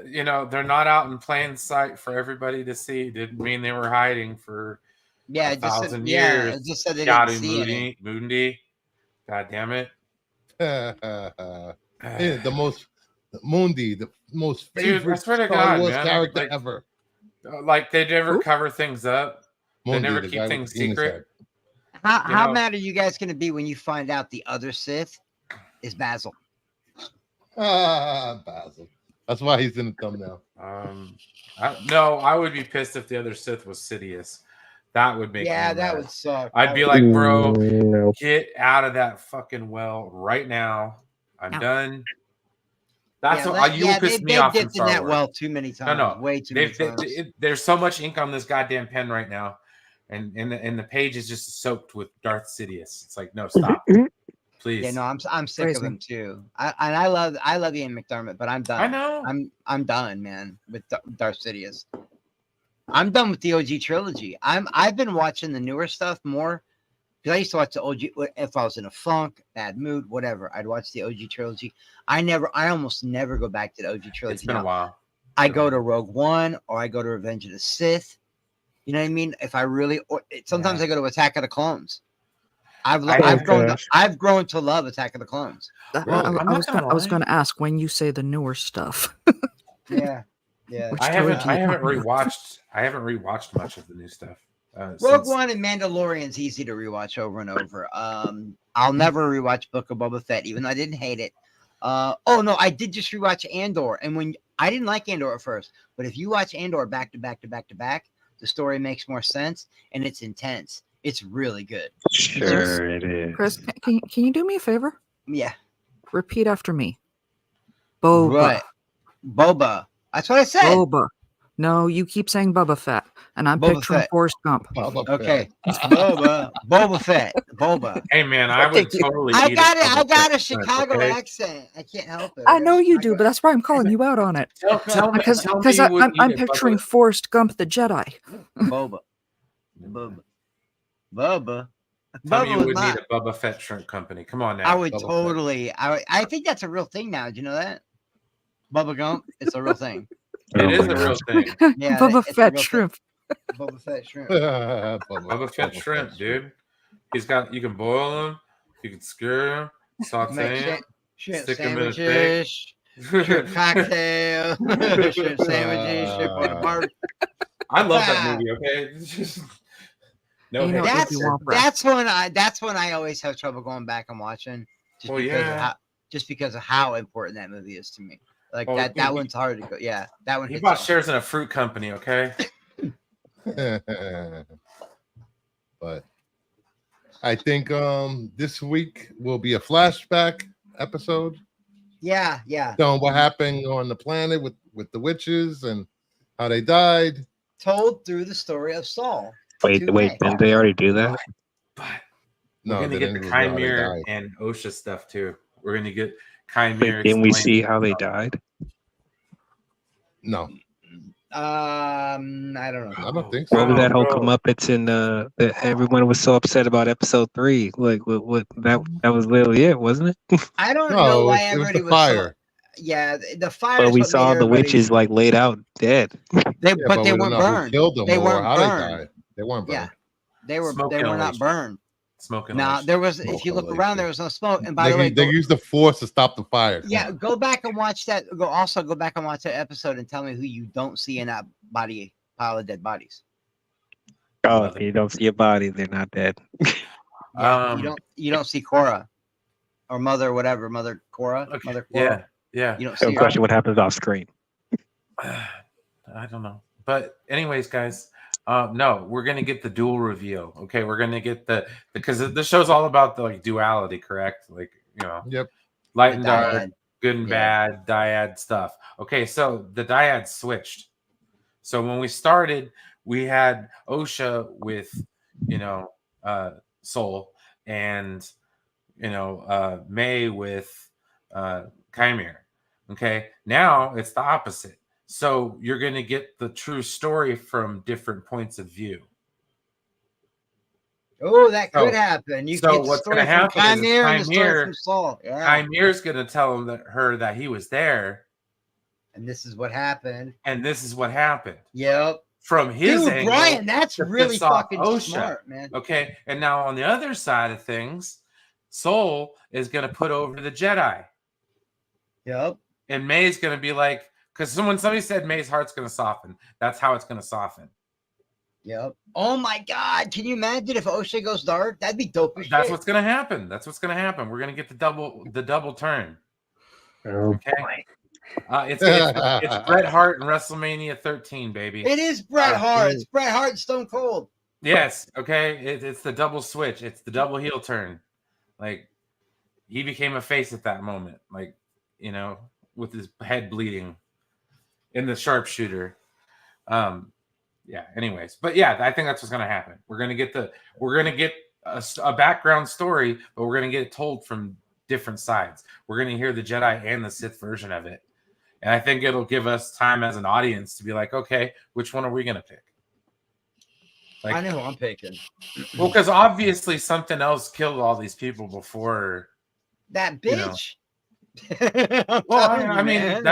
you know they're not out in plain sight for everybody to see didn't mean they were hiding for Yeah, a it just said, thousand yeah, years. it just said they didn't Yadu see it. Mundi. God damn it. Yeah, the most Dude, I favorite swear to Star God, Wars man, character like- ever. Like they never Who? cover things up. Mundi, never the keep guy with things the penis secret. head. How know- mad are you guys going to be when you find out the other Sith is Basil? Basil. That's why he's in the thumbnail. I would be pissed if the other Sith was Sidious. That would make Yeah, me that mad. would suck. I'd That be would- like, bro, No. get out of that fucking well right now. I'm Ow. done. That's yeah, what you will piss me off from dipped in Star that Wars. well too many times. No. Way too many times. There's so much ink on this goddamn pen right now, and the page is just soaked with Darth Sidious. It's like, no, stop, please. Yeah, no, I'm sick of Crazy. him too. I love Ian McDermott, but I'm done. I know. I'm done, man, with Darth Sidious. I'm done with the OG trilogy. I've been watching the newer stuff more because I used to watch the OG if I was in a funk, bad mood, whatever. I'd watch the OG trilogy. I almost never go back to the OG trilogy. It's been now. a while. I go to Rogue One or I go to Revenge of the Sith. You know what I mean? If I really, sometimes Yeah. I go to Attack of the Clones. I've gosh. grown to love Attack of the Clones. Well, I'm not gonna I was lie. going to ask when you say the newer stuff. Yeah, yeah. Which I haven't trilogy? rewatched much of the new stuff. Rogue since- One and Mandalorian's easy to rewatch over and over. I'll never rewatch Book of Boba Fett, even though I didn't hate it. Oh no, I did just rewatch Andor, and when I didn't like Andor at first, but if you watch Andor back to back, the story makes more sense and it's intense. It's really good. Sure, it is. Chris, can you do me a favor? Yeah, Repeat after me. Boba. right. Boba. That's what I said. Boba. No, you keep saying Boba Fett, and I'm Boba picturing Fett. Forrest Gump. Okay, Boba Fett. Boba. Hey man, I would totally. I eat got it. Boba I got Fett a Chicago okay? accent. I can't help it. I know you do, but that's why I'm calling you out on it. Tell me Because you would I'm eat it, picturing Bubba. Forrest Gump the Jedi. Boba. Tell me Bubba you was would my- need a Bubba Fett shrimp company. Come on now. I would Bubba Fett. totally. I think that's a real thing now. Did you know that? Bubba Gump. It's a real thing. It Oh is my a real gosh. thing. Yeah, Boba it's a Fett real shrimp. Bubba Fett shrimp. Bubba Fett shrimp, dude. You can boil them, you can skewer them, Make saute them, shrimp stick 'em in a steak. sandwiches, shrimp cocktail, shrimp sandwiches, shrimp on the bar. I love that movie. Okay, It's just no You know, hate. if you want breath. That's when I always have trouble going back and watching. Just Well, because of yeah. how, just because of how important that movie is to me. Like Well, that he- one's hard to go. Yeah, that one. He hits bought home. shares in a fruit company. Okay, But I think this week will be a flashback episode. Yeah. Showing what happened on the planet with the witches and how they died. Told through the story of Saul. Wait, didn't they already do that? but No, we're gonna they get didn't the reveal how they Chimera died. and OSHA stuff too. We're gonna get Wait, Chimera. didn't we explaining see how they stuff. died? No, I don't know. I don't think so. What was that whole bro. comeuppance in that everyone was so upset about episode 3? Like what that was literally it, wasn't it? I don't know No, why it was everybody the was. So, fire. yeah, the fire. But is we what saw made the everybody- witches like laid out dead. They, Yeah, but they we weren't don't know who burned. killed them They or weren't how burned. they died. They weren't burned. Yeah, they were. Smoke They were not inhalation. burned. Smoking. Now there was. If you Smoke look around, there was no smoke. And by They, the way, they go, used the force to stop the fire. Come yeah, on. go back and watch that. Go back and watch that episode and tell me who you don't see in that pile of dead bodies. Oh, if you don't see a body, they're not dead. Yeah, you don't see Cora or Mother, whatever, Mother Cora, Okay, Mother yeah. Cora. Yeah. You don't see No her. question what happens off screen. I don't know. But anyways, guys, no, we're gonna get the dual reveal. Okay, we're gonna get because the show's all about the like duality, correct? Like, you know, Yep. light The and dark, dyad. good and Yeah. bad, dyad stuff. Okay, so the dyad switched. So when we started, we had OSHA with, you know, Soul, and May with Chimere. Okay, now it's the opposite. So you're going to get the true story from different points of view. Oh, that So- could happen. You so get the what's story gonna from happen is Chimere and the story Chimere- from Saul. Yeah. Chimere's going to tell her that he was there, And this is what happened. and this is what happened Yep. from his Dude, angle. Brian, that's to really piss off fucking OSHA. smart, man. Okay, and now on the other side of things, Soul is going to put over the Jedi, Yep. and May's going to be like, because somebody said May's heart's going to soften. That's how it's going to soften. Yep. Oh my God. Can you imagine if OSHA goes dark? That'd be dope as That's shit. what's going to happen. That's what's going to happen. We're going to get the double turn. Oh Okay. boy. It's Bret Hart and WrestleMania 13, baby. It is Bret Hart. It's Bret Hart and Stone Cold. Yes. Okay. It's the double switch. It's the double heel turn. Like, he became a face at that moment. Like, with his head bleeding in the sharpshooter. Yeah. Anyways, but yeah, I think that's what's gonna happen. We're gonna get a background story, but we're gonna get it told from different sides. We're gonna hear the Jedi and the Sith version of it, and I think it'll give us time as an audience to be like, okay, which one are we gonna pick? Like, I know who I'm picking. well, because obviously something else killed all these people before. That You know. bitch. Well, I mean,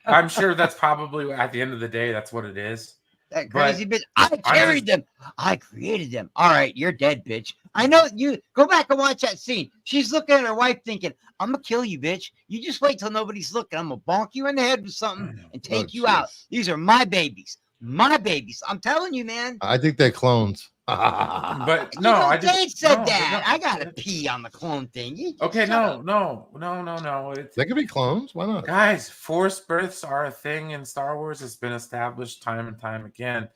I'm sure that's probably at the end of the day, that's what it is. That crazy bitch. I'm I carried them. I created them. All right, you're dead, bitch. I know you. Go back and watch that scene. She's looking at her wife thinking, I'm going to kill you, bitch. You just wait till nobody's looking. I'm going to bonk you in the head with something and take you out. These are my babies. My babies. I'm telling you, man. I think they're clones. But no, Dave said no, that. no. I got to pee on the clone thing. You just Okay, shut no. up. They could be clones. Why not? Guys, forced births are a thing in Star Wars. It's been established time and time again.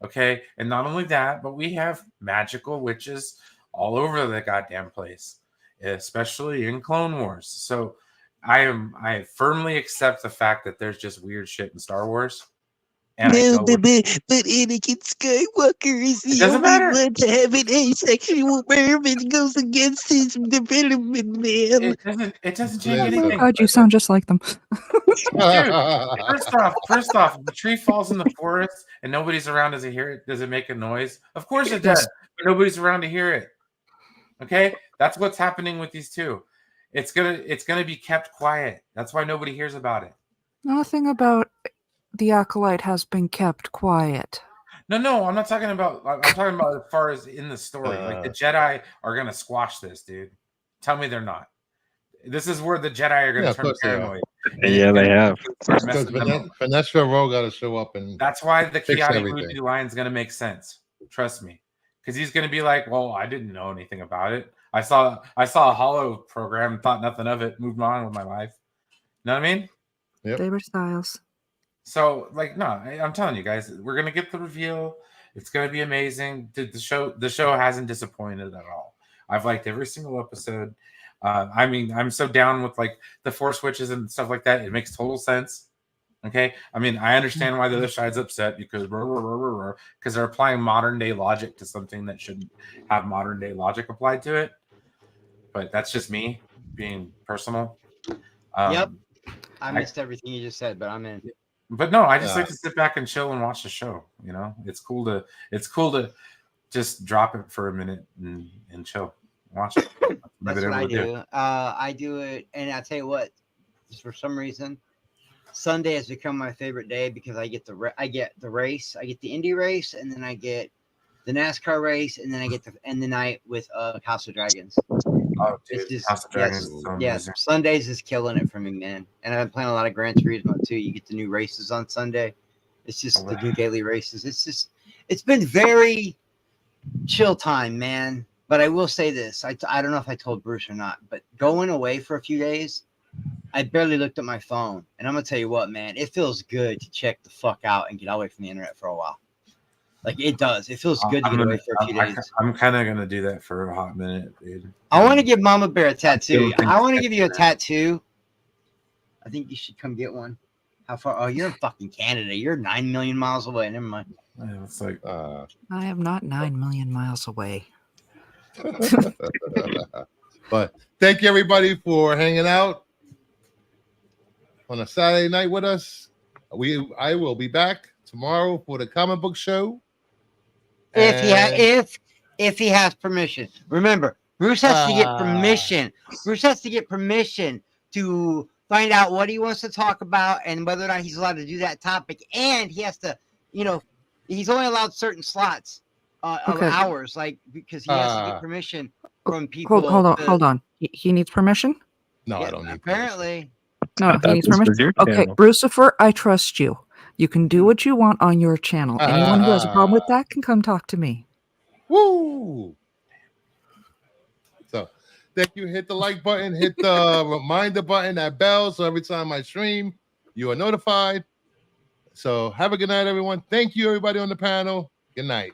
Okay, and not only that, but we have magical witches all over the goddamn place, especially in Clone Wars. So I firmly accept the fact that there's just weird shit in Star Wars. And but Anakin Skywalker is the doesn't only matter. one to have an asexual birth and goes against his development, man. It doesn't change Yeah, anything. God, you sound just like them. First off, if the tree falls in the forest and nobody's around, does it hear it? Does it make a noise? Of course it does, but nobody's around to hear it. Okay, that's what's happening with these two. It's gonna be kept quiet. That's why nobody hears about it. Nothing about the Acolyte has been kept quiet. No, I'm not talking about. I'm talking about as far as in the story. Like, the Jedi are gonna squash this, dude. Tell me they're not. This is where the Jedi are gonna of turn course they are. paranoid. Yeah, they have. Start Because messing them up. Vanessa Rowe got to show up and That's why the fix Kiadi everything. Moody line is going to make sense. Trust me, because he's going to be like, "Well, I didn't know anything about it. I saw a Hollow program, thought nothing of it, moved on with my life." You know what I mean? Yep. David Styles. So, like, no, I'm telling you guys, we're going to get the reveal. It's going to be amazing. The show hasn't disappointed at all. I've liked every single episode. I mean, I'm so down with like the Force switches and stuff like that. It makes total sense. Okay, I mean, I understand why the other side's upset because they're applying modern day logic to something that shouldn't have modern day logic applied to it. But that's just me being personal. Yep. I missed everything you just said, but I'm in. But no, I just like to sit back and chill and watch the show. You know, it's cool to just drop it for a minute and chill, watch it. That's what I do. I do it, and I tell you what, for some reason, Sunday has become my favorite day because I get the race, I get the Indy race, and then I get the NASCAR race, and then I get to end the night with House of Dragons. Oh, dude, it's just, House of Dragons is so amazing. Sundays is killing it for me, man. And I've been playing a lot of Gran Turismo too. You get the new races on Sunday. It's just the new daily races. It's been very chill time, man. But I will say this. I don't know if I told Bruce or not, but going away for a few days I barely looked at my phone, and I'm gonna tell you what, man, it feels good to check the fuck out and get away from the internet for a while. Like it does. It feels good to get away for a few days. I'm kind of gonna do that for a hot minute, dude. I want to give Mama Bear a tattoo. think I want to give you a tattoo. I think you should come get one. How far? Oh, you're in fucking Canada. You're 9 million miles away. Never mind. Yeah, it's like I am not 9 million miles away. But thank you everybody for hanging out on a Saturday night with us. I will be back tomorrow for the comic book show. If he has permission. Remember, Bruce has to get permission. Bruce has to get permission to find out what he wants to talk about and whether or not he's allowed to do that topic. And he has to, he's only allowed certain slots of hours, like because he has to get permission from people. Hold on. He needs permission? No, I don't need apparently. No, he needs permission. Okay, Brucifer, I trust you. You can do what you want on your channel. Anyone who has a problem with that can come talk to me. Woo! So, thank you. Hit the like button, hit the reminder button, that bell, so every time I stream, you are notified. So, have a good night, everyone. Thank you, everybody on the panel. Good night.